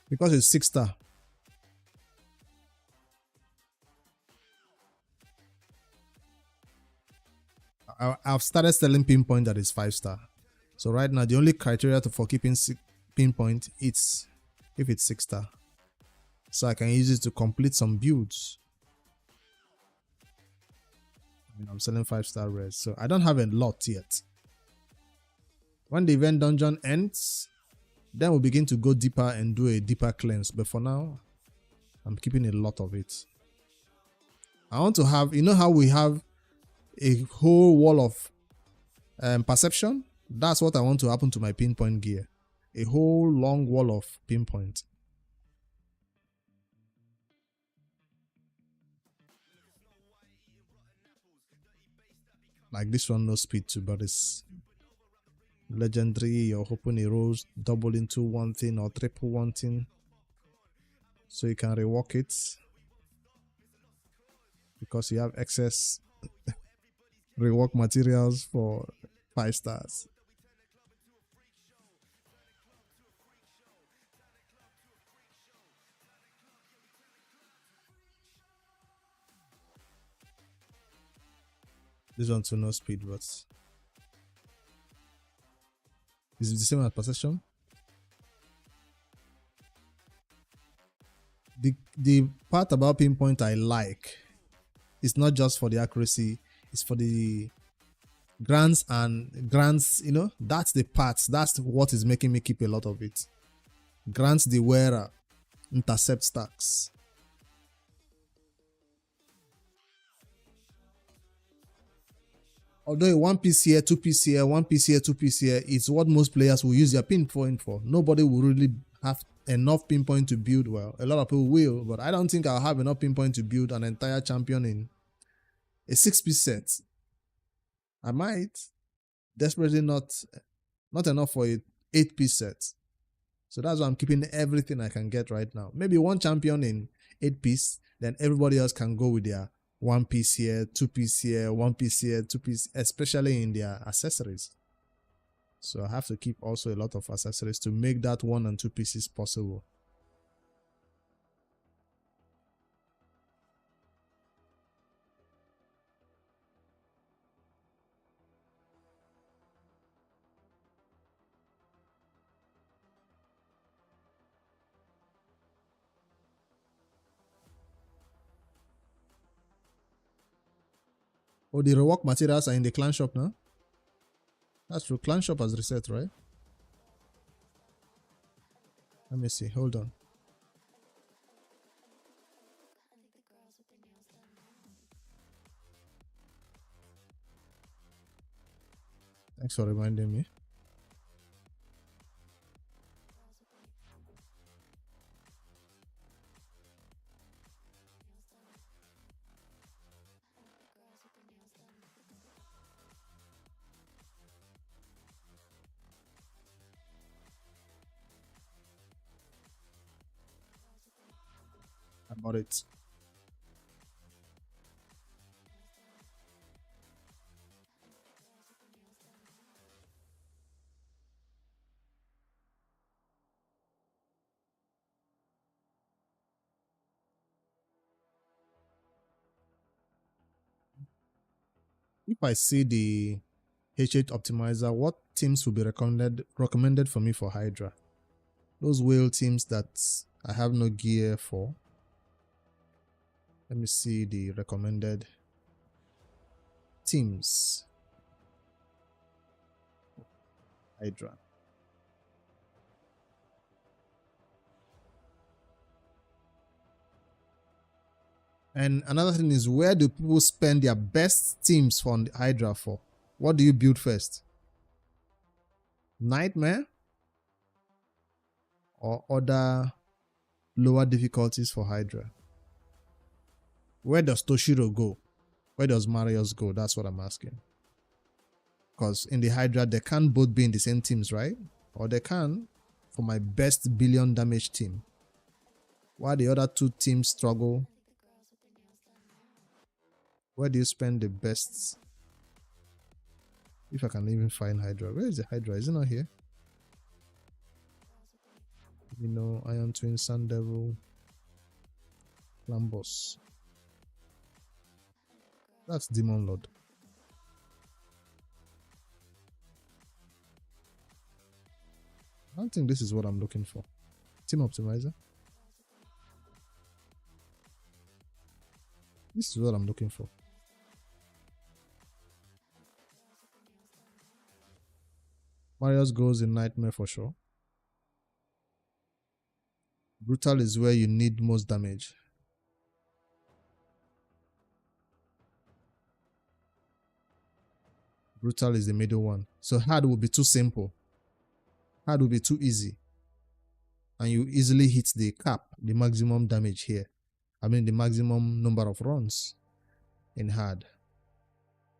S1: Because it's 6-star. I've started selling pinpoint that is 5-star. So right now the only criteria for keeping pinpoint is if it's 6-star. So I can use it to complete some builds. I'm selling 5-star res, so I don't have a lot yet. When the event dungeon ends, then we'll begin to go deeper and do a deeper cleanse. But for now, I'm keeping a lot of it. I want to have, you know how we have a whole wall of perception? That's what I want to happen to my pinpoint gear. A whole long wall of pinpoint. Like this one, no speed too, but it's legendary. You're hoping it rolls double into one thing or triple one thing, so you can rework it because you have excess rework materials for 5 stars. This one to no speed, but is it the same as possession? The part about pinpoint I like is not just for the accuracy, it's for the grants and grants, you know, that's the parts, that's what is making me keep a lot of it. Grants the wearer, intercept stacks. Although 1 piece here, 2 piece here, 1 piece here, 2 piece here, it's what most players will use their pinpoint for. Nobody will really have enough pinpoint to build well. A lot of people will, but I don't think I'll have enough pinpoint to build an entire champion in a 6-piece set. I might. Desperately not enough for a 8-piece set. So that's why I'm keeping everything I can get right now. Maybe one champion in 8-piece, then everybody else can go with their 1 piece here, 2 piece here, 1 piece here, 2 piece, especially in their accessories. So I have to keep also a lot of accessories to make that 1 and 2 pieces possible. Oh, the rework materials are in the clan shop now? That's true. Clan shop has reset, right? Let me see. Hold on. Thanks for reminding me. I bought it. If I see the H8 optimizer, what teams will be recommended for me for Hydra? Those whale teams that I have no gear for. Let me see the recommended teams. Hydra. And another thing is, where do people spend their best teams for the Hydra for? What do you build first? Nightmare? Or other lower difficulties for Hydra? Where does Toshiro go? Where does Marius go? That's what I'm asking. Because in the Hydra, they can't both be in the same teams, right? Or they can for my best billion damage team. While the other 2 teams struggle. Where do you spend the best? If I can even find Hydra. Where is the Hydra? Is it not here? You know, Iron Twin, Sun Devil, Lambos. That's Demon Lord. I don't think this is what I'm looking for. Team Optimizer. This is what I'm looking for. Marius goes in Nightmare for sure. Brutal is where you need most damage. Brutal is the middle one. So hard will be too simple. Hard will be too easy. And you easily hit the cap, the maximum damage here. I mean the maximum number of runs in hard.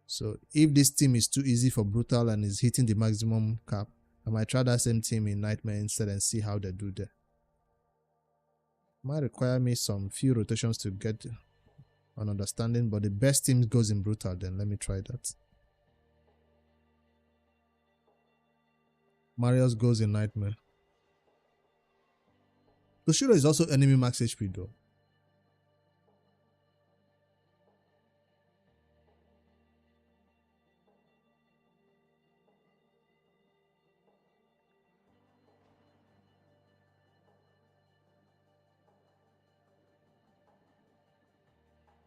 S1: So if this team is too easy for brutal and is hitting the maximum cap, I might try that same team in nightmare instead and see how they do there. Might require me some few rotations to get an understanding, but the best team goes in brutal. Then let me try that. Marius goes in nightmare. Toshiro is also enemy max HP though.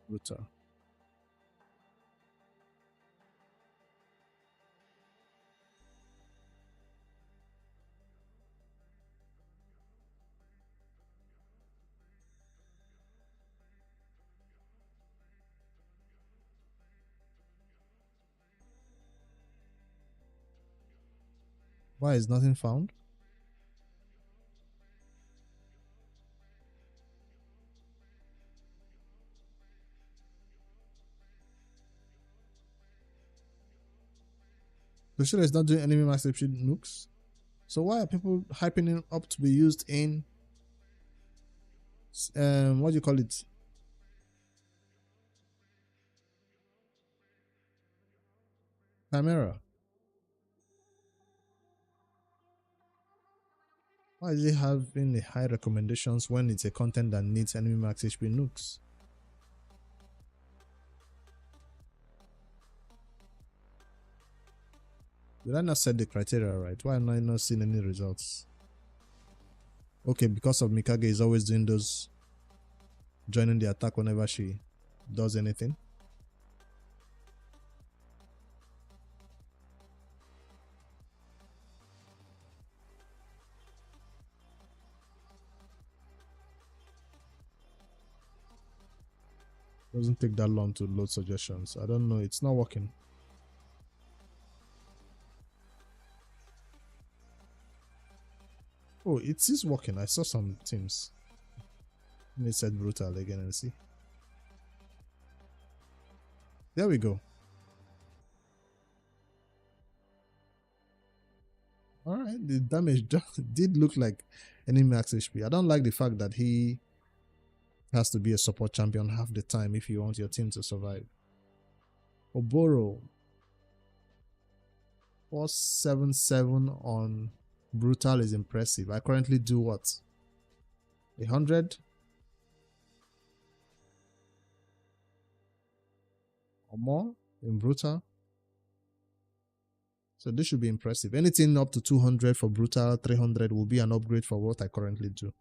S1: Brutal. Why is nothing found? Toshiro is not doing enemy max HP nukes. So why are people hyping him up to be used in what do you call it? Chimera. Why is it having the high recommendations when it's a content that needs enemy max HP nukes? Did I not set the criteria right? Why am I not seeing any results? Okay, because of Mikage is always doing those, joining the attack whenever she does anything. Doesn't take that long to load suggestions. I don't know, it's not working. Oh, it is working. I saw some teams. Let me set brutal again and see. There we go. Alright, the damage did look like enemy max HP. I don't like the fact that he has to be a support champion half the time if you want your team to survive. Oboro 477 on brutal is impressive. I currently do what? 100 or more in brutal. So this should be impressive. Anything up to 200 for brutal, 300 will be an upgrade for what I currently do.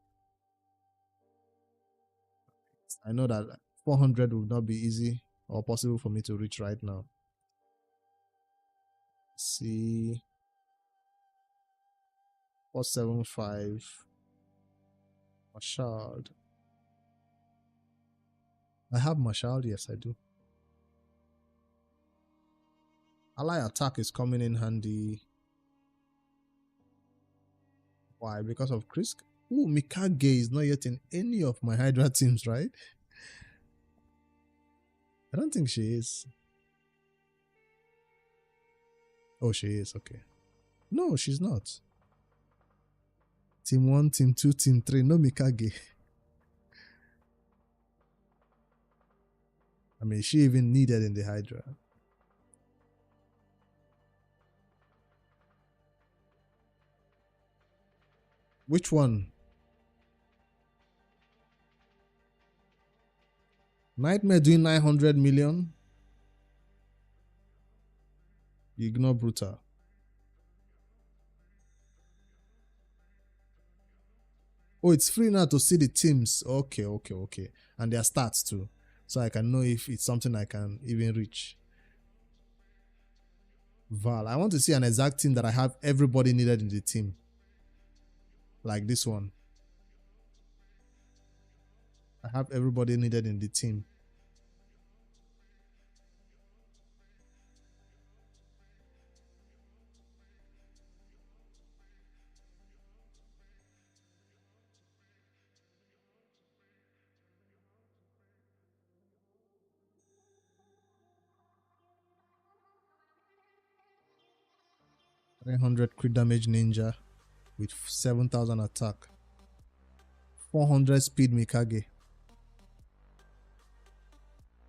S1: I know that 400 would not be easy or possible for me to reach right now. Let's see, 475 Marshall. I have Marshall, yes I do. Ally attack is coming in handy. Why? Because of Krisk? Ooh, Mikage is not yet in any of my Hydra teams, right? I don't think she is. Oh, she is, okay. No, she's not. Team 1, Team 2, Team 3, no Mikage. I mean, she even needed in the Hydra. Which one? Nightmare doing 900 million? You ignore brutal. Oh, it's free now to see the teams. Okay. And their stats too. So I can know if it's something I can even reach. Val. I want to see an exact team that I have everybody needed in the team. Like this one. I have everybody needed in the team. $300 crit damage ninja with 7,000 attack. 400 speed Mikage.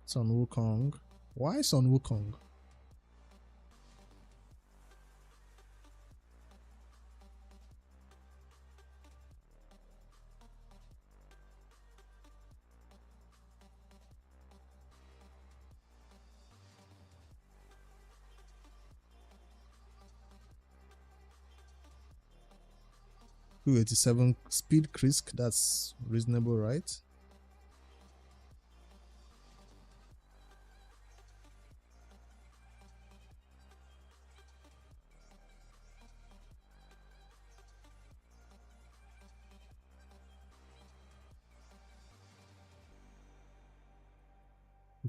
S1: Sun Wukong. Why Sun Wukong? $287 speed Krisk. That's reasonable, right?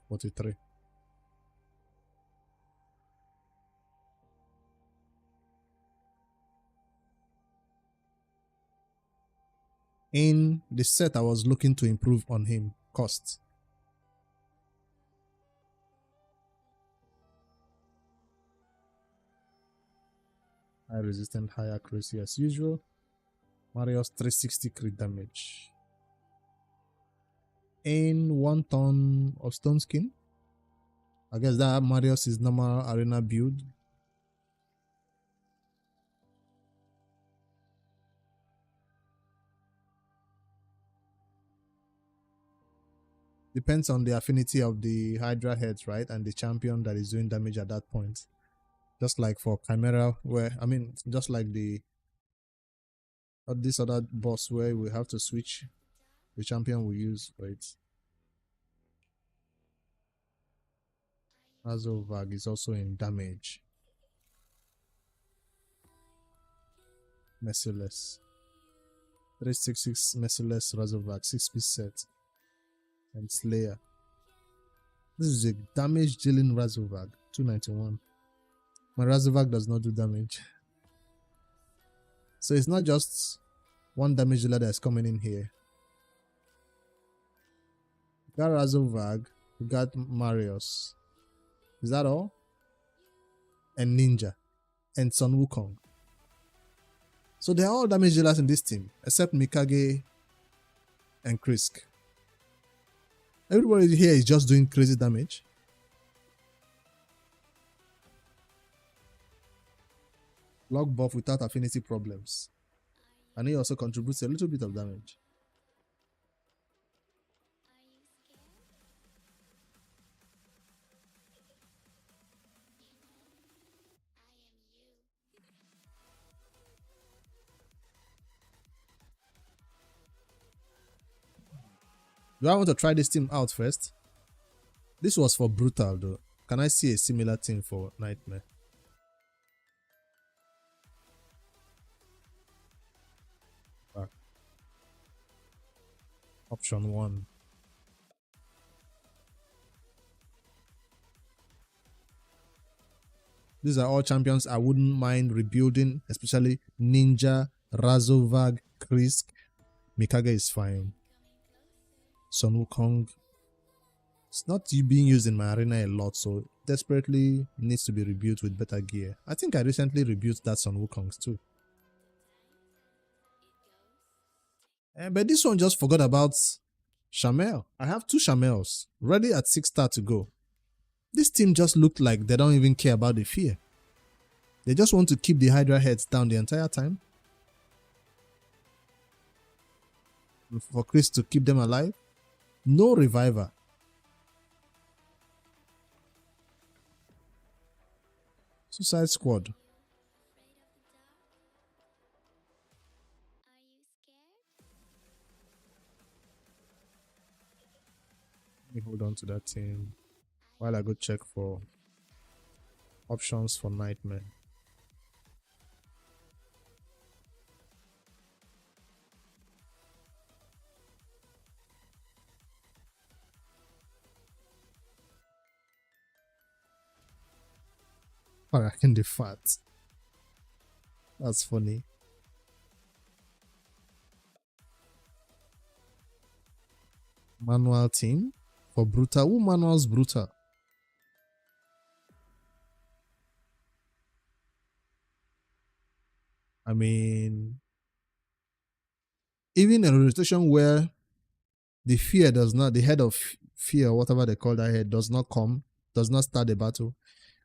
S1: $43. In the set, I was looking to improve on him. Cost. High resistant, high accuracy as usual. Mario's 360 crit damage. In 1 ton of stone skin. I guess that Mario's is normal arena build. Depends on the affinity of the Hydra heads, right? And the champion that is doing damage at that point. Just like for Chimera, just like this other boss where we have to switch the champion we use for it. Razorvag is also in damage. Merciless. 366 Merciless Razorvag, 6-piece set. And Slayer. This is a damage dealing Razorvag, 291. My Razorvag does not do damage. So it's not just one damage dealer that's coming in here. We got Razorvag, we got Marios. Is that all? And Ninja. And Sun Wukong. So they're all damage dealers in this team, except Mikage and Krisk. Everybody here is just doing crazy damage. Lock buff without affinity problems. And he also contributes a little bit of damage. Do I want to try this team out first? This was for Brutal though. Can I see a similar team for Nightmare? Back. Option 1. These are all champions I wouldn't mind rebuilding, especially Ninja, Razorvag, Krisk. Mikage is fine. Sun Wukong. It's not being used in my arena a lot, so desperately needs to be rebuilt with better gear. I think I recently rebuilt that Sun Wukong's too. But this one just forgot about Shamel. I have 2 Shamels ready at 6-star to go. This team just looked like they don't even care about the fear. They just want to keep the Hydra heads down the entire time. For Chris to keep them alive. No reviver. Suicide Squad. Let me hold on to that team while I go check for options for Nightmare. Paraking the fat. That's funny. Manual team for Brutal. Who manuals Brutal? I mean, even in a rotation where the fear does not, the head of fear, whatever they call that head, does not come, does not start the battle,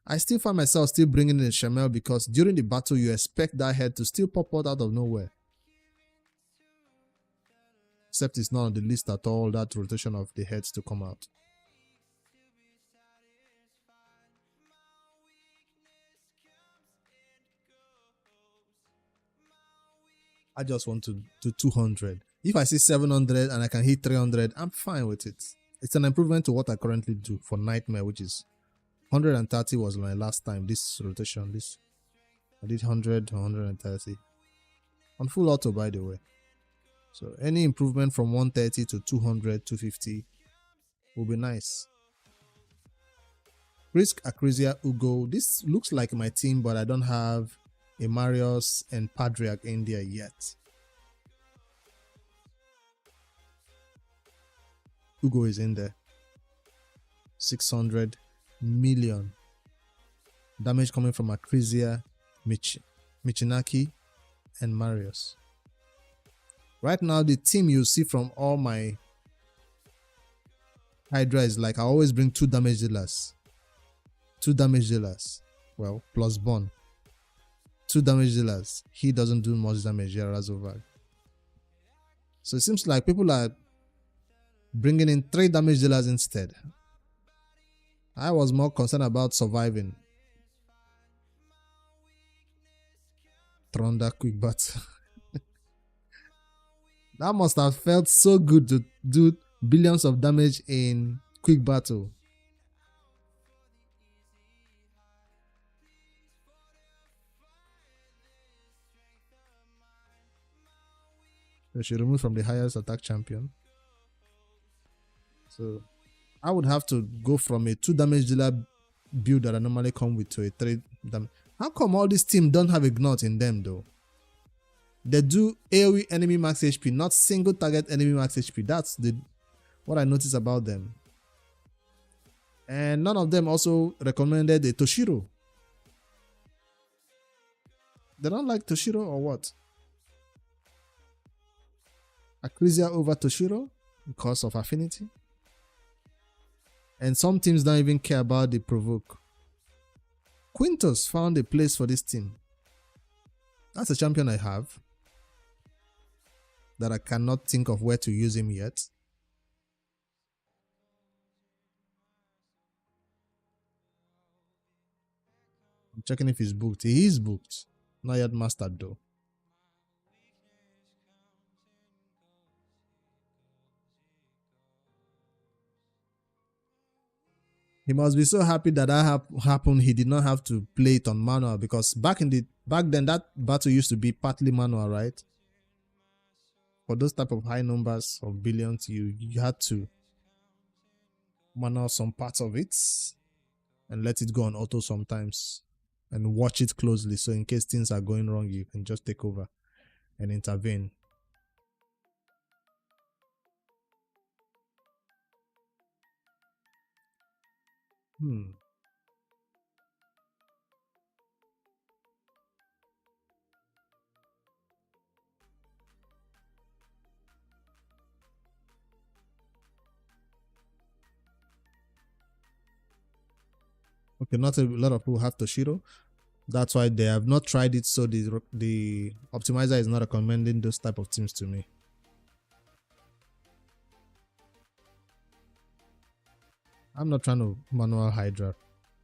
S1: I still find myself still bringing in Shamel because during the battle, you expect that head to still pop out of nowhere. Except it's not on the list at all, that rotation of the heads to come out. I just want to do 200. If I see 700 and I can hit 300, I'm fine with it. It's an improvement to what I currently do for Nightmare, which is 130 was my last time. This rotation, I did 100, 130. On full auto, by the way. So any improvement from 130 to 200, 250 will be nice. Risk Acrisia Ugo. This looks like my team, but I don't have a Marius and Patriarch in there yet. Ugo is in there. 600 million. Damage coming from Acrisia, Michinaki, and Marius. Right now, the team you see from all my Hydra is like I always bring 2 damage dealers. 2 damage dealers. Well, plus Bond. 2 damage dealers. He doesn't do much damage here as over. So it seems like people are bringing in 3 damage dealers instead. I was more concerned about surviving. Tronda quick bat. That must have felt so good to do billions of damage in quick battle. They should remove from the highest attack champion. So I would have to go from a 2 damage dealer build that I normally come with to a 3 damage. How come all this team don't have a gnot in them though? They do AoE enemy max HP, not single target enemy max HP. That's what I noticed about them. And none of them also recommended a Toshiro. They don't like Toshiro or what? Acrisia over Toshiro because of affinity. And some teams don't even care about the provoke. Quintus found a place for this team. That's a champion I have that I cannot think of where to use him yet. I'm checking if he's booked. He is booked. Not yet mastered though. He must be so happy that happened. He did not have to play it on manual because back then that battle used to be partly manual, right? For those type of high numbers of billions, you had to manual some parts of it and let it go on auto sometimes and watch it closely. So in case things are going wrong, you can just take over and intervene. Okay, not a lot of people have Toshiro. That's why they have not tried it. So the optimizer is not recommending those type of teams to me. I'm not trying to manual Hydra,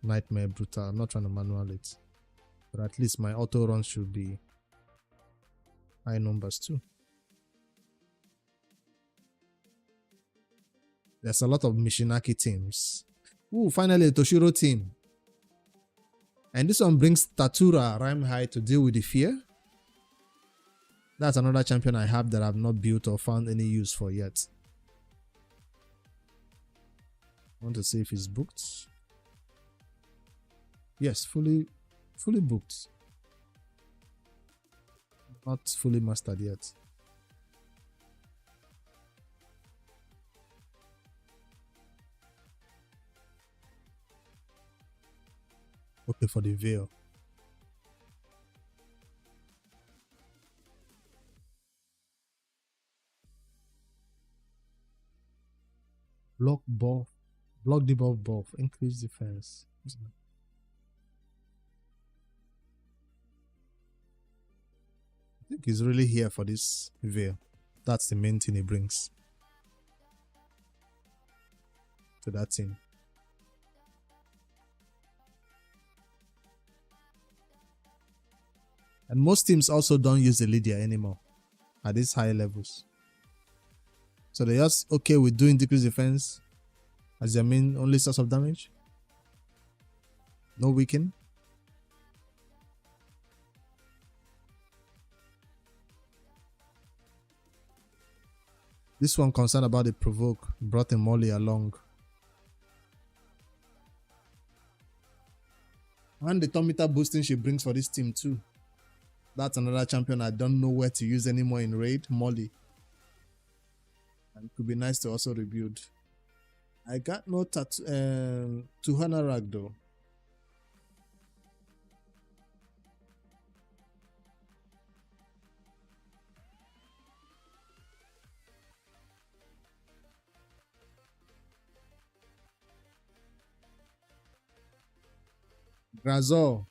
S1: Nightmare, Brutal. I'm not trying to manual it. But at least my auto runs should be high numbers too. There's a lot of Mishinaki teams. Ooh, finally a Toshiro team. And this one brings Tatura Rhyme High to deal with the fear. That's another champion I have that I've not built or found any use for yet. I want to see if it's booked. Yes, fully Fully booked. Not fully mastered yet. Okay, for the veil. Block buff. Block debuff buff. Increase defense. I think he's really here for this veil. That's the main thing he brings to that team. And most teams also don't use the Lydia anymore at these high levels. So they're just okay with doing decreased defense as their main only source of damage. No weaken. This one concerned about the provoke brought a Molly along. And the turn meter boosting she brings for this team too. That's another champion I don't know where to use anymore in raid, Molly. And it could be nice to also rebuild. I got no Tuhana Rag though. Grazor.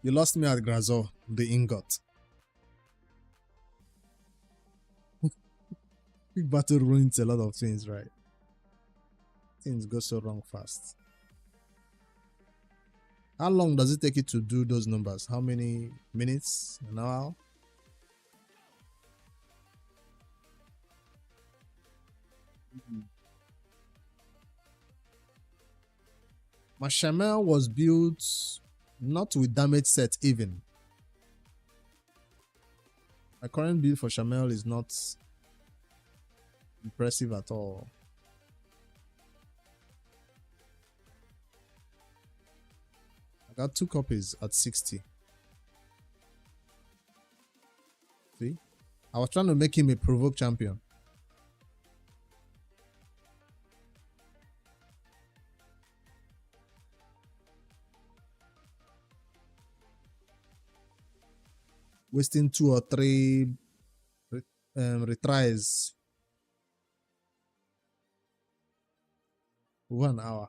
S1: You lost me at Grazor, the ingot. Big battle ruins a lot of things, right? Things go so wrong fast. How long does it take you to do those numbers? How many minutes? An hour? My Shamel was built not with damage set even. My current build for Shamel is not impressive at all. I got 2 copies at 60. See? I was trying to make him a provoke champion. Wasting 2 or 3 retries. 1 hour.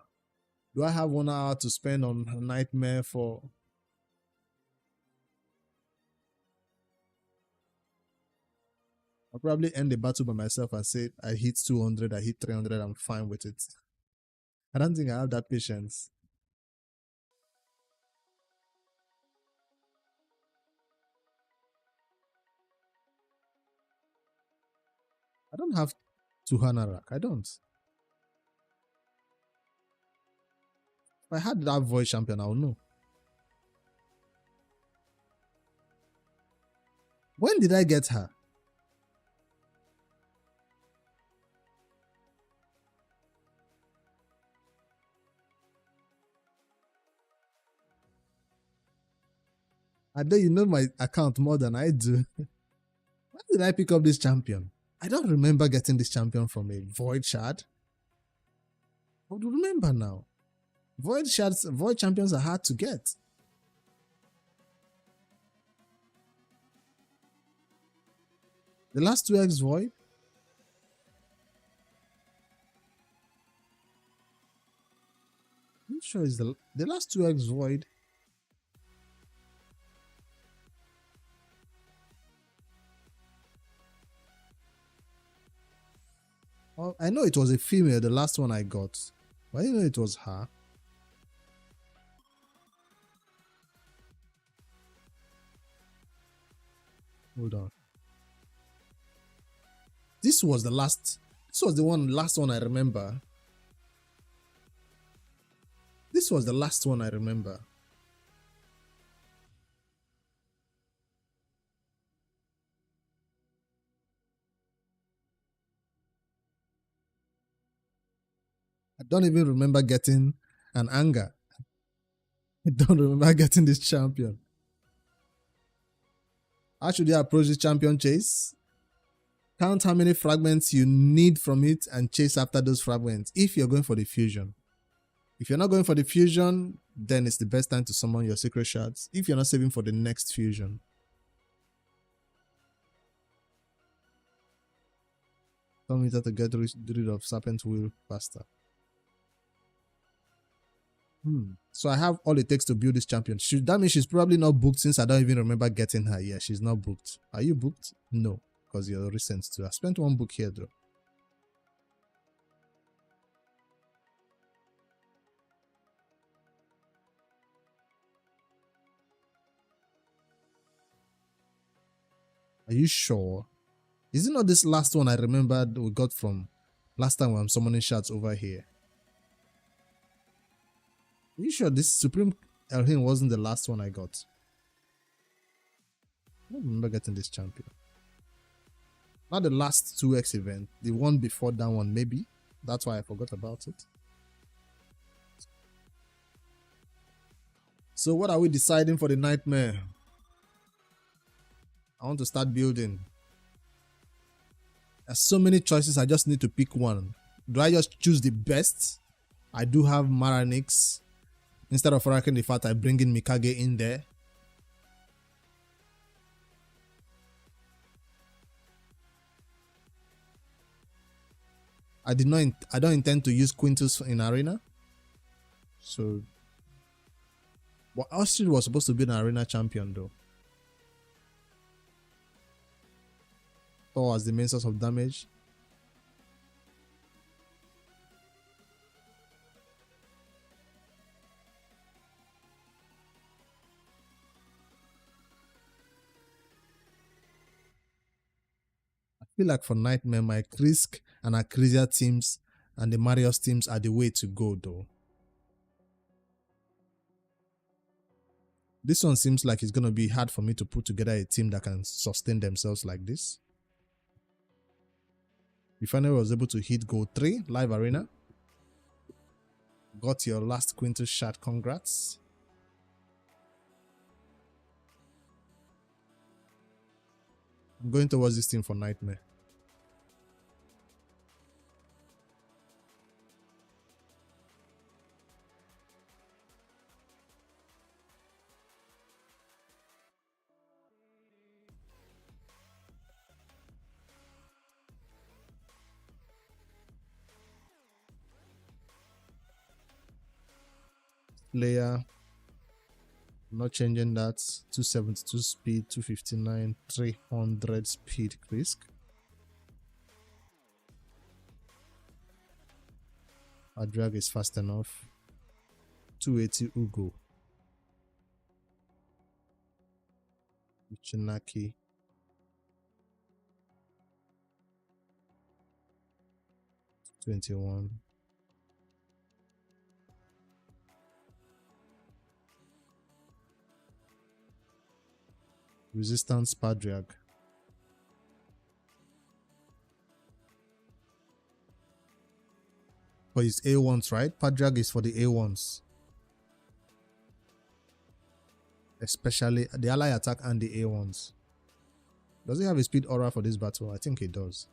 S1: Do I have 1 hour to spend on Nightmare for? I'll probably end the battle by myself and say I hit 200, I hit 300, I'm fine with it. I don't think I have that patience. I don't have Tuhanarak. I don't. If I had that voice champion, I would know. When did I get her? I know you know my account more than I do. When did I pick up this champion? I don't remember getting this champion from a Void Shard. I would remember now. Void Shards, Void champions are hard to get. The last 2x Void? I'm sure it's the last 2x Void. Oh, I know it was a female, the last one I got. But I didn't know it was her. Hold on. This was the last. This was the last one I remember. This was the last one I remember. I don't even remember getting an anger. I don't remember getting this champion. How should you approach this champion chase? Count how many fragments you need from it and chase after those fragments if you're going for the fusion. If you're not going for the fusion, then it's the best time to summon your secret shards if you're not saving for the next fusion. Tell me that to get rid of Serpent Wheel faster. So I have all it takes to build this champion. That means she's probably not booked since I don't even remember getting her. Yeah, she's not booked. Are you booked? No, because you're recent too. I spent one book here though. Are you sure? Is it not this last one I remembered we got from last time when I'm summoning shards over here? Are you sure this Supreme Elhin wasn't the last one I got? I don't remember getting this champion. Not the last 2x event, the one before that one maybe. That's why I forgot about it. So what are we deciding for the nightmare? I want to start building. There's so many choices, I just need to pick one. Do I just choose the best? I do have Maranix. Instead of Oracle the fact I bring in Mikage in there. I don't intend to use Quintus in Arena. So but Astrid was supposed to be an Arena champion though. Thor as the main source of damage. I feel like for Nightmare, my Krisk and Akrisia teams and the Marius teams are the way to go though. This one seems like it's going to be hard for me to put together a team that can sustain themselves like this. You finally was able to hit goal 3 live arena. Got your last Quintus shot, congrats. I'm going towards this team for Nightmare. Layer, not changing that. 272 speed, 259, 300 speed Krisk. Our drag is fast enough. 280 Ugo. Uchinaki. $21. Resistance Padrag. For his A1s, right? Padrag is for the A1s. Especially the ally attack and the A1s. Does he have a speed aura for this battle? I think he does.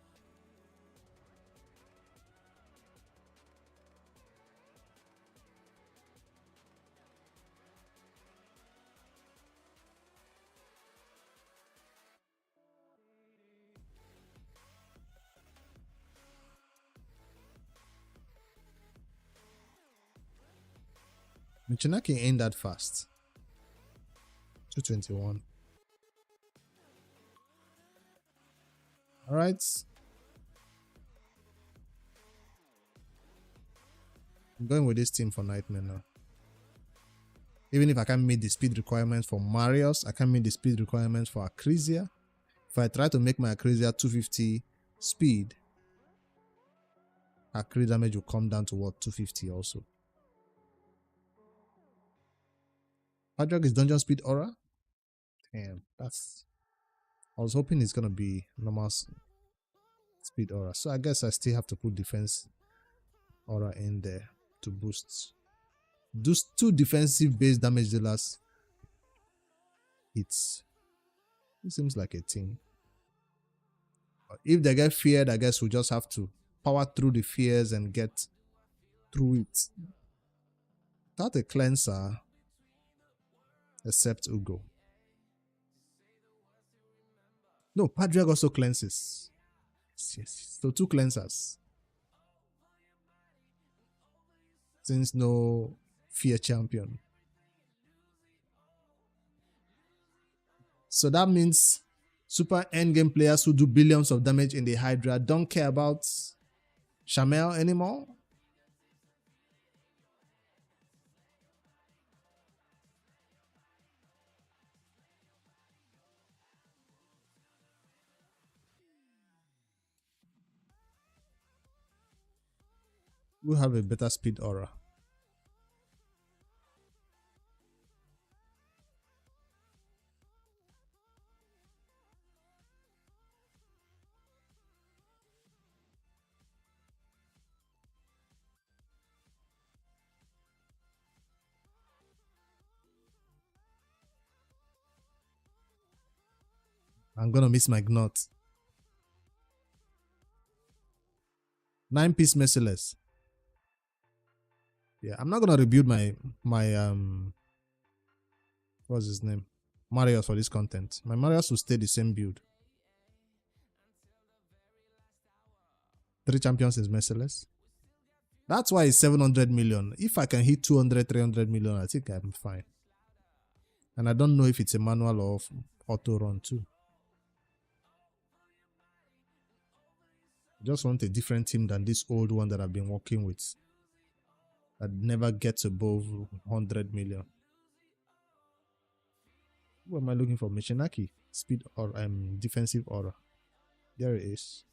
S1: Michinaki ain't that fast. 221. Alright. I'm going with this team for Nightmare now. Even if I can't meet the speed requirements for Marius, I can't meet the speed requirements for Akrisia. If I try to make my Akrisia 250 speed, her crit damage will come down to what? 250 also. Padrag is dungeon speed aura. Damn, that's... I was hoping it's gonna be normal speed aura. So I guess I still have to put defense aura in there to boost Those 2 defensive base damage dealers. It seems like a thing. If they get feared, I guess we just have to power through the fears and get through it. Without a cleanser, except Ugo. No, Padraig also cleanses. Yes. So 2 cleansers. Since no fear champion. So that means super endgame players who do billions of damage in the Hydra don't care about Shamel anymore. We'll have a better speed aura. I'm gonna miss my Gnot. 9-piece merciless. Yeah, I'm not gonna rebuild my what's his name? Marius for this content. My Marius will stay the same build. 3 champions is merciless. That's why it's 700 million. If I can hit 200, 300 million, I think I'm fine. And I don't know if it's a manual or auto run too. I just want a different team than this old one that I've been working with. That never gets above 100 million. Who am I looking for? Michinaki. Speed or defensive aura. There it is.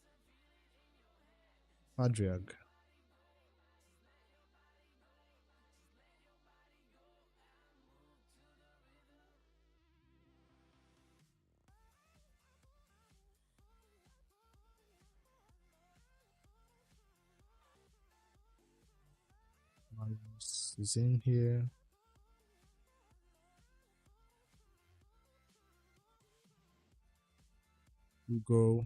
S1: Padraig. Is in here. You go.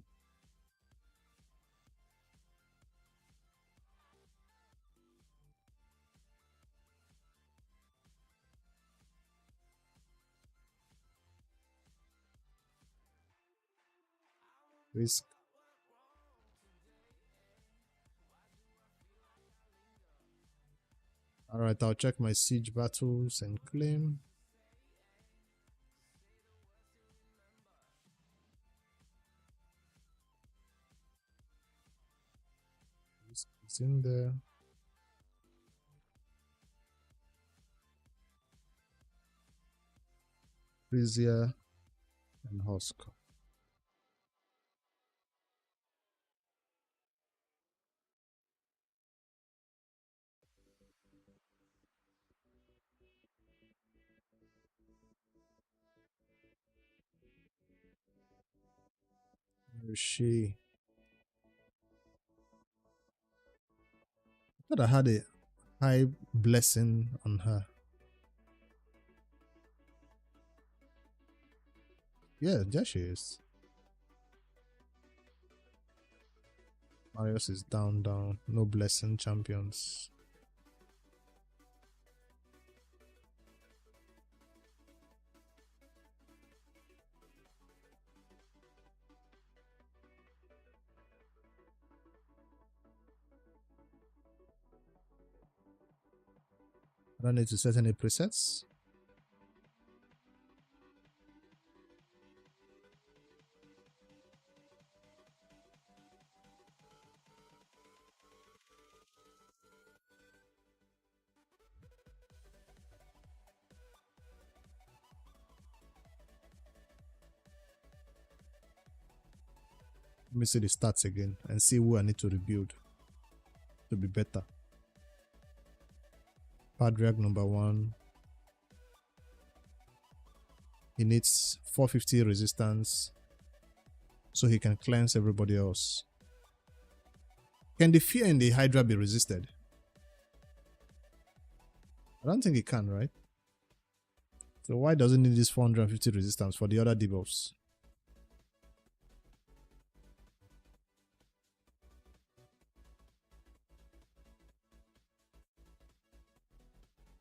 S1: Risk. Alright, I'll check my siege battles and claim. It's in there. Brazier and Husk. Where is she? I thought I had a high blessing on her. Yeah, there she is. Marius is down. No blessing champions. I don't need to set any presets. Let me see the stats again and see who I need to rebuild to be better. Padraig number 1. He needs 450 resistance so he can cleanse everybody else. Can the fear in the Hydra be resisted? I don't think it can, right? So why does it need this 450 resistance for the other debuffs?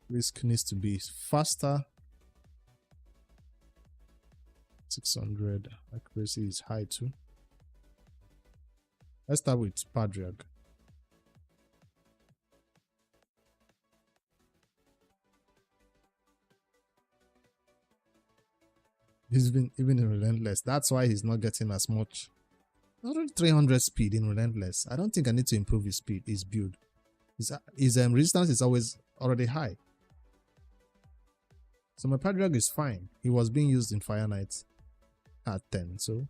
S1: Risk needs to be faster. 600. Accuracy is high too. Let's start with Padraig. He's been even in Relentless. That's why he's not getting as much. Not only 300 speed in Relentless. I don't think I need to improve his speed, his build. His resistance is always already high. So my Padraig is fine. He was being used in Fire Knight at 10, so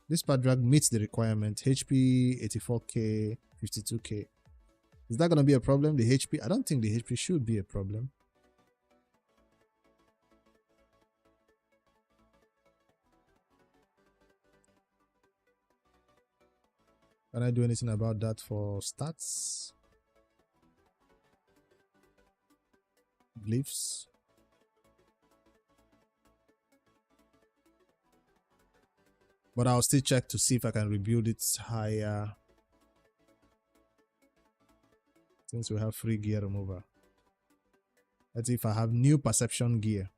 S1: this Padraig meets the requirement. HP 84k, 52k. Is that going to be a problem? The HP? I don't think the HP should be a problem. Can I do anything about that for stats? Glyphs? But I'll still check to see if I can rebuild it higher. Since we have free gear remover. Let's see if I have new perception gear.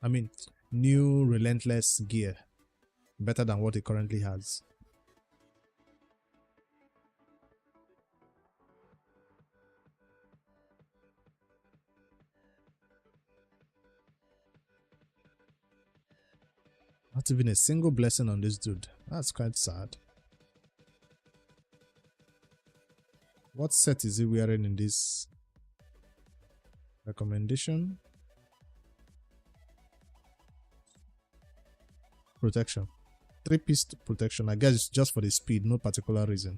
S1: I mean, new relentless gear. Better than what it currently has. Not even a single blessing on this dude. That's quite sad. What set is he wearing in this recommendation? Protection. 3-piece protection. I guess it's just for the speed, no particular reason.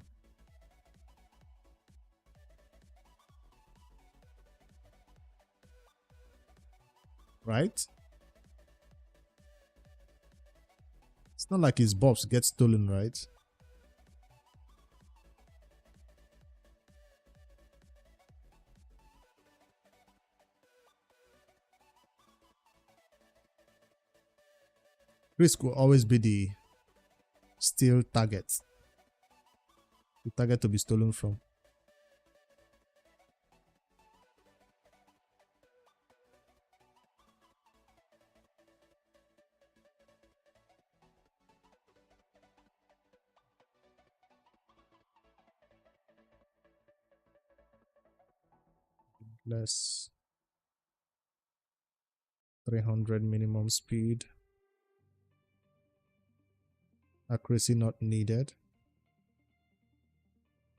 S1: Right? It's not like his buffs get stolen, right? Risk will always be the steal target. The target to be stolen from. Less 300 minimum speed. Accuracy not needed.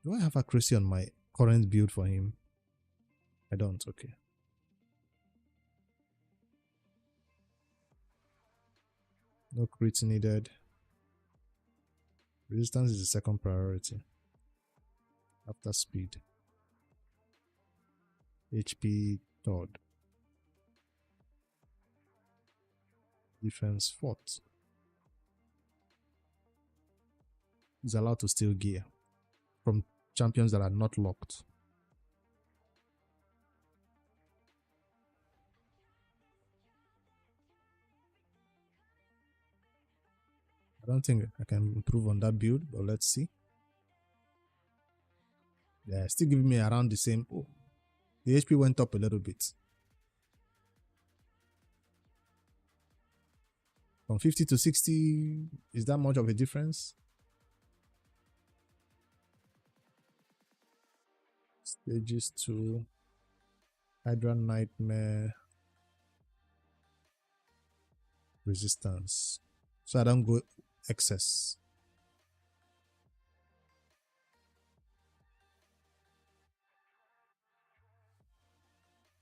S1: Do I have accuracy on my current build for him? I don't. Okay. No crit needed. Resistance is the second priority after speed. HP third. Defense fourth. He's allowed to steal gear from champions that are not locked. I don't think I can improve on that build, but let's see. Yeah, still giving me around the same. Oh, the HP went up a little bit. From 50 to 60, is that much of a difference? Stages 2. Hydra Nightmare. Resistance. So I don't go excess.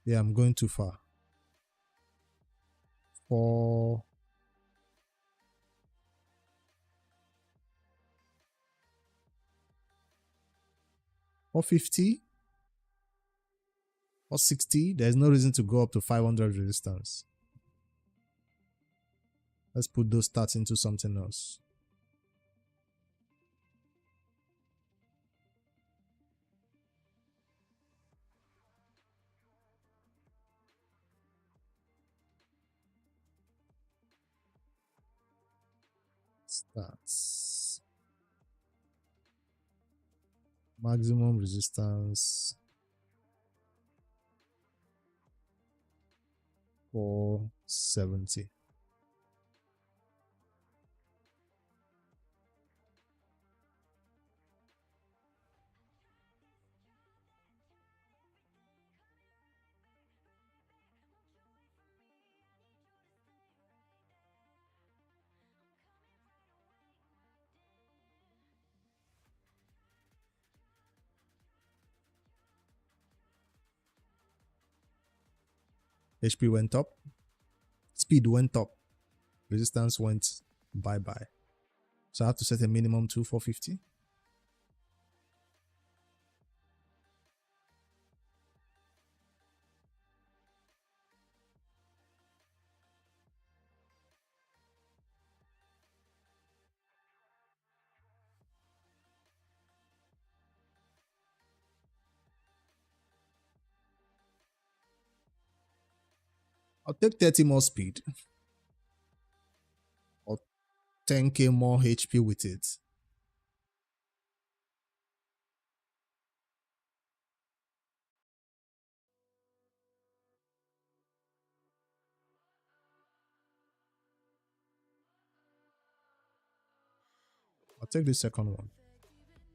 S1: Yeah, I'm going too far. 4. 450 or 60. There's no reason to go up to 500 resistance. Let's put those stats into something else. Stats. Maximum resistance 470. HP went up. Speed went up. Resistance went bye-bye. So I have to set a minimum to 450. I'll take 30 more speed or 10k more HP with it. I'll take the second one.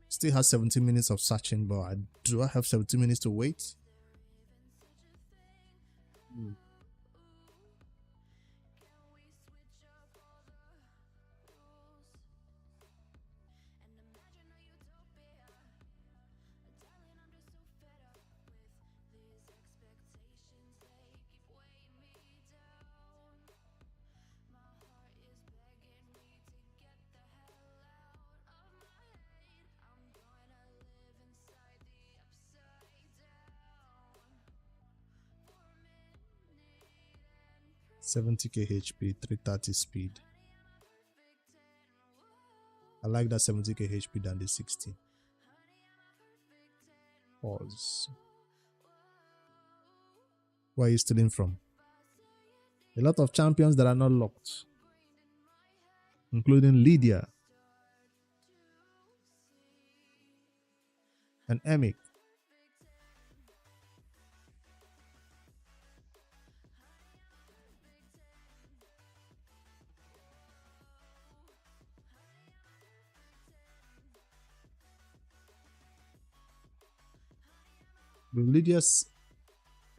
S1: Still has 17 minutes of searching, but do I have 17 minutes to wait? $70k HP, 330 speed. I like that 70k HP than the 60. Pause. Where are you stealing from? A lot of champions that are not locked, including Lydia and Emic.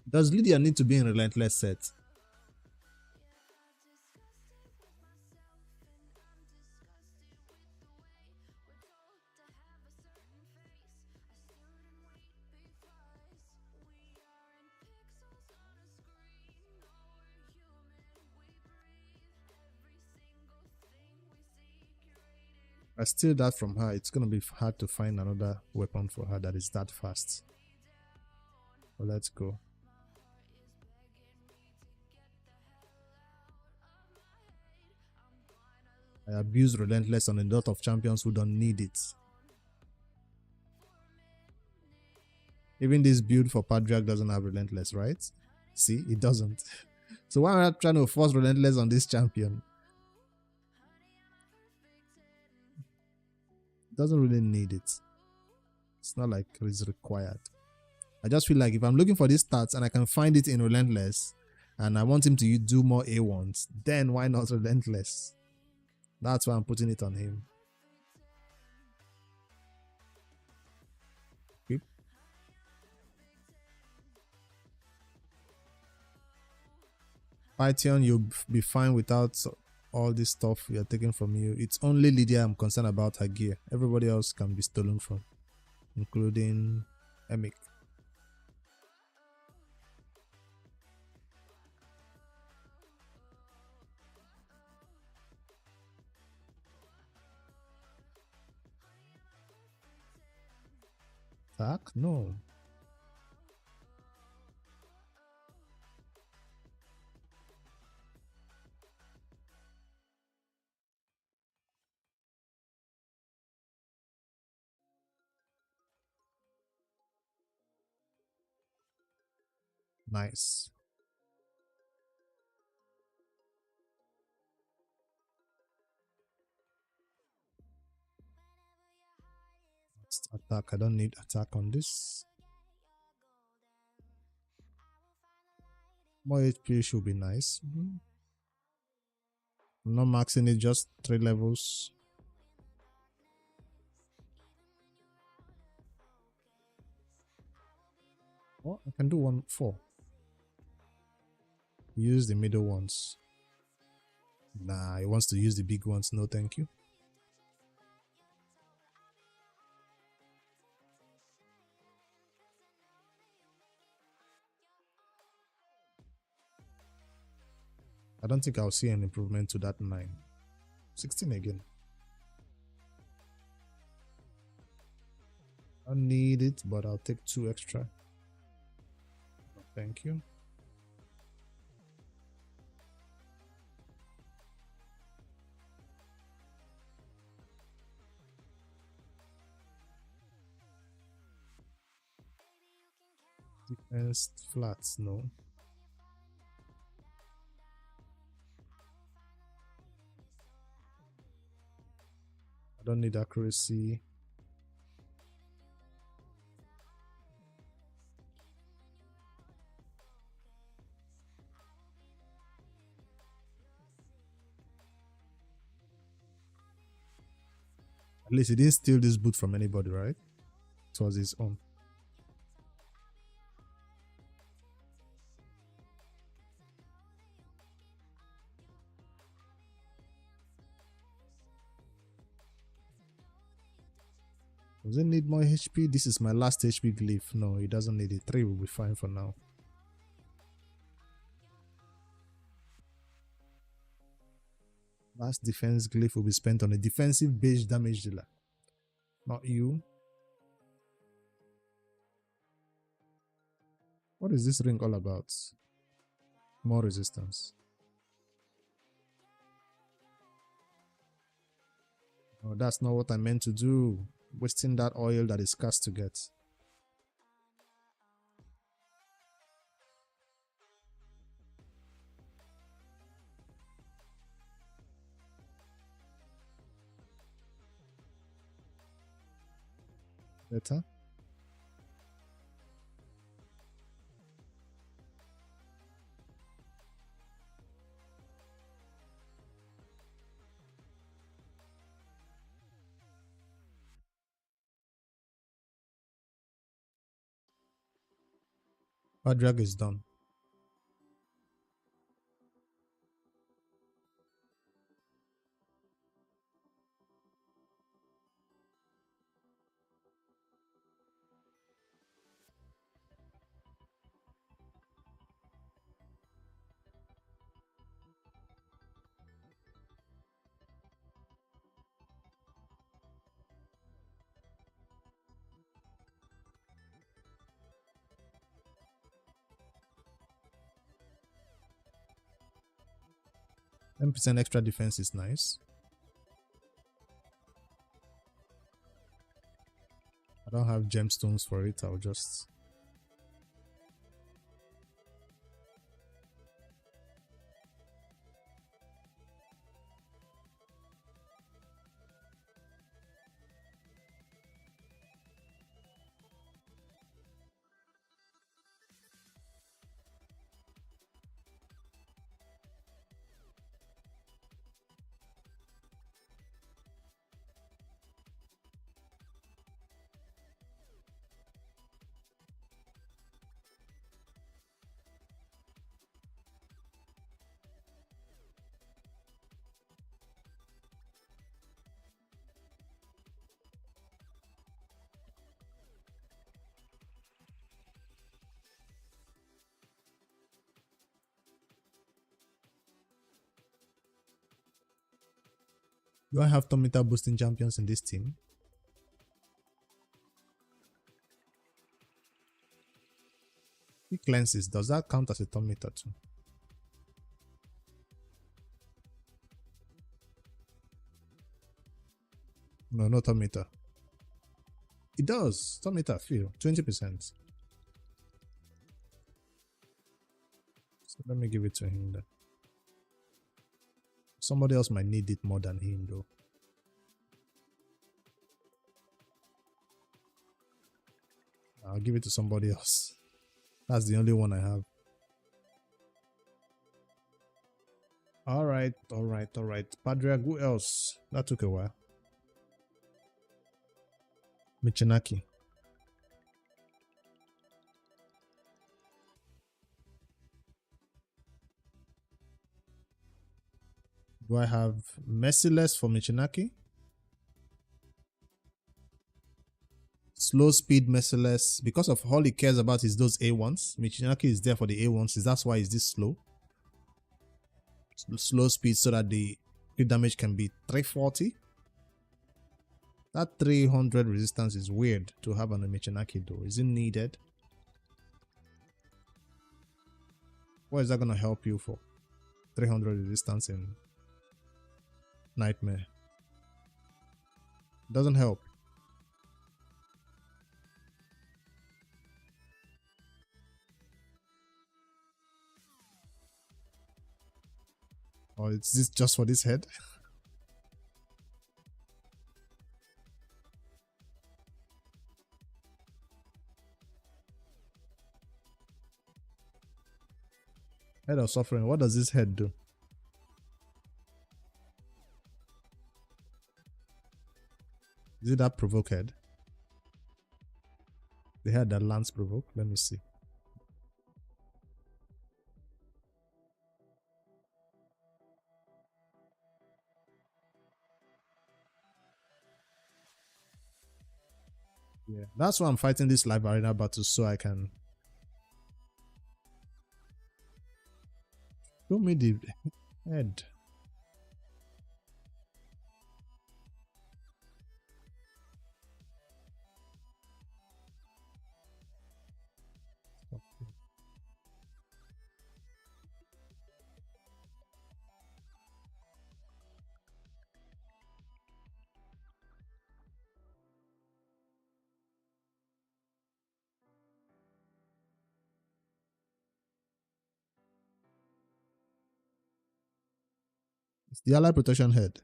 S1: Does Lydia need to be in Relentless set? I steal that from her. It's going to be hard to find another weapon for her that is that fast. Well, let's go. I abuse Relentless on a lot of champions who don't need it. Even this build for Patriarch doesn't have Relentless, right? See, it doesn't. So why am I trying to force Relentless on this champion? It doesn't really need it. It's not like it's required. I just feel like if I'm looking for these stats and I can find it in Relentless and I want him to do more A1s, then why not Relentless? That's why I'm putting it on him. Okay. Python, you'll be fine without all this stuff you're taking from you. It's only Lydia I'm concerned about her gear. Everybody else can be stolen from, including Emic. Attack? No. Nice. Attack. I don't need attack on this. More HP should be nice. I'm not maxing it, just 3 levels. Oh, I can do 4. Use the middle ones. Nah, he wants to use the big ones. No, thank you. I don't think I'll see an improvement to that 9. 16 again. I don't need it, but I'll take 2 extra. No, thank you. Defense flats, no. I don't need accuracy. At least he didn't steal this boot from anybody, right? It was his own. Does it need more HP? This is my last HP glyph. No, it doesn't need it. 3 will be fine for now. Last defense glyph will be spent on a defensive base damage dealer. Not you. What is this ring all about? More resistance. Oh, that's not what I meant to do. Wasting that oil that is cast to get. Better. Our drag is done. %10 extra defense is nice. I don't have gemstones for it. I'll just... Do I have top meter boosting champions in this team? Quick lenses, does that count as a top meter too? No, not top meter. It does. Top meter, feel 20%. So let me give it to him then. Somebody else might need it more than him though. I'll give it to somebody else. That's the only one I have. All right. Padre, who else? That took a while. Michinaki. Do I have Merciless for Michinaki? Slow speed Merciless. Because of all he cares about is those A1s. Michinaki is there for the A1s. That's why is this slow. Slow speed so that the crit damage can be 340. That 300 resistance is weird to have on a Michinaki though. Is it needed? What is that going to help you for? 300 resistance in Nightmare. Doesn't help. Or is this just for this head? Head of Suffering. What does this head do? Is it that provoke head? The head that lands provoke? Let me see. Yeah, that's why I'm fighting this live arena battle so I can show me the head. It's the ally protection head.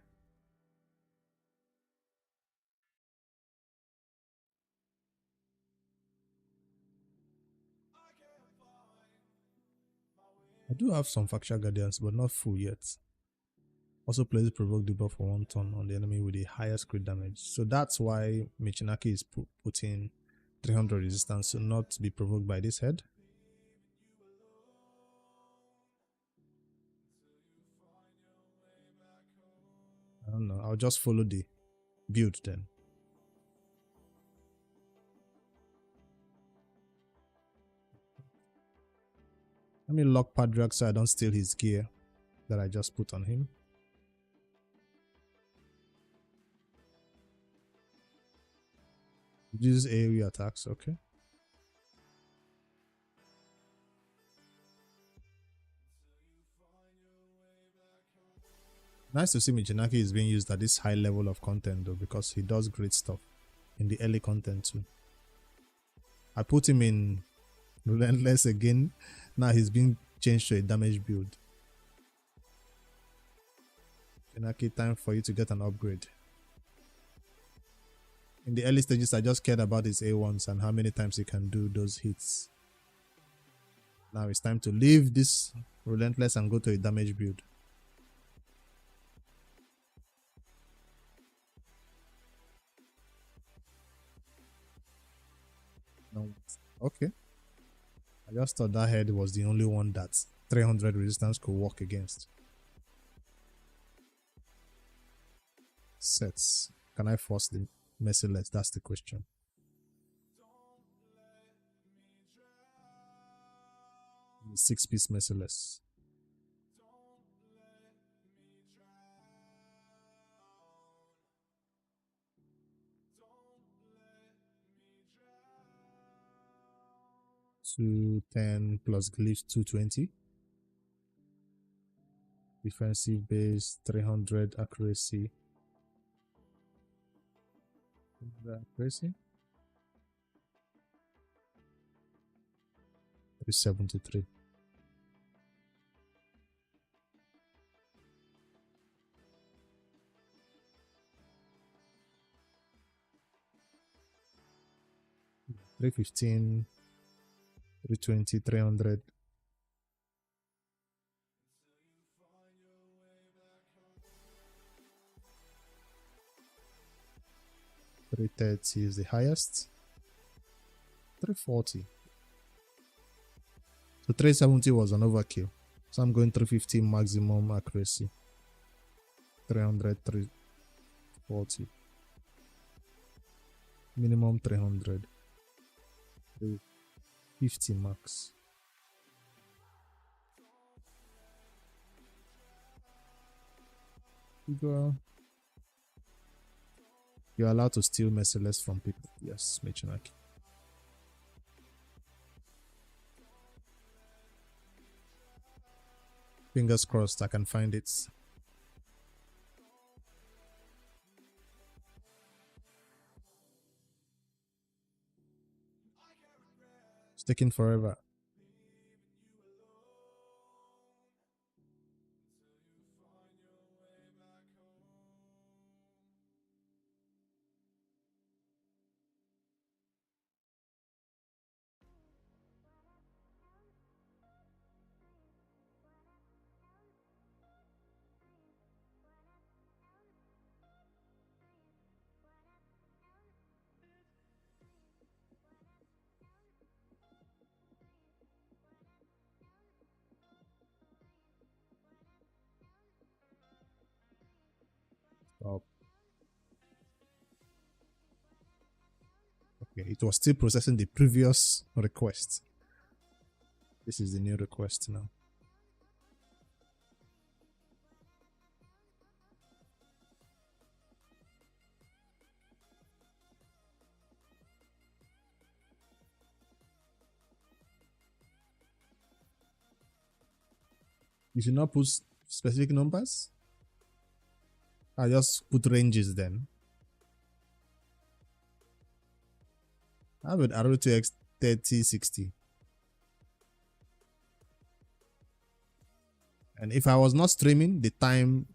S1: I do have some Factual Guardians, but not full yet. Also plays provoke debuff for 1 turn on the enemy with the highest crit damage. So that's why Michinaki is putting 300 resistance to not be provoked by this head. I don't know. I'll just follow the build then. Let me lock Padrak so I don't steal his gear that I just put on him. Uses AoE attacks, okay. Nice to see Michinaki is being used at this high level of content though, because he does great stuff in the early content too. I put him in Relentless again. Now he's being changed to a damage build. Michinaki, time for you to get an upgrade. In the early stages, I just cared about his A1s and how many times he can do those hits. Now it's time to leave this Relentless and go to a damage build. No. Okay. I just thought that head was the only one that 300 resistance could work against. Sets. Can I force the Merciless? That's the question. The 6-piece Merciless. $210 plus glyphs 220. Defensive base 300 accuracy. Accuracy 373. 315, 320, 300. $330 is the highest. $340. So 370 was an overkill. So I'm going 350 maximum accuracy. 300, 340. Minimum 300. 350 max. Girl. You're allowed to steal merciless from people. Yes, Michinaki. Fingers crossed I can find it. It's taking forever. Stop. Okay, it was still processing the previous request. This is the new request now. You should not put specific numbers. I just put ranges then. I have an RTX 3060. And if I was not streaming, the time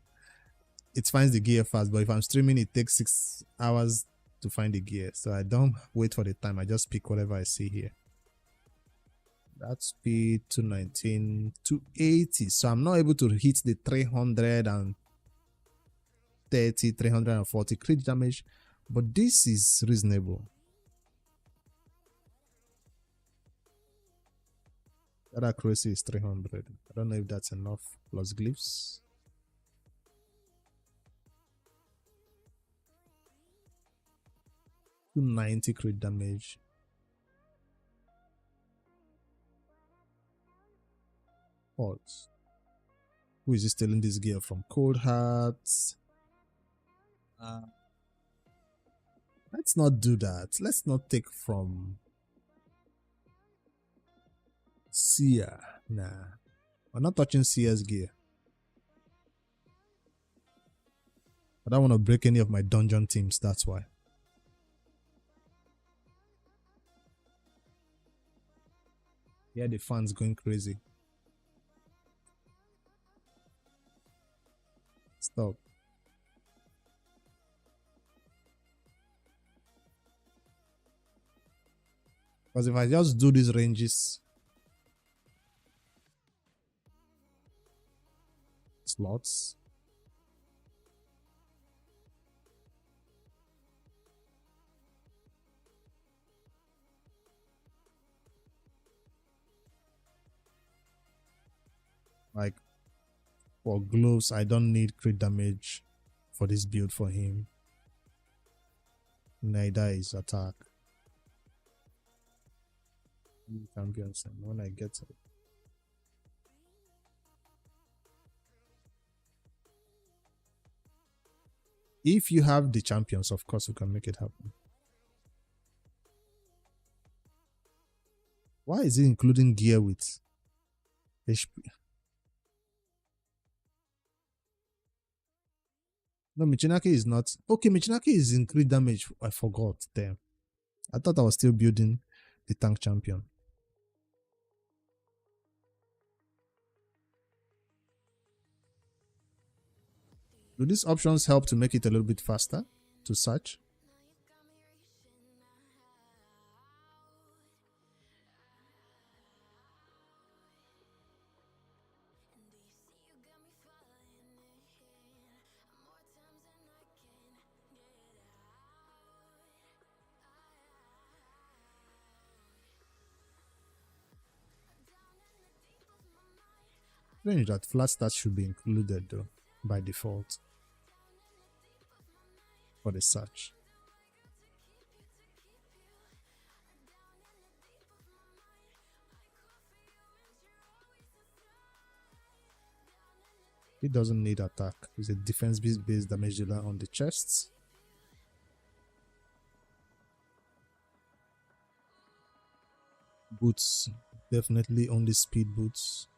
S1: it finds the gear fast. But if I'm streaming, it takes 6 hours to find the gear. So I don't wait for the time. I just pick whatever I see here. That speed 219, 280. So I'm not able to hit the 330, 340 crit damage. But this is reasonable. That accuracy is 300. I don't know if that's enough. Plus glyphs. $290 crit damage. Pause. Who is stealing this gear from? Cold Hearts. Let's not do that. Let's not take from Sia. Nah. We're not touching Sia's gear. I don't want to break any of my dungeon teams, that's why. Yeah, the fans going crazy. Stop. Because if I just do these ranges, slots, like for gloves, I don't need crit damage for this build for him. Neither is attack. Champions, and when I get it. If you have the champions, of course, you can make it happen. Why is it including gear with HP? No, Michinaki is not. Okay, Michinaki is in crit damage. I forgot. Damn. I thought I was still building the tank champion. Do these options help to make it a little bit faster to search? Strange that flat stats should be included though, by default, for the search. It doesn't need attack. It's a defense-based damage dealer on the chests. Boots, definitely only speed boots.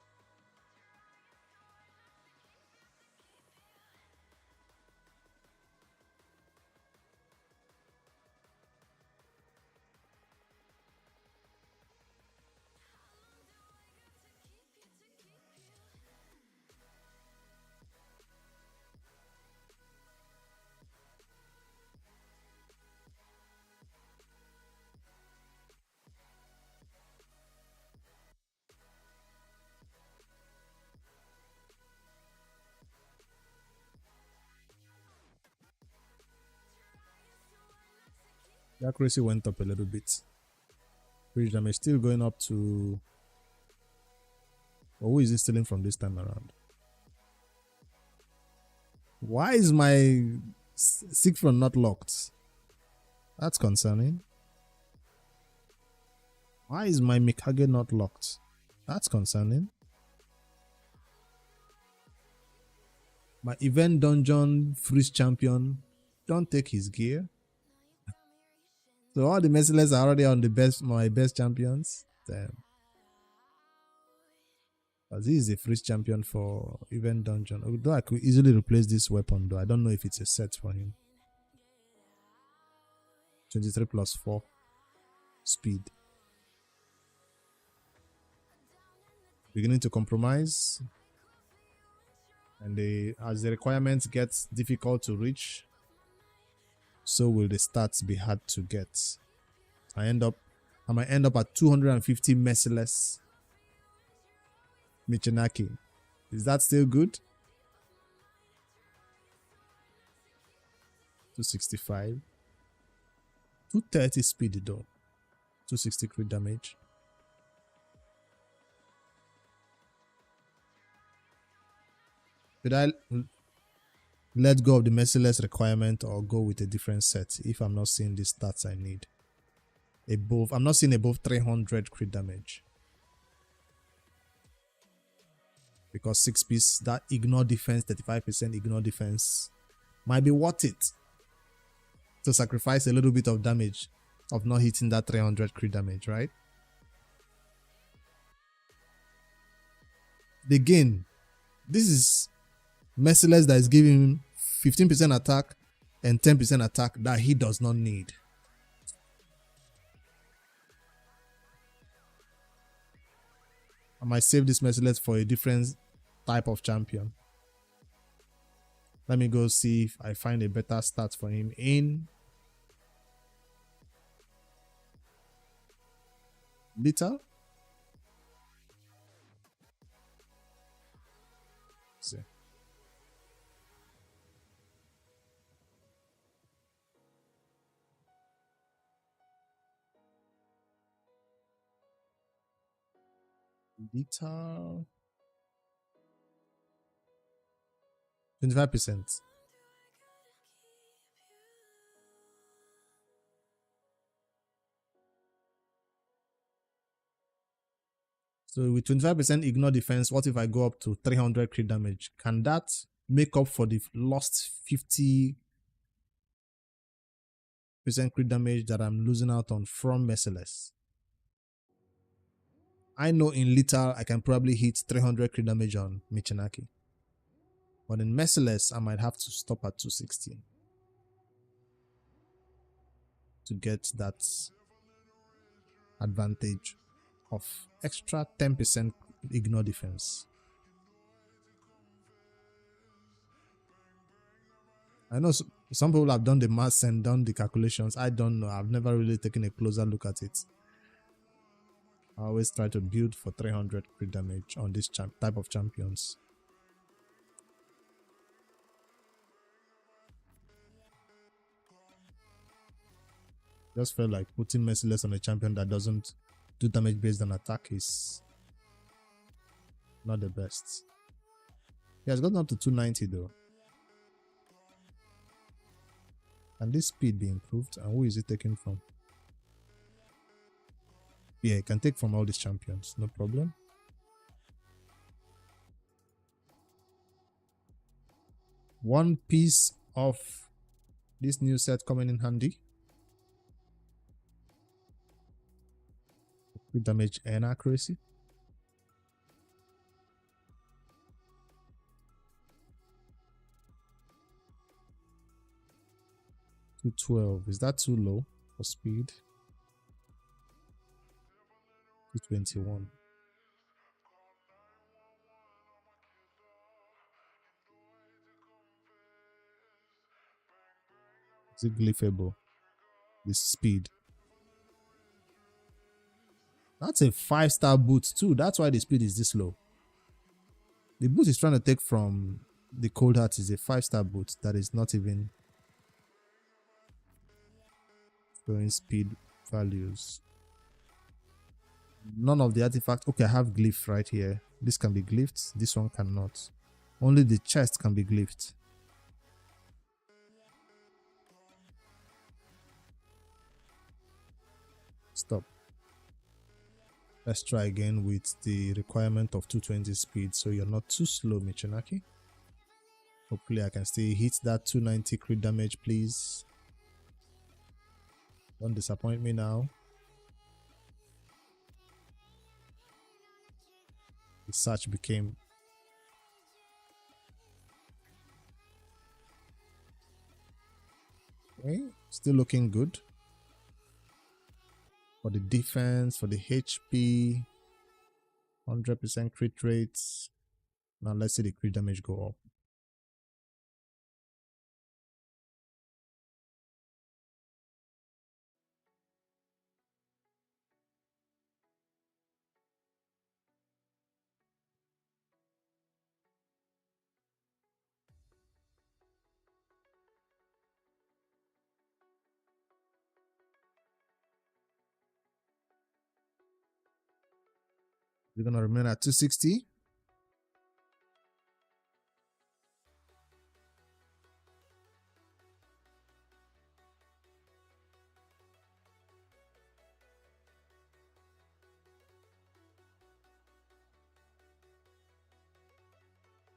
S1: The accuracy went up a little bit. Bridge damage still going up to... Or who is it stealing from this time around? Why is my Siegfried not locked? That's concerning. Why is my Mikage not locked? That's concerning. My event dungeon freeze champion, don't take his gear. So all the merciless are already on my best champions. Damn. Because he is a freeze champion for event dungeon. Although I could easily replace this weapon though. I don't know if it's a set for him. 23 plus 4 speed. Beginning to compromise. And as the requirements get difficult to reach, so will the stats be hard to get. I might end up at 250 merciless Michinaki. Is that still good? 265. 230 speed though. 260 crit damage. Did I let go of the merciless requirement or go with a different set if I'm not seeing the stats I need? I'm not seeing above 300 crit damage. Because 6-piece, that ignore defense, 35% ignore defense might be worth it to sacrifice a little bit of damage of not hitting that 300 crit damage, right? Again, this is merciless that is giving him 15% attack and 10% attack that he does not need. I might save this merciless for a different type of champion. Let me go see if I find a better stat for him in Lita. See. Lita. 25%. So with 25% ignore defense, what if I go up to 300 crit damage? Can that make up for the lost 50% crit damage that I'm losing out on from merciless? I know in Lethal I can probably hit 300 crit damage on Michinaki. But in merciless, I might have to stop at 260 to get that advantage of extra 10% ignore defense. I know some people have done the maths and done the calculations. I don't know. I've never really taken a closer look at it. I always try to build for 300 crit damage on this type of champions. Just felt like putting merciless on a champion that doesn't do damage based on attack is not the best. He has gotten up to 290 though. Can this speed be improved? And who is it taken from? Yeah, it can take from all these champions, no problem. One piece of this new set coming in handy. Crit damage and accuracy. 212. Is that too low for speed? 221. Is it glyphable? This speed. That's a 5-star boot too. That's why the speed is this low. The boot is trying to take from the Cold Heart is a 5-star boot that is not even showing speed values. None of the artifacts. Okay, I have glyph right here. This can be glyphed. This one cannot. Only the chest can be glyphed. Stop. Let's try again with the requirement of 220 speed, so you're not too slow, Michinaki. Hopefully I can still hit that 290 crit damage, please. Don't disappoint me now. The search became... Okay, still looking good. For the defense, for the HP, 100% crit rates. Now let's see the crit damage go up. We're gonna remain at 260.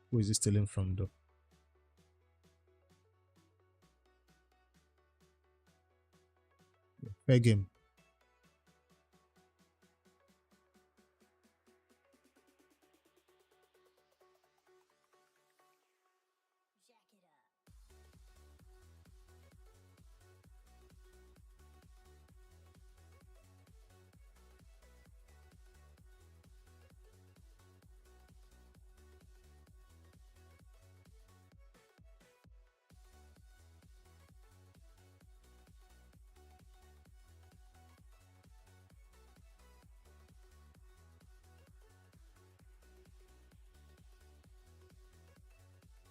S1: Who is he stealing from though? Fair game.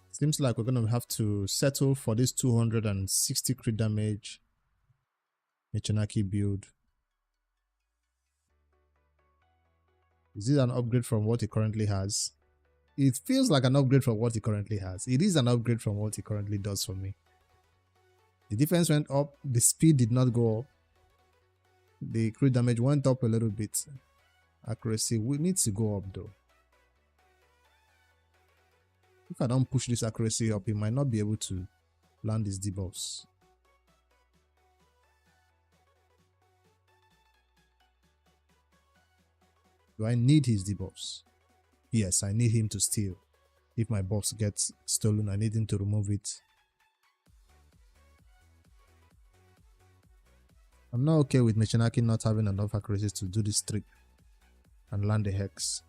S1: Seems like we're gonna have to settle for this 260 crit damage Michinaki build. Is it an upgrade from what he currently has? It feels like an upgrade from what he currently has. It is an upgrade from what he currently does for me. The defense went up, the speed did not go up. The crit damage went up a little bit. Accuracy needs to go up though. If I don't push this accuracy up, he might not be able to land his debuffs. Do I need his debuffs? Yes, I need him to steal. If my buffs get stolen, I need him to remove it. I'm not okay with Michinaki not having enough accuracy to do this trick and land the hex.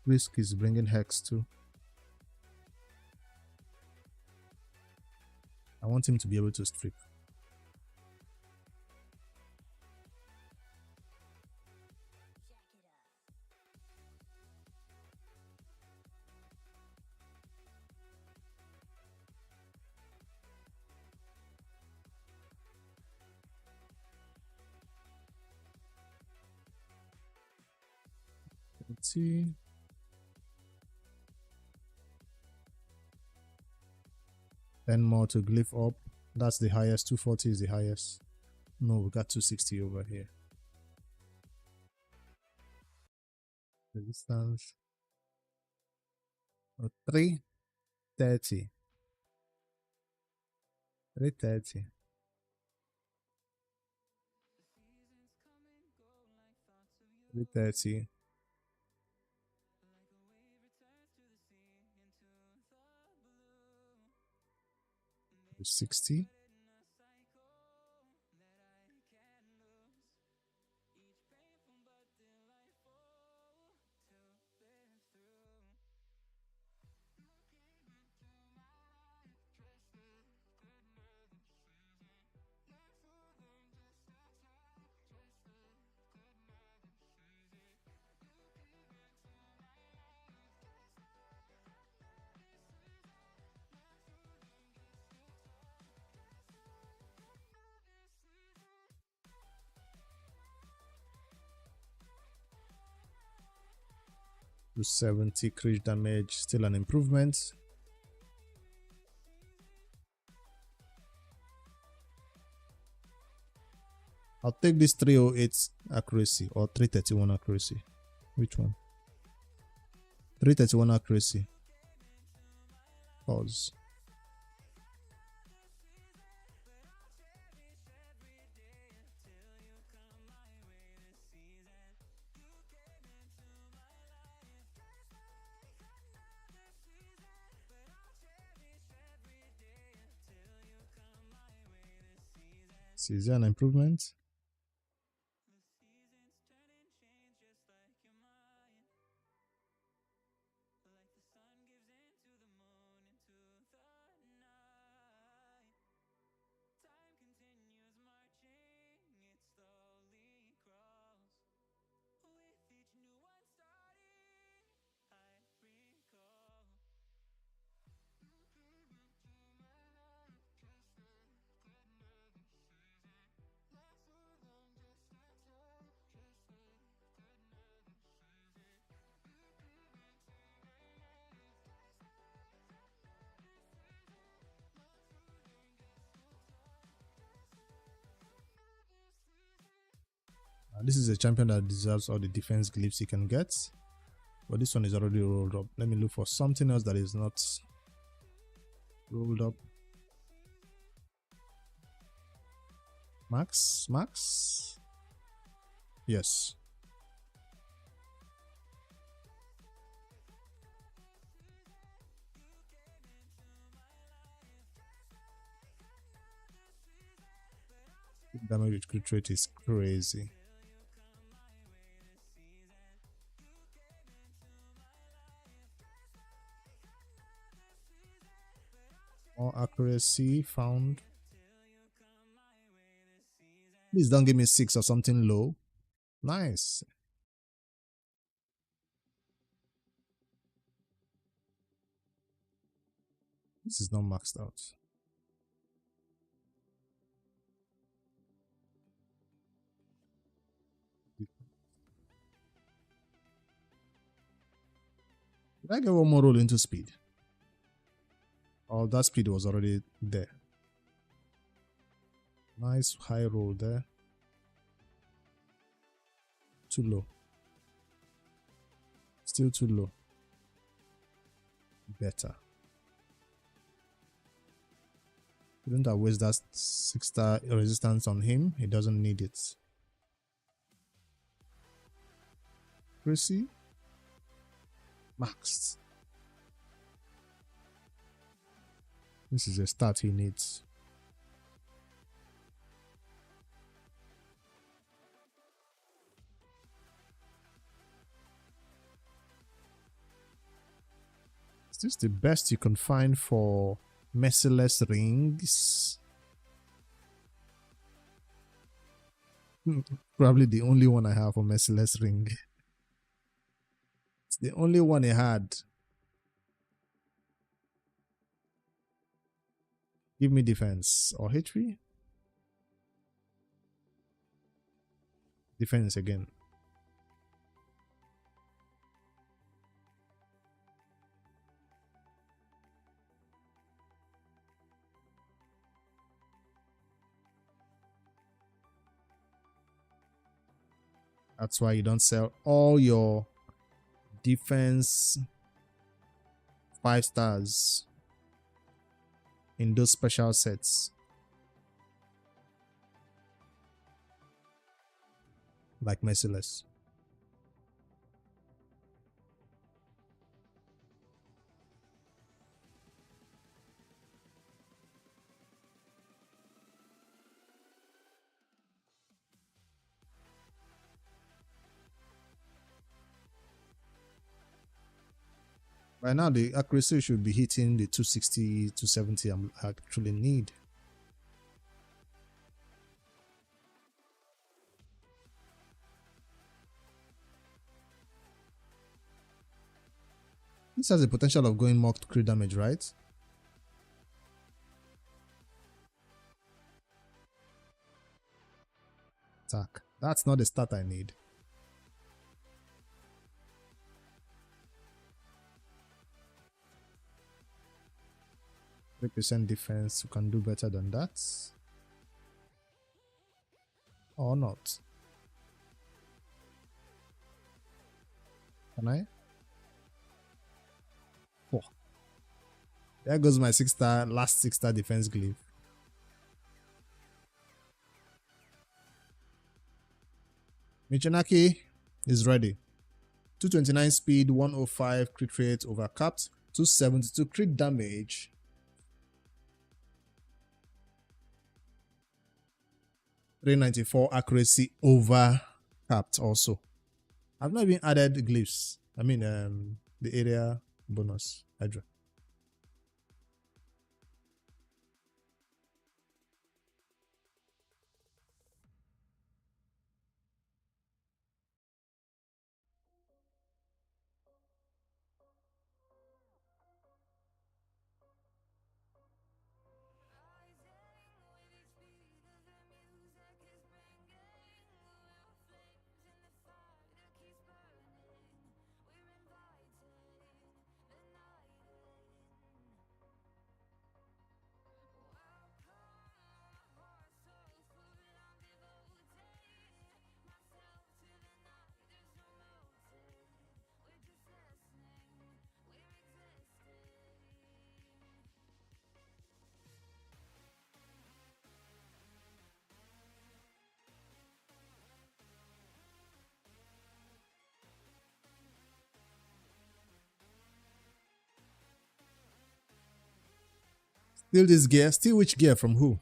S1: Risk is bringing hex too. I want him to be able to strip. 240. Then more to glyph up. That's the highest. 240 is the highest. No, we got 260 over here. Resistance. 330. 330. Three 30. 60. To 70 crit damage, still an improvement. I'll take this 308 accuracy or 331 accuracy. Which one? 331 accuracy. Pause. Is there an improvement? This is a champion that deserves all the defense glyphs he can get. But this one is already rolled up. Let me look for something else that is not rolled up. Max? Max? Yes. Damage with crit rate is crazy. More accuracy found. Please don't give me 6 or something low. Nice. This is not maxed out. Did I get one more roll into speed? Oh, that speed was already there. Nice high roll there. Too low. Still too low. Better. Couldn't I waste that 6-star resistance on him? He doesn't need it. Accuracy. Maxed. This is a stat he needs. Is this the best you can find for merciless rings? Probably the only one I have for merciless ring. It's the only one I had. Give me defense or HP. Defense again. That's why you don't sell all your defense 5 stars in those special sets. Like Merciless. By now, the accuracy should be hitting the 260, 270 I actually need. This has the potential of going more crit damage, right? Attack. That's not the stat I need. 3% defense, you can do better than that. Or not. Can I? 4. There goes my 6-star, last 6-star defense glyph. Michinaki is ready. 229 speed, 105 crit rate over capped, 272 crit damage. .394 accuracy over capped also. I've not even added glyphs. I mean the area bonus Hydra. Steal this gear. Steal which gear from who?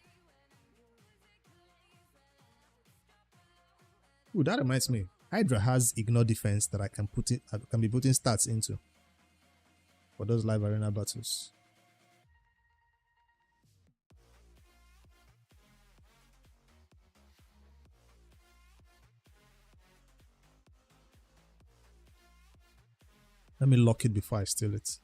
S1: Ooh, that reminds me. Hydra has ignore defense that I can be putting stats into for those live arena battles. Let me lock it before I steal it.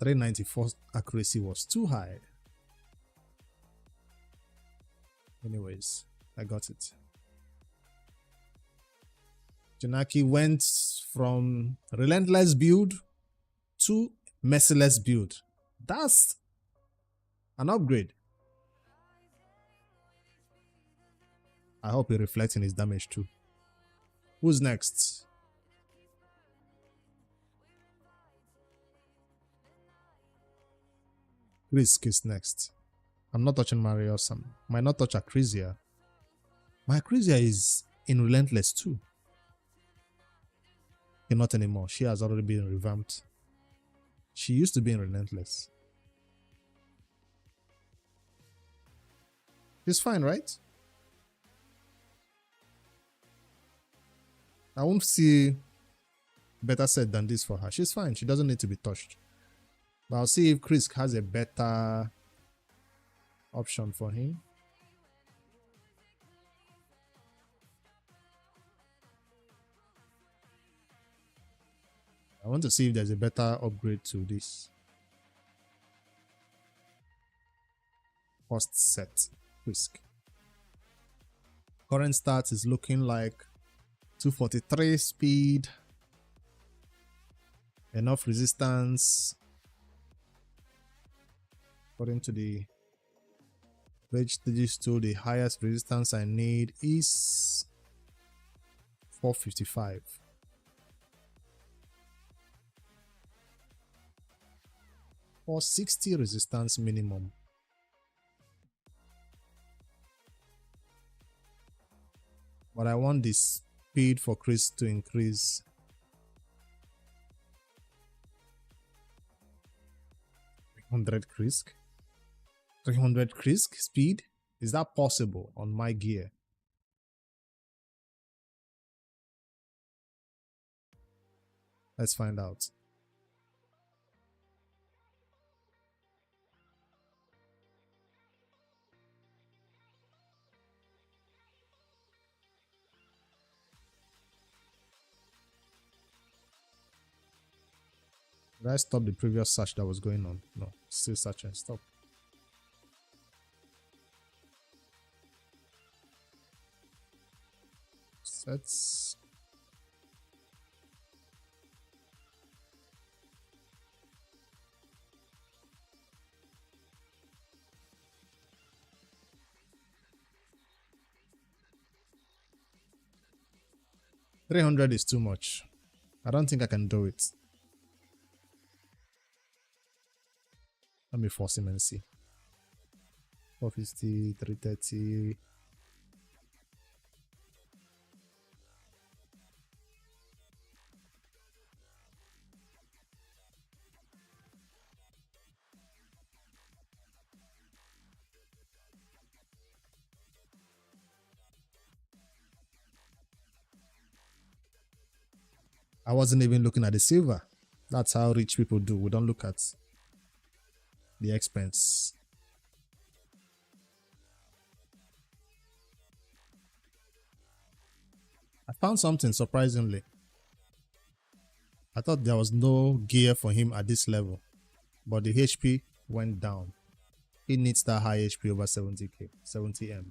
S1: .394 accuracy was too high. Anyways, I got it. Janaki went from relentless build to merciless build. That's an upgrade. I hope it reflects in his damage too. Who's next? Risk is next. I'm not touching Mario Sam. Might not touch Acrisia. My Acrisia is in Relentless too. Okay, not anymore. She has already been revamped. She used to be in Relentless. She's fine, right? I won't see better set than this for her. She's fine. She doesn't need to be touched. But I'll see if Chris has a better option for him. I want to see if there's a better upgrade to this. First set risk. Current stats is looking like 243 speed, enough resistance. According to the Rage stages tool, the highest resistance I need is 455. Or 60 resistance minimum. But I want the speed for Chris to increase. 300 Krisk? 300 Krisk speed? Is that possible on my gear? Let's find out. Did I stop the previous search that was going on? No, still searching. Stop. Sets. $300 is too much. I don't think I can do it. Let me force him and see. 450, 330. I wasn't even looking at the silver. That's how rich people do. We don't look at the expense. I found something surprisingly. I thought there was no gear for him at this level, but the HP went down. He needs that high HP over 70k, 70M.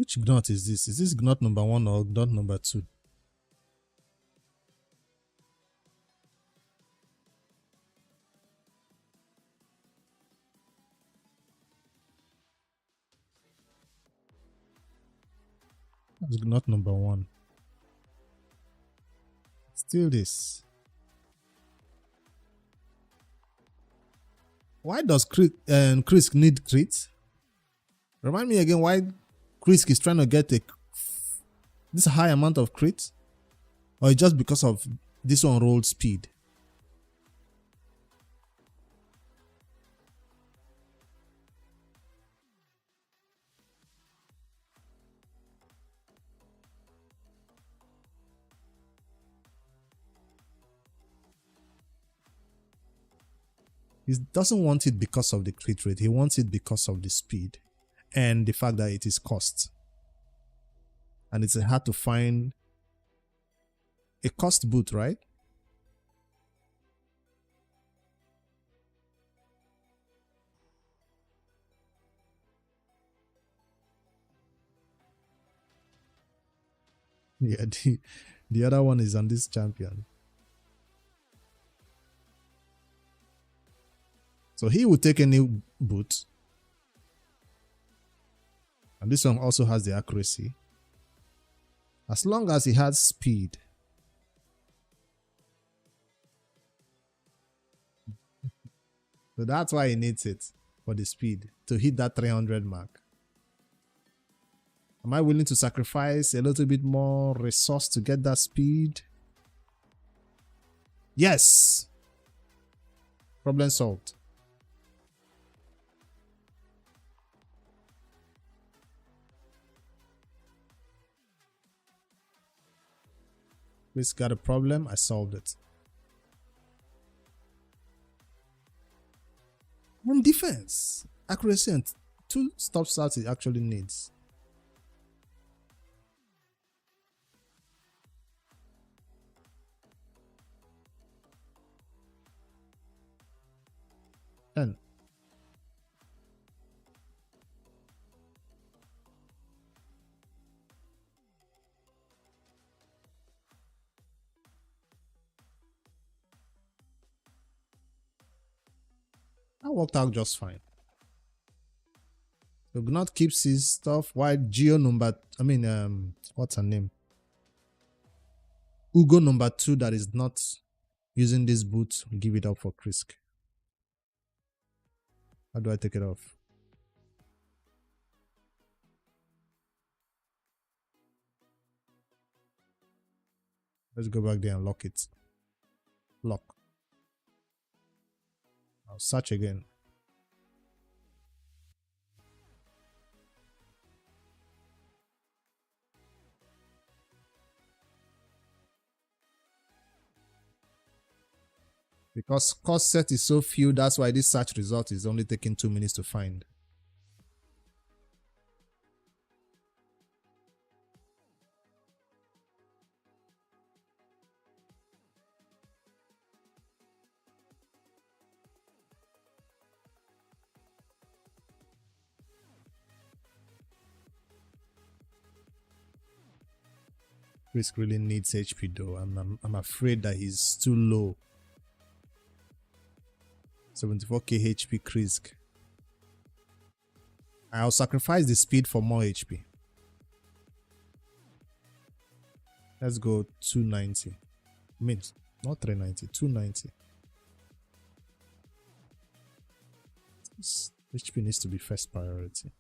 S1: Which gnot is this? Is this gnot number 1 or gnot number 2? That's gnot number 1. Still this. Why does Krisk need crit? Remind me again why Krisk is trying to get this high amount of crit? Or it's just because of this one rolled speed? He doesn't want it because of the crit rate. He wants it because of the speed and the fact that it is cost. And it's hard to find a cost boot, right? Yeah, the other one is on this champion. So he will take any boot. And this one also has the accuracy. As long as he has speed. So that's why he needs it, for the speed, to hit that 300 mark. Am I willing to sacrifice a little bit more resource to get that speed? Yes! Problem solved. This got a problem, I solved it. And defense, accuracy, and 2 stop starts it actually needs. And that worked out just fine. So Gnot keeps his stuff while Geo number, what's her name? Ugo number 2 that is not using this boot, give it up for Krisk. How do I take it off? Let's go back there and lock it. Lock. I'll search again. Because cost set is so few, that's why this search result is only taking 2 minutes to find. Krisk really needs HP though. I'm afraid that he's too low. 74k HP Krisk. I'll sacrifice the speed for more HP. Let's go 290. Means not 390, 290. This HP needs to be first priority.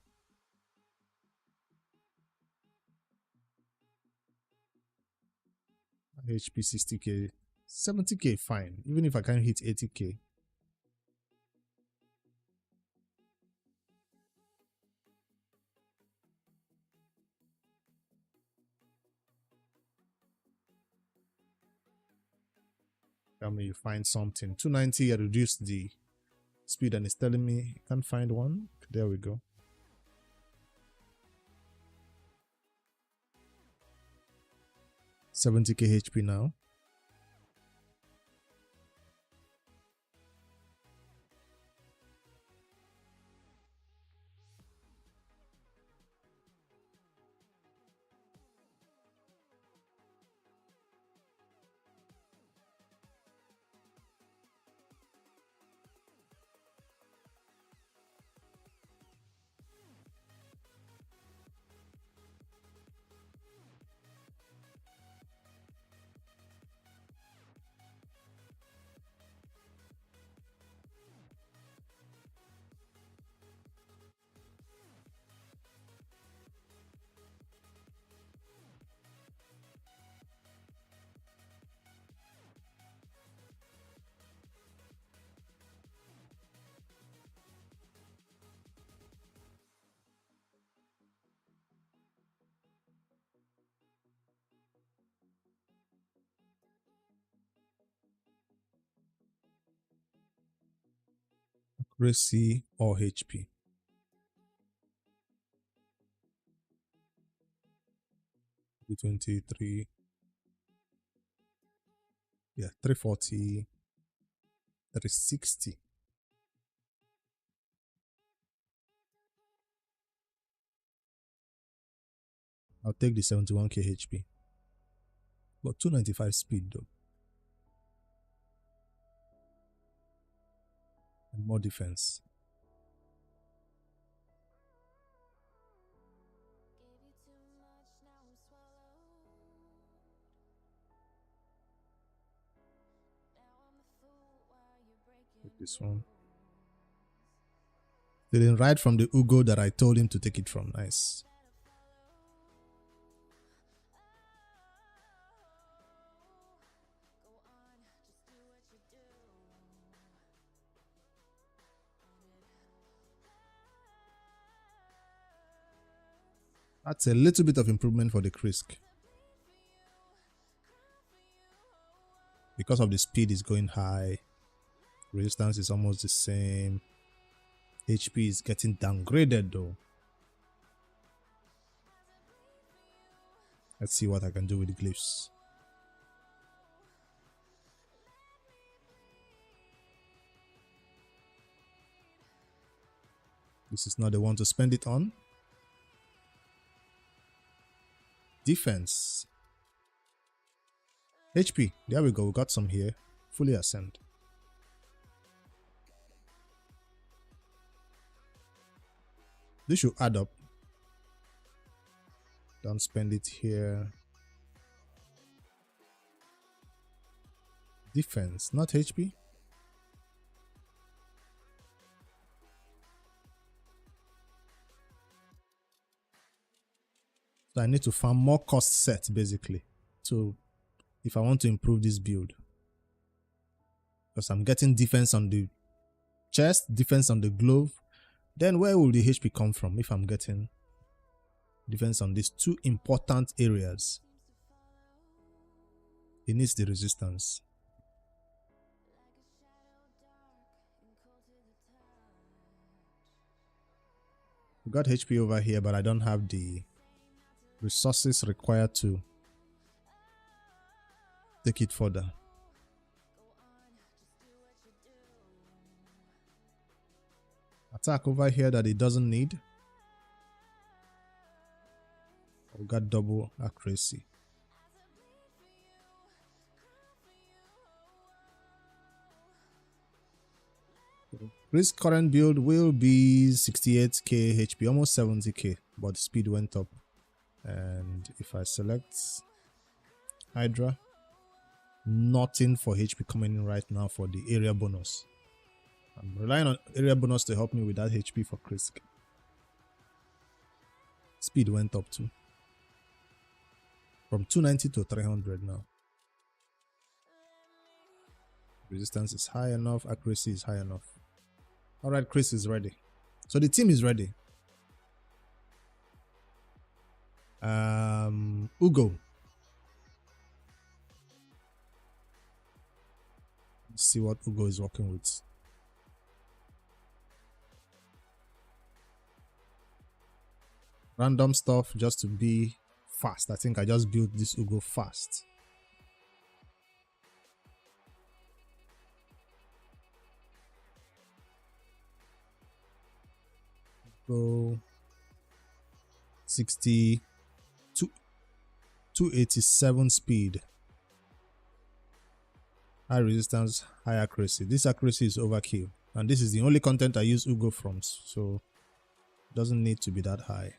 S1: HP 60k, 70k fine, even if I can't hit 80k. Tell me you find something. 290, I reduced the speed and it's telling me I can't find one. There we go. $70k HP now. accuracy or HP. B23. Yeah, 340. 360. I'll take the 71k HP. But 295 speed though. And more defense. Take this one. Stealing right from the Ugo that I told him to take it from. Nice. That's a little bit of improvement for the Krisk. Because of the speed is going high. Resistance is almost the same. HP is getting downgraded though. Let's see what I can do with the glyphs. This is not the one to spend it on. Defense. HP. There we go. We got some here. Fully ascend. This should add up. Don't spend it here. Defense, not HP. So I need to farm more cost sets basically. So if I want to improve this build. Because I'm getting defense on the chest, defense on the glove. Then where will the HP come from if I'm getting defense on these two important areas? It needs the resistance. We got HP over here, but I don't have the resources required to take it further. Attack over here that it doesn't need. We got double accuracy. This current build will be 68k HP, almost 70k, but the speed went up. And if I select Hydra, nothing for HP coming in right now for the area bonus. I'm relying on area bonus to help me with that HP for Krisk. Speed went up too. From 290 to 300 now. Resistance is high enough, accuracy is high enough. Alright, Chris is ready. So the team is ready. Ugo. Let's see what Ugo is working with. Random stuff just to be fast. I think I just built this Ugo fast. Go 60 to 287 speed. High resistance, high accuracy. This accuracy is overkill. And this is the only content I use Ugo from. So it doesn't need to be that high.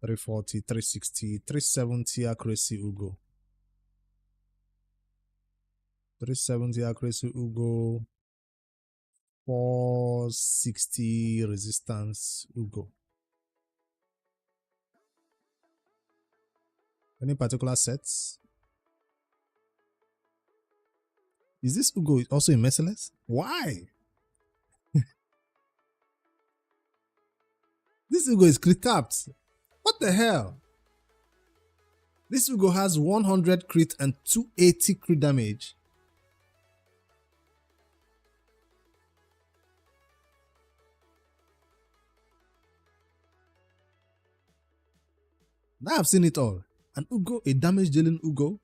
S1: 340, 360, 370 accuracy Ugo. 370 accuracy Ugo. 460 resistance Ugo. Any particular sets? Is this Ugo also a merciless? Why? This Ugo is crit capped. What the hell? This Ugo has 100 crit and 280 crit damage. Now I've seen it all. An Ugo, a damage dealing Ugo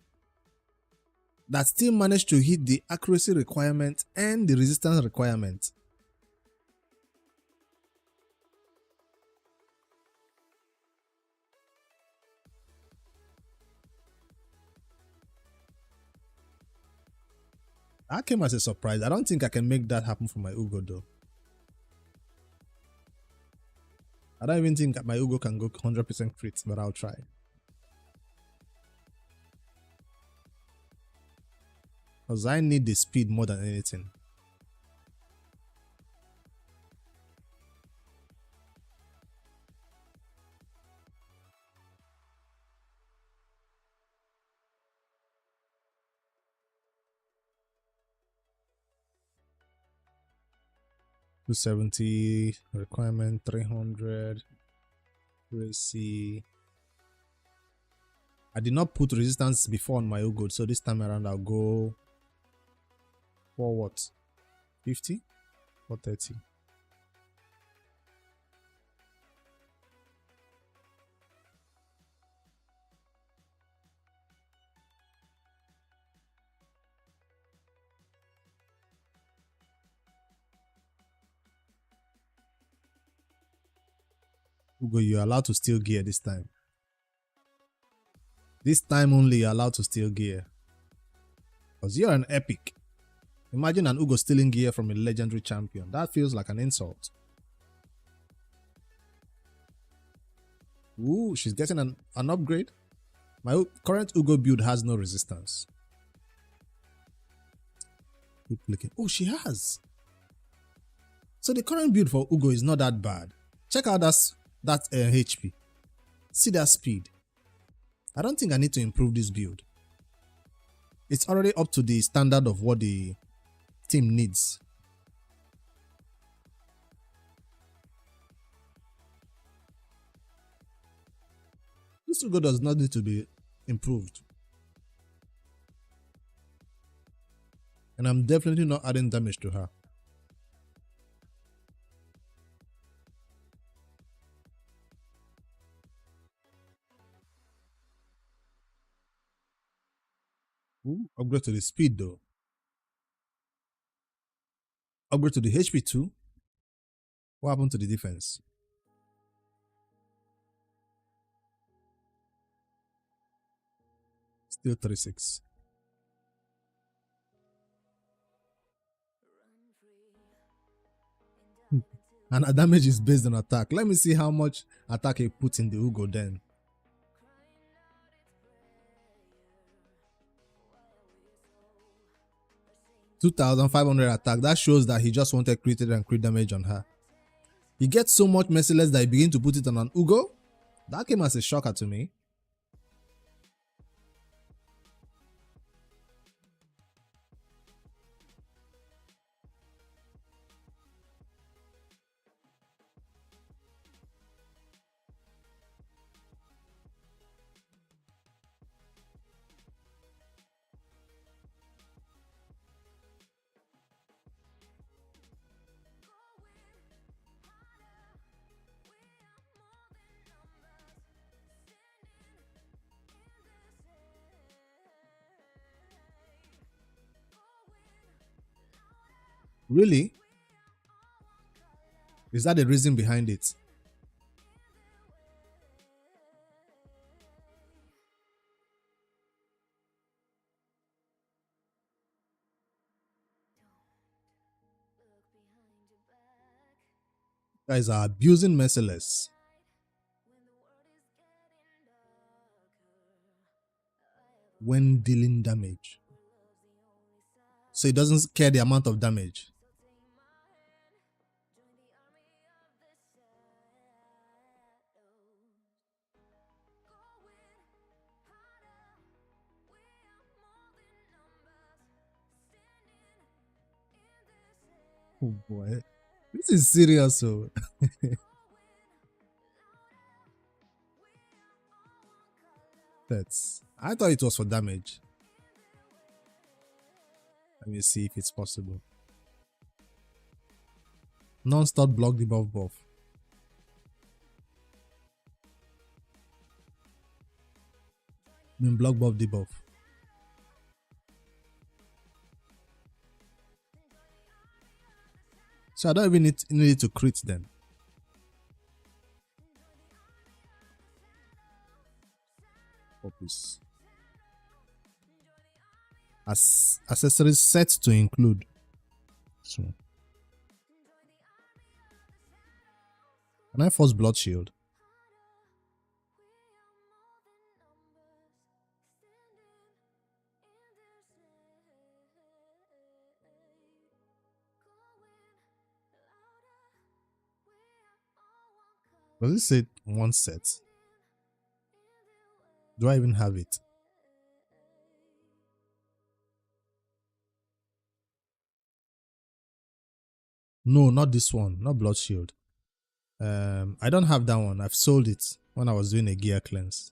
S1: that still managed to hit the accuracy requirement and the resistance requirement. That came as a surprise. I don't think I can make that happen for my Ugo though. I don't even think my Ugo can go 100% crit, but I'll try. Because I need the speed more than anything. $270 requirement, 300. Let's see. I did not put resistance before on my Ugo, so this time around I'll go for what? 50 or 30? Ugo, you're allowed to steal gear this time. This time only you're allowed to steal gear. Because you're an epic. Imagine an Ugo stealing gear from a legendary champion. That feels like an insult. Ooh, she's getting an upgrade. My current Ugo build has no resistance. Keep clicking. Oh, she has. So the current build for Ugo is not that bad. Check out that HP. See that speed. I don't think I need to improve this build. It's already up to the standard of what the team needs. This Ugo does not need to be improved. And I'm definitely not adding damage to her. Ooh, upgrade to the speed though. Upgrade to the HP too. What happened to the defense? Still 36. And her damage is based on attack. Let me see how much attack he put in the Ugo then. 2,500 attack. That shows that he just wanted crit and crit damage on her. He gets so much merciless that he begins to put it on an Ugo. That came as a shocker to me. Really? Is that the reason behind it? Guys are abusing merciless when dealing damage. So it doesn't care the amount of damage. Oh boy. This is serious. So I thought it was for damage. Let me see if it's possible. Non-stop block the buff. mean block buff debuff. So I don't even need it to crit then. Focus. As accessories set to include. So can I force blood shield? Does it say one set? Do I even have it? No, not this one. Not blood shield. I don't have that one. I've sold it when I was doing a gear cleanse.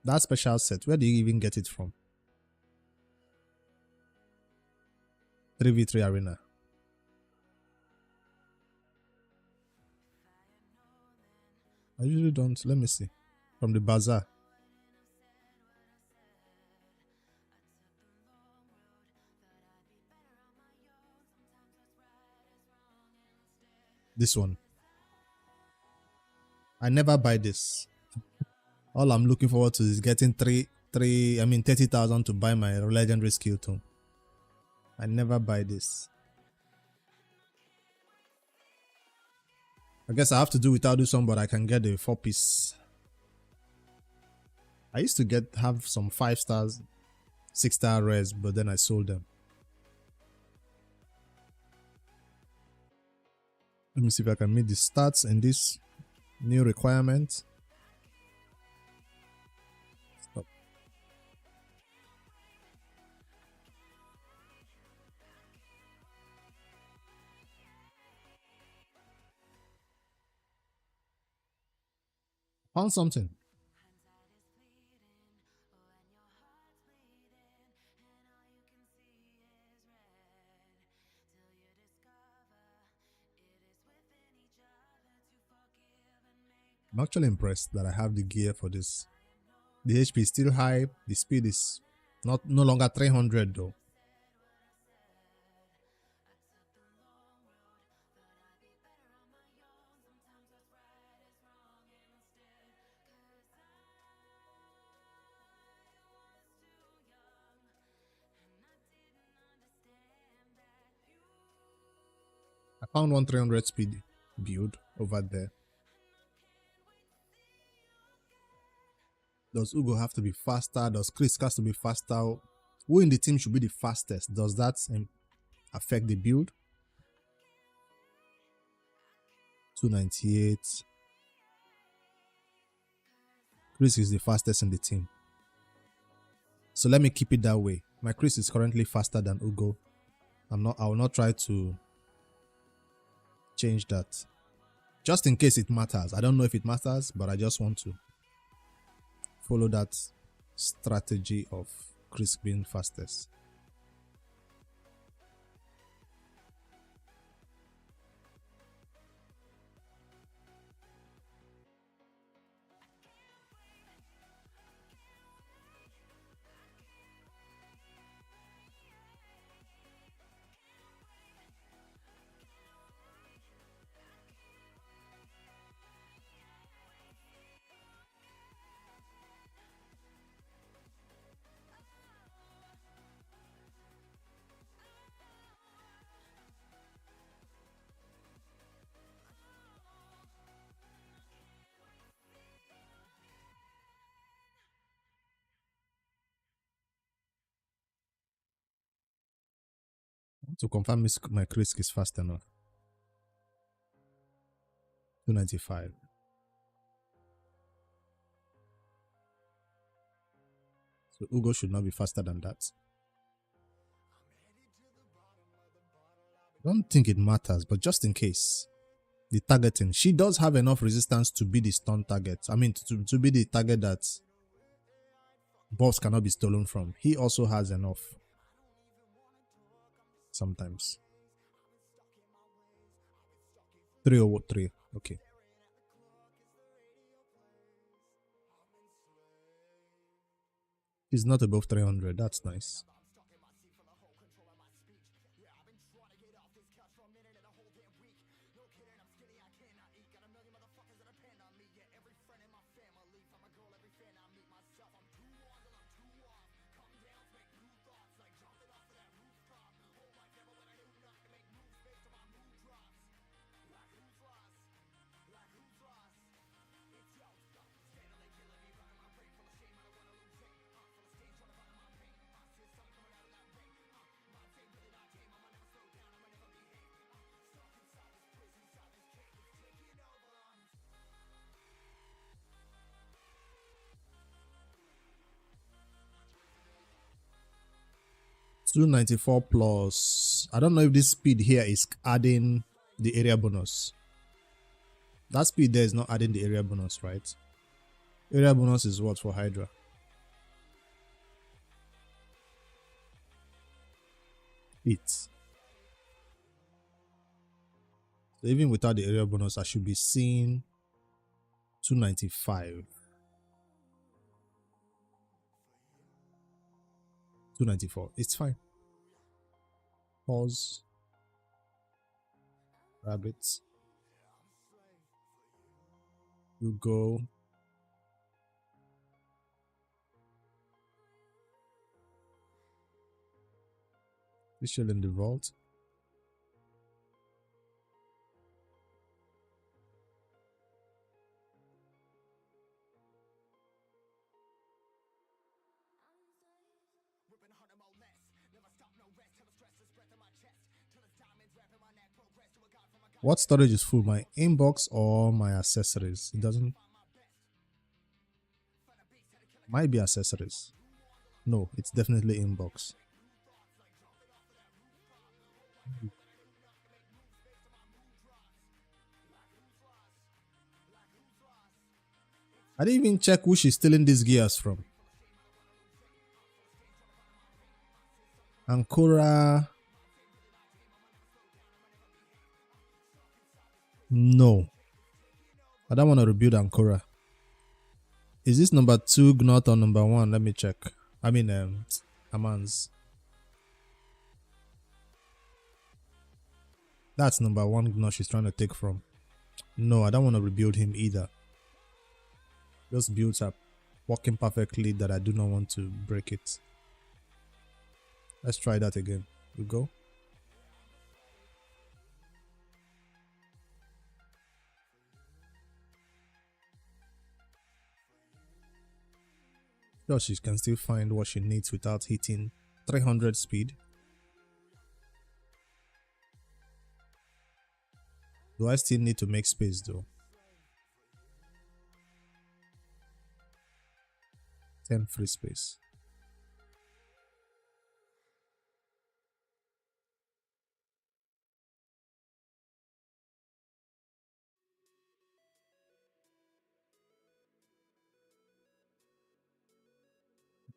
S1: That special set, where do you even get it from? 3v3 arena. I usually don't. Let me see. From the bazaar. This one. I never buy this. All I'm looking forward to is getting 30,000 to buy my legendary skill tome. I never buy this. I guess I have to do without this one, but I can get a 4-piece. I used to have some 5 stars, 6-star rares, but then I sold them. Let me see if I can meet the stats in this new requirement. Stop. Found something. I'm actually impressed that I have the gear for this. The HP is still high. The speed is no longer 300 though. I found one 300 speed build over there. Does Ugo have to be faster? Does Chris has to be faster? Who in the team should be the fastest? Does that affect the build? 298. Chris is the fastest in the team. So let me keep it that way. My Chris is currently faster than Ugo. I will not try to change that. Just in case it matters. I don't know if it matters, but I just want to follow that strategy of Chris being fastest. To confirm my Chris is fast enough. 295. So Ugo should not be faster than that. I don't think it matters, but just in case. The targeting. She does have enough resistance to be the stun target. I mean, to be the target that buffs cannot be stolen from. He also has enough. Sometimes. 303. Okay. He's not above 300. That's nice. $294 plus. I don't know if this speed here is adding the area bonus. That speed there is not adding the area bonus, right? Area bonus is what for Hydra? It. So even without the area bonus, I should be seeing 295. 294. It's fine. Pause. Rabbits. You go. Visual in the vault. What storage is full? My inbox or my accessories? It doesn't. Might be accessories. No, it's definitely inbox. I didn't even check who she's stealing these gears from. Ancora. No. I don't want to rebuild Ancora. Is this number 2 Gnot or number 1? Let me check. I mean, Aman's. That's number 1 Gnot she's trying to take from. No, I don't want to rebuild him either. Those builds are working perfectly that I do not want to break it. Let's try that again. We go. Sure, she can still find what she needs without hitting 300 speed. Do I still need to make space though? 10 free space.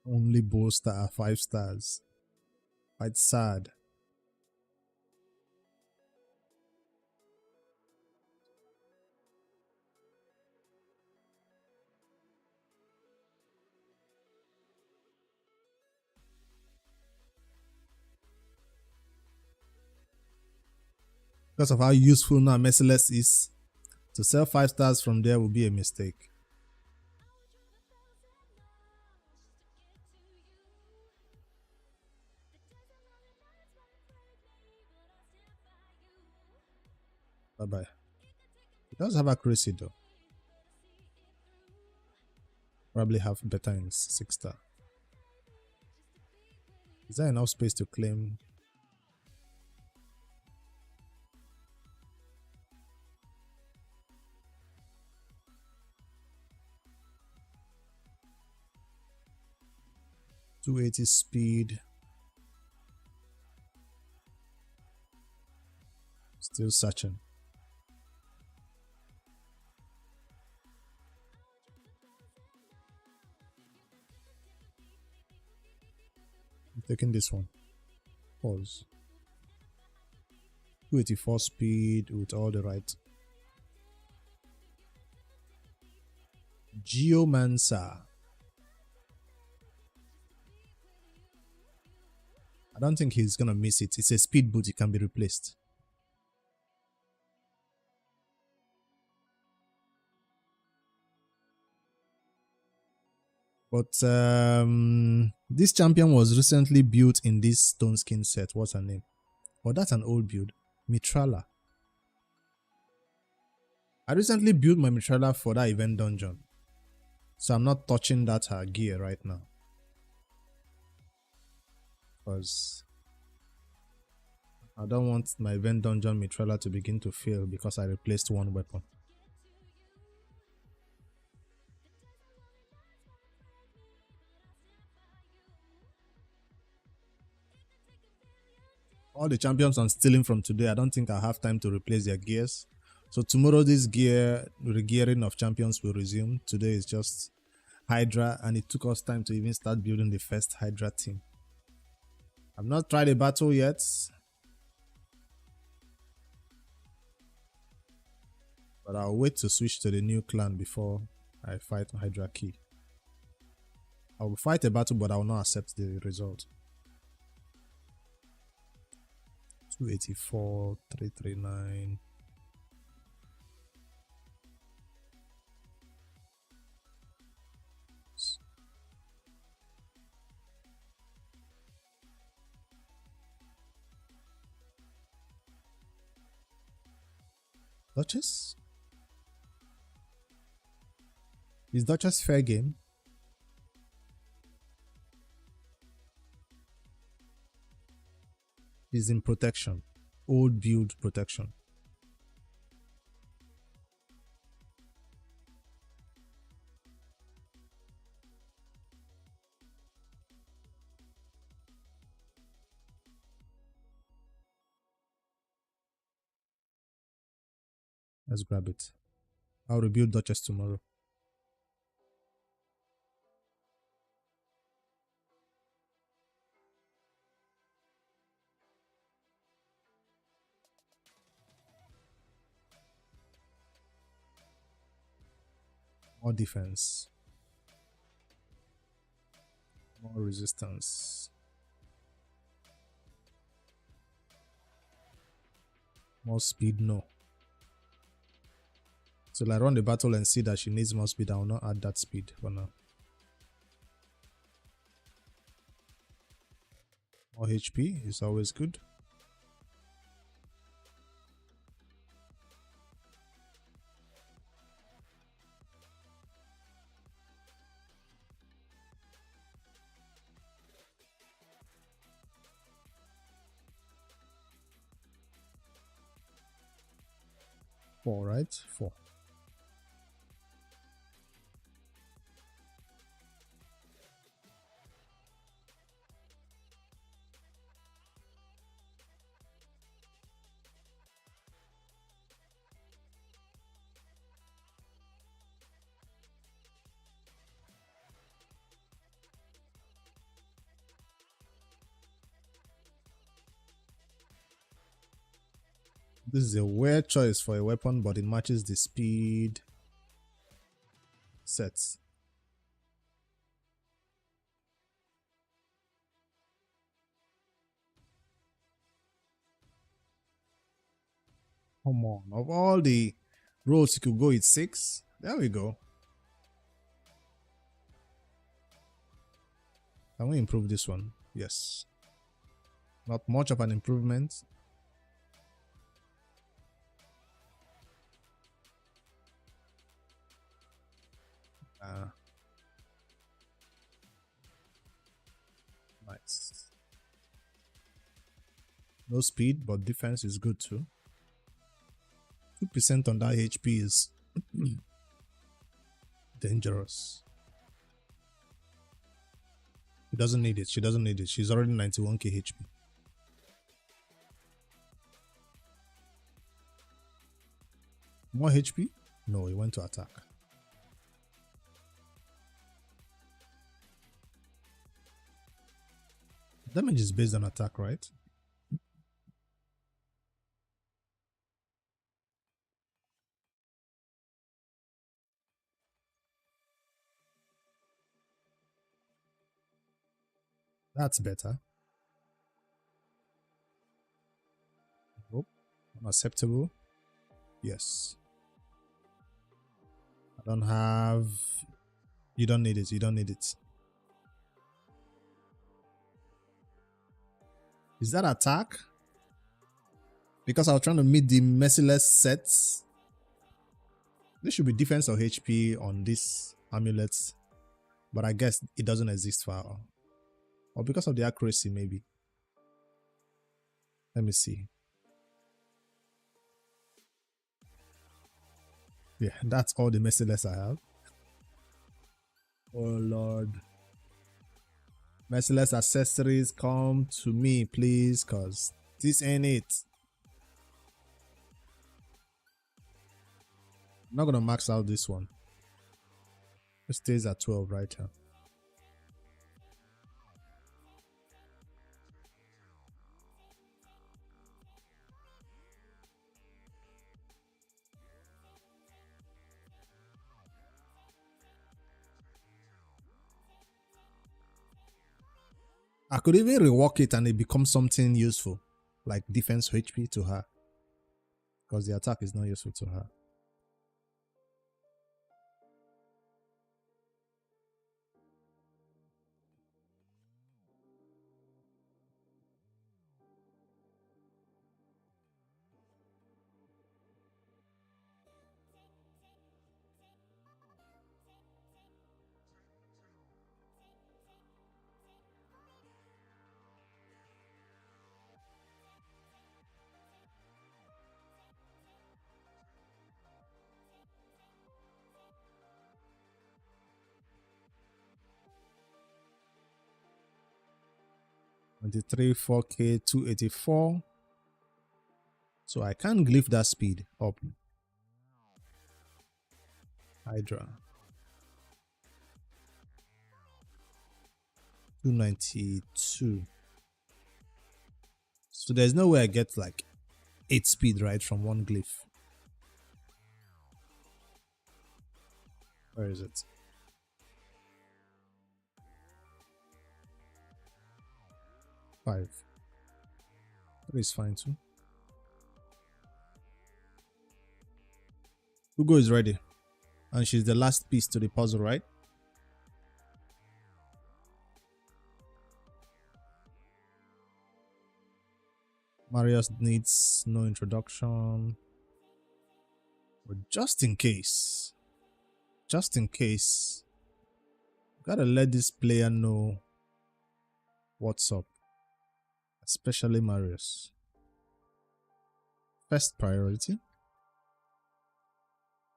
S1: Only bulls that are 5 stars. Quite sad. Because of how useful now Merciless is, to sell 5 stars from there will be a mistake. Bye bye. It does have accuracy though. Probably have better in 6 star. Is there enough space to claim? .280 speed. Still searching. I'm taking this one. Pause. 284 speed with all the right. Geomancer. I don't think he's gonna miss it. It's a speed boot, it can be replaced. But this champion was recently built in this stone skin set. What's her name? Oh, that's an old build. Mitrala. I recently built my Mitrala for that event dungeon. So I'm not touching that her gear right now. Because I don't want my event dungeon Mitrala to begin to fail because I replaced one weapon. All the champions I'm stealing from today, I don't think I have time to replace their gears. So tomorrow this gear regearing of champions will resume. Today is just Hydra, and it took us time to even start building the first Hydra team. I've not tried a battle yet. But I'll wait to switch to the new clan before I fight Hydra Key. I will fight a battle, but I will not accept the result. 284, 339. Duchess? Is Duchess fair game? Is in protection. Old build protection. Let's grab it. I'll rebuild Duchess tomorrow. More defense. More resistance. More speed, no. So I run the battle and see that she needs more speed. I will not add that speed for now. More HP is always good. Four, right? 4. This is a weird choice for a weapon, but it matches the speed sets. Come on. Of all the roles you could go, it's 6. There we go. Can we improve this one? Yes. Not much of an improvement. Nice. No speed, but defense is good too. 2% on that HP is dangerous. She doesn't need it. She doesn't need it. She's already 91k HP. More HP? No, he went to attack. Damage is based on attack, right? That's better. Acceptable. Yes. I don't have. You don't need it. You don't need it. Is that attack? Because I was trying to meet the merciless sets. This should be defense or HP on this amulet. But I guess it doesn't exist for. Or because of the accuracy, maybe. Let me see. Yeah, that's all the merciless I have. Oh Lord. Merciless accessories, come to me, please, cause this ain't it. I'm not gonna max out this one. It stays at 12 right here. I could even rework it and it becomes something useful, like defense HP to her, because the attack is not useful to her. Twenty-three 4K 284. So I can't glyph that speed up. Hydra 292. So there's no way I get like 8 speed right from one glyph. Where is it? 5. 3 is fine too. Hugo is ready. And she's the last piece to the puzzle, right? Marius needs no introduction. But just in case, gotta let this player know what's up. Especially Marius. First priority.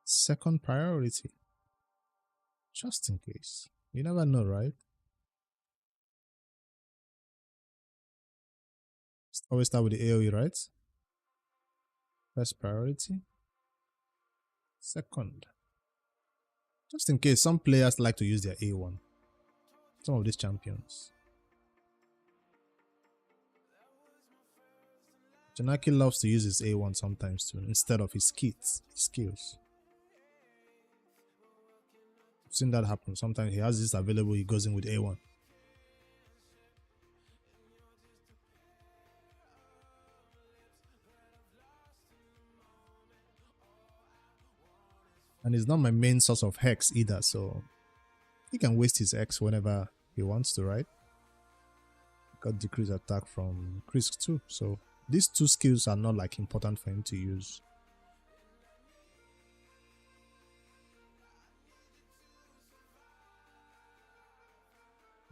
S1: Second priority. Just in case. You never know, right? Always start with the AoE, right? First priority. Second. Just in case some players like to use their A1. Some of these champions. Janaki loves to use his A1 sometimes too, instead of his skills. I've seen that happen. Sometimes he has this available, he goes in with A1. And it's not my main source of hex either, so he can waste his X whenever he wants to, right? Got decreased attack from Krisk too, so these two skills are not like important for him to use.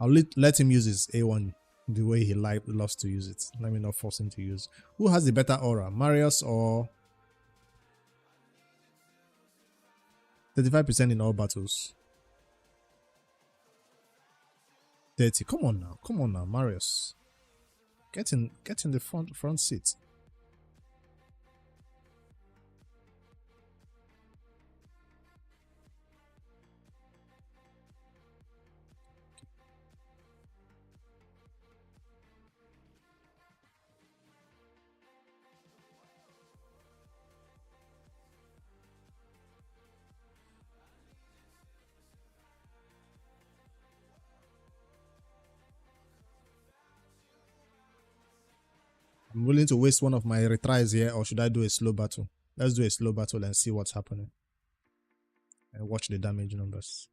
S1: I'll let him use his A1 the way he loves to use it. Let me not force him to use. Who has the better aura, Marius or 35% in all battles? 30. Come on now, Marius. Get in the front seat. I'm willing to waste one of my retries here, or should I do a slow battle? Let's do a slow battle and see what's happening. And watch the damage numbers.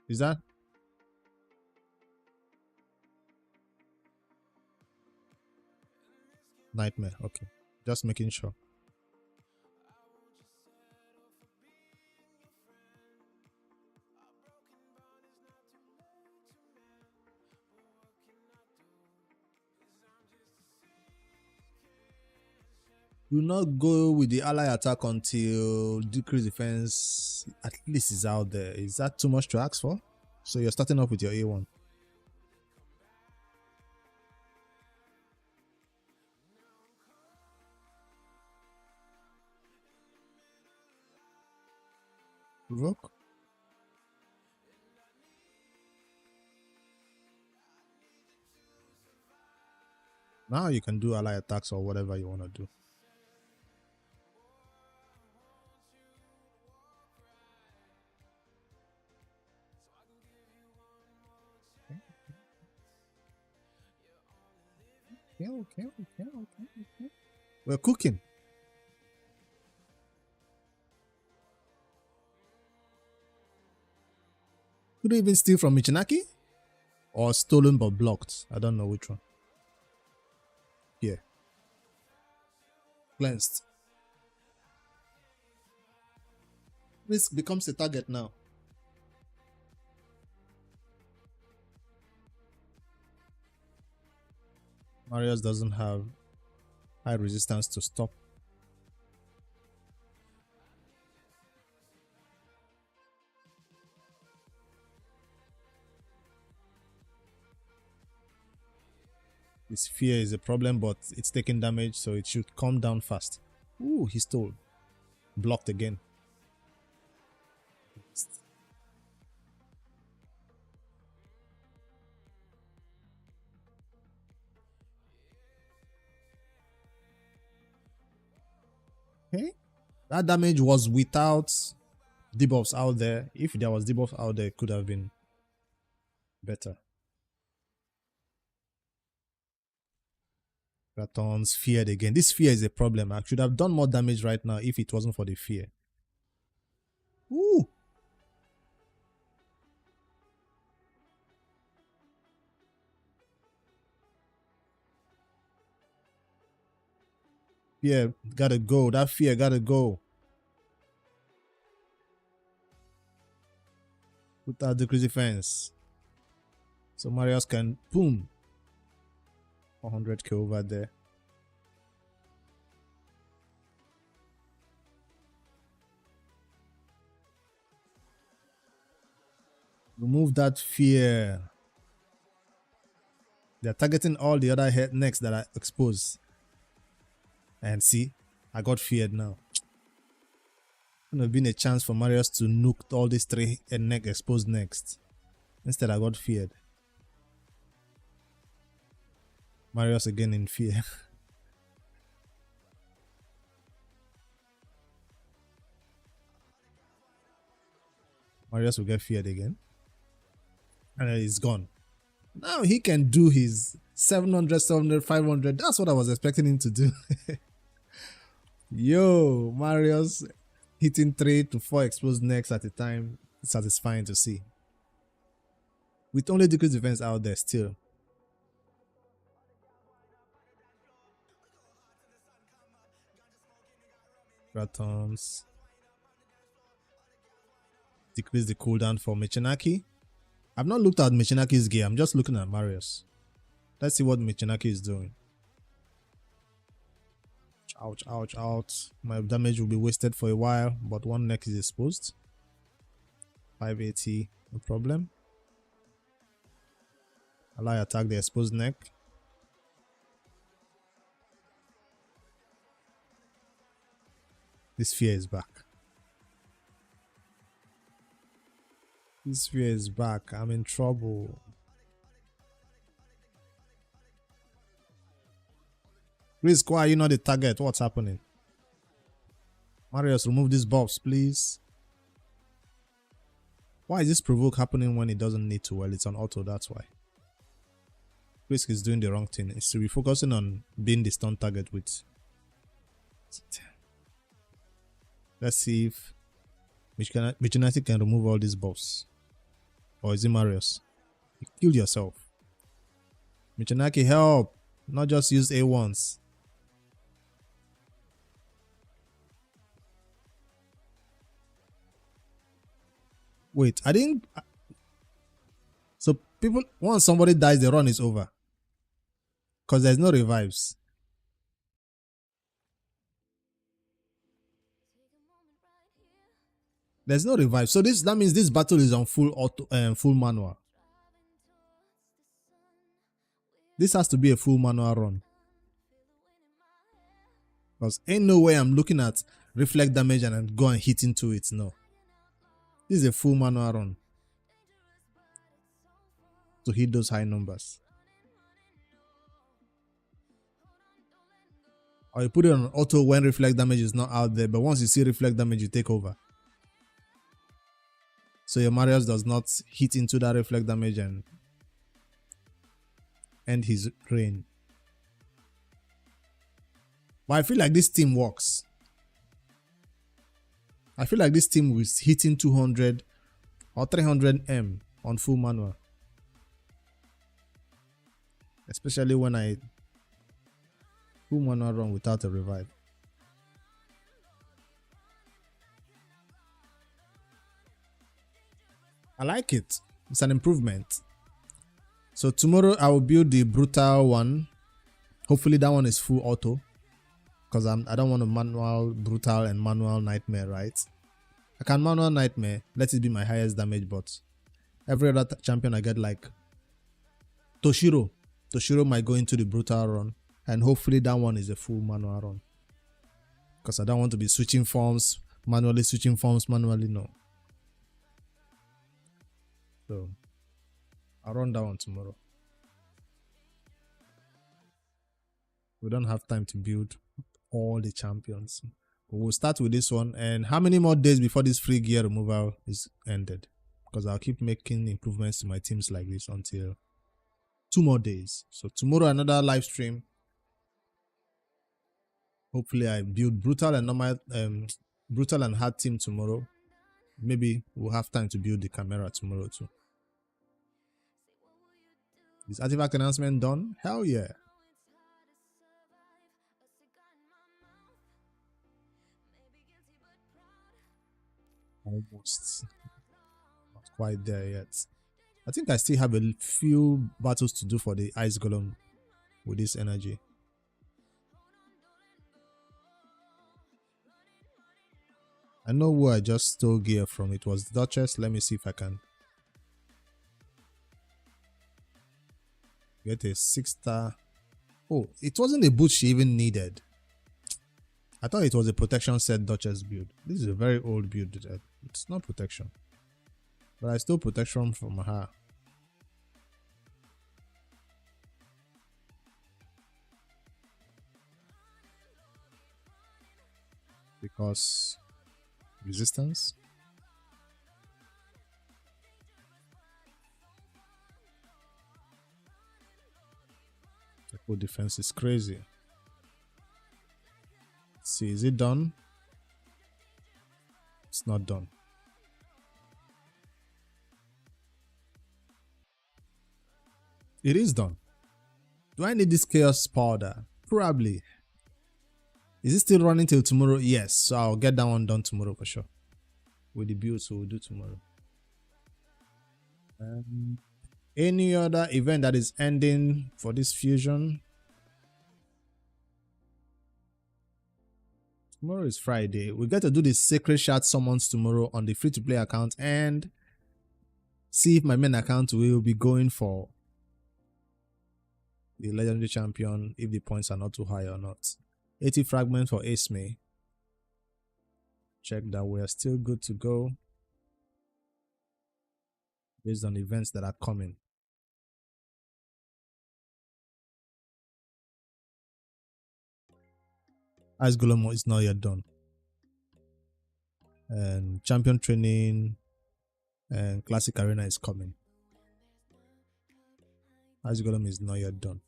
S1: Is that? Nightmare. Okay. Just making sure. Do not go with the ally attack until decrease defense at least is out there. Is that too much to ask for? So you're starting off with your A1. Provoke. Now you can do ally attacks or whatever you want to do. Okay. We're cooking. Could you even steal from Michinaki? Or stolen but blocked? I don't know which one. Here. Cleansed. Risk becomes a target now. Marius doesn't have high resistance to stop. His fear is a problem, but it's taking damage, so it should calm down fast. Ooh, he stole. Blocked again. Okay. That damage was without debuffs out there. If there was debuffs out there, it could have been better. Raton's feared again. This fear is a problem. I should have done more damage right now if it wasn't for the fear. Ooh. Fear gotta go. That fear gotta go. Put out decrease defense. So Marius can boom. 400k over there. Remove that fear. They're targeting all the other head necks that are exposed. And see, I got feared now. Could have been a chance for Marius to nuke all these three head neck exposed next. Instead, I got feared. Marius again in fear. Marius will get feared again. And he's gone. Now he can do his 700, 700, 500. That's what I was expecting him to do. Yo, Marius hitting 3 to 4 exposed necks at a time. It's satisfying to see. With only decreased defense out there still. Ratons. Decrease the cooldown for Michinaki. I've not looked at Michinaki's gear. I'm just looking at Marius. Let's see what Michinaki is doing. Ouch, ouch, ouch. My damage will be wasted for a while, but one neck is exposed. 580, no problem. Ally attack the exposed neck. This fear is back. This fear is back. I'm in trouble. Risk, why are you not the target? What's happening? Marius, remove these buffs, please. Why is this provoke happening when it doesn't need to? Well, it's on auto, that's why. Risk is doing the wrong thing. It's to be focusing on being the stun target with. Let's see if Michinati can remove all these buffs. Or is it Marius? You killed yourself. Michinaki, help! Not just use A1s. Wait, I didn't. So people, once somebody dies, the run is over. Because there's no revives. There's no revive. So that means this battle is on full auto full manual. This has to be a full manual run. Because ain't no way I'm looking at reflect damage and go and hit into it. No. This is a full manual run. To hit those high numbers. Or you put it on auto when reflect damage is not out there. But once you see reflect damage, you take over. So your Marius does not hit into that reflect damage and end his reign. But I feel like this team works. I feel like this team was hitting 200 or 300 M on full manual. Especially when I full manual run without a revive. I like it. It's an improvement. So tomorrow I will build the brutal one. Hopefully that one is full auto. Because I don't want a manual brutal and manual nightmare, right? I can manual nightmare. Let it be my highest damage, but every other champion I get like Toshiro. Toshiro might go into the brutal run. And hopefully that one is a full manual run. Because I don't want to be switching forms, manually, no. So I'll run that one tomorrow. We don't have time to build all the champions. But we'll start with this one. And how many more days before this free gear removal is ended? Because I'll keep making improvements to my teams like this until 2 more days. So tomorrow another live stream. Hopefully I build brutal and normal, brutal and hard team tomorrow. Maybe we'll have time to build the camera tomorrow too. Is artifact announcement done? Hell yeah. Almost. Not quite there yet. I think I still have a few battles to do for the ice golem with this energy. I know who I just stole gear from. It was Duchess. Let me see if I can get a 6-star. Oh, it wasn't a boot she even needed. I thought it was a protection set Duchess build. This is a very old build. It's not protection. But I stole protection from her. Because resistance. The full defense is crazy. Let's see, is it done? It's not done. It is done. Do I need this chaos powder? Probably. Is it still running till tomorrow? Yes. So I'll get that one done tomorrow for sure. With the builds we'll do tomorrow. Any other event that is ending for this fusion? Tomorrow is Friday. We get to do the sacred shard summons tomorrow on the free-to-play account and see if my main account will be going for the legendary champion if the points are not too high or not. 80 fragments for Ace May. Check that we are still good to go based on events that are coming. Ice Golem is not yet done. And champion training And Classic Arena is coming. Ice Golem is not yet done.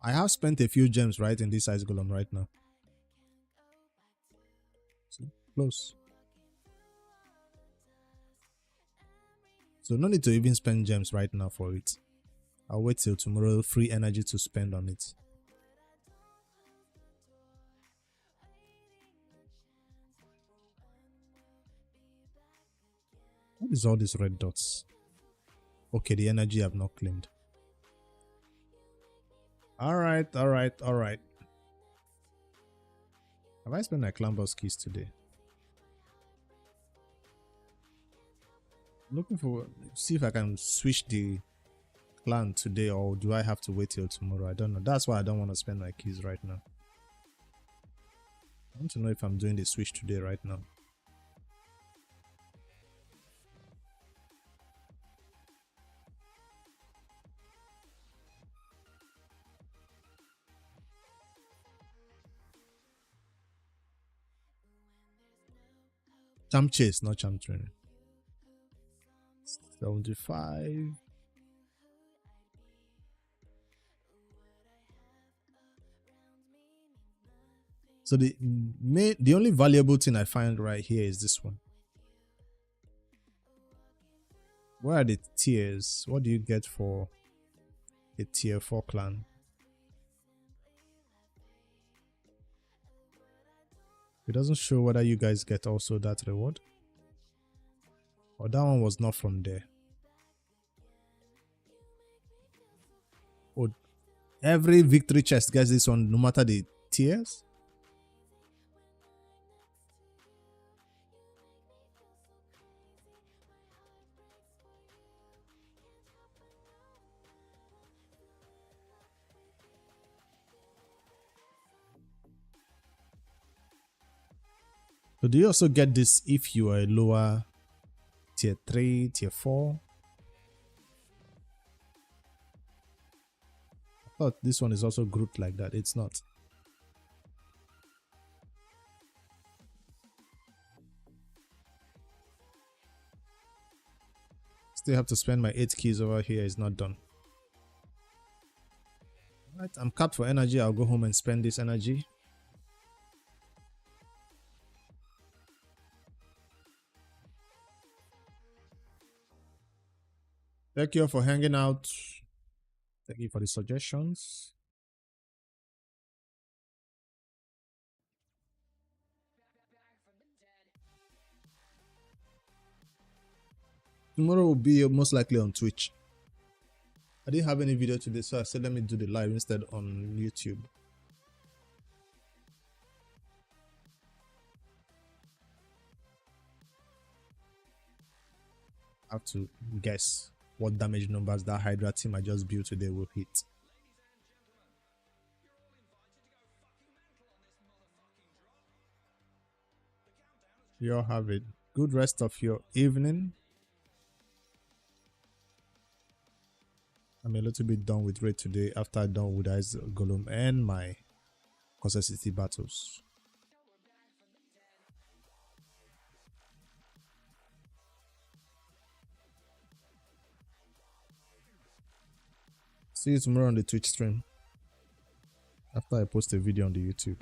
S1: I have spent a few gems right in this Ice Golem right now. See, close. So no need to even spend gems right now for it. I'll wait till tomorrow, free energy to spend on it. What is all these red dots? Okay, the energy I've not claimed. Alright. Have I spent my clan boss keys today? Looking for, see if I can switch the clan today, or do I have to wait till tomorrow? I don't know. That's why I don't want to spend my keys right now. I want to know if I'm doing the switch today right now. Champ chase, not champ training. 75. So the only valuable thing I find right here is this one. Where are the tiers? What do you get for a tier 4 clan? It doesn't show whether you guys get also that reward. Or that one was not from there. Oh, every victory chest gets this one no matter the tiers? So do you also get this if you are a lower tier 3, tier 4? I thought this one is also grouped like that. It's not. Still have to spend my 8 keys over here. It's not done. Alright, I'm capped for energy. I'll go home and spend this energy. Thank you for hanging out. Thank you for the suggestions. Tomorrow will be most likely on Twitch. I didn't have any video today, so I said let me do the live instead on YouTube. I have to guess what damage numbers that Hydra team I just built today will hit. You all have a good rest of your evening. I'm a little bit done with raid today after I'm done with Ice Golem and my City battles. See you tomorrow on the Twitch stream after I post a video on the YouTube.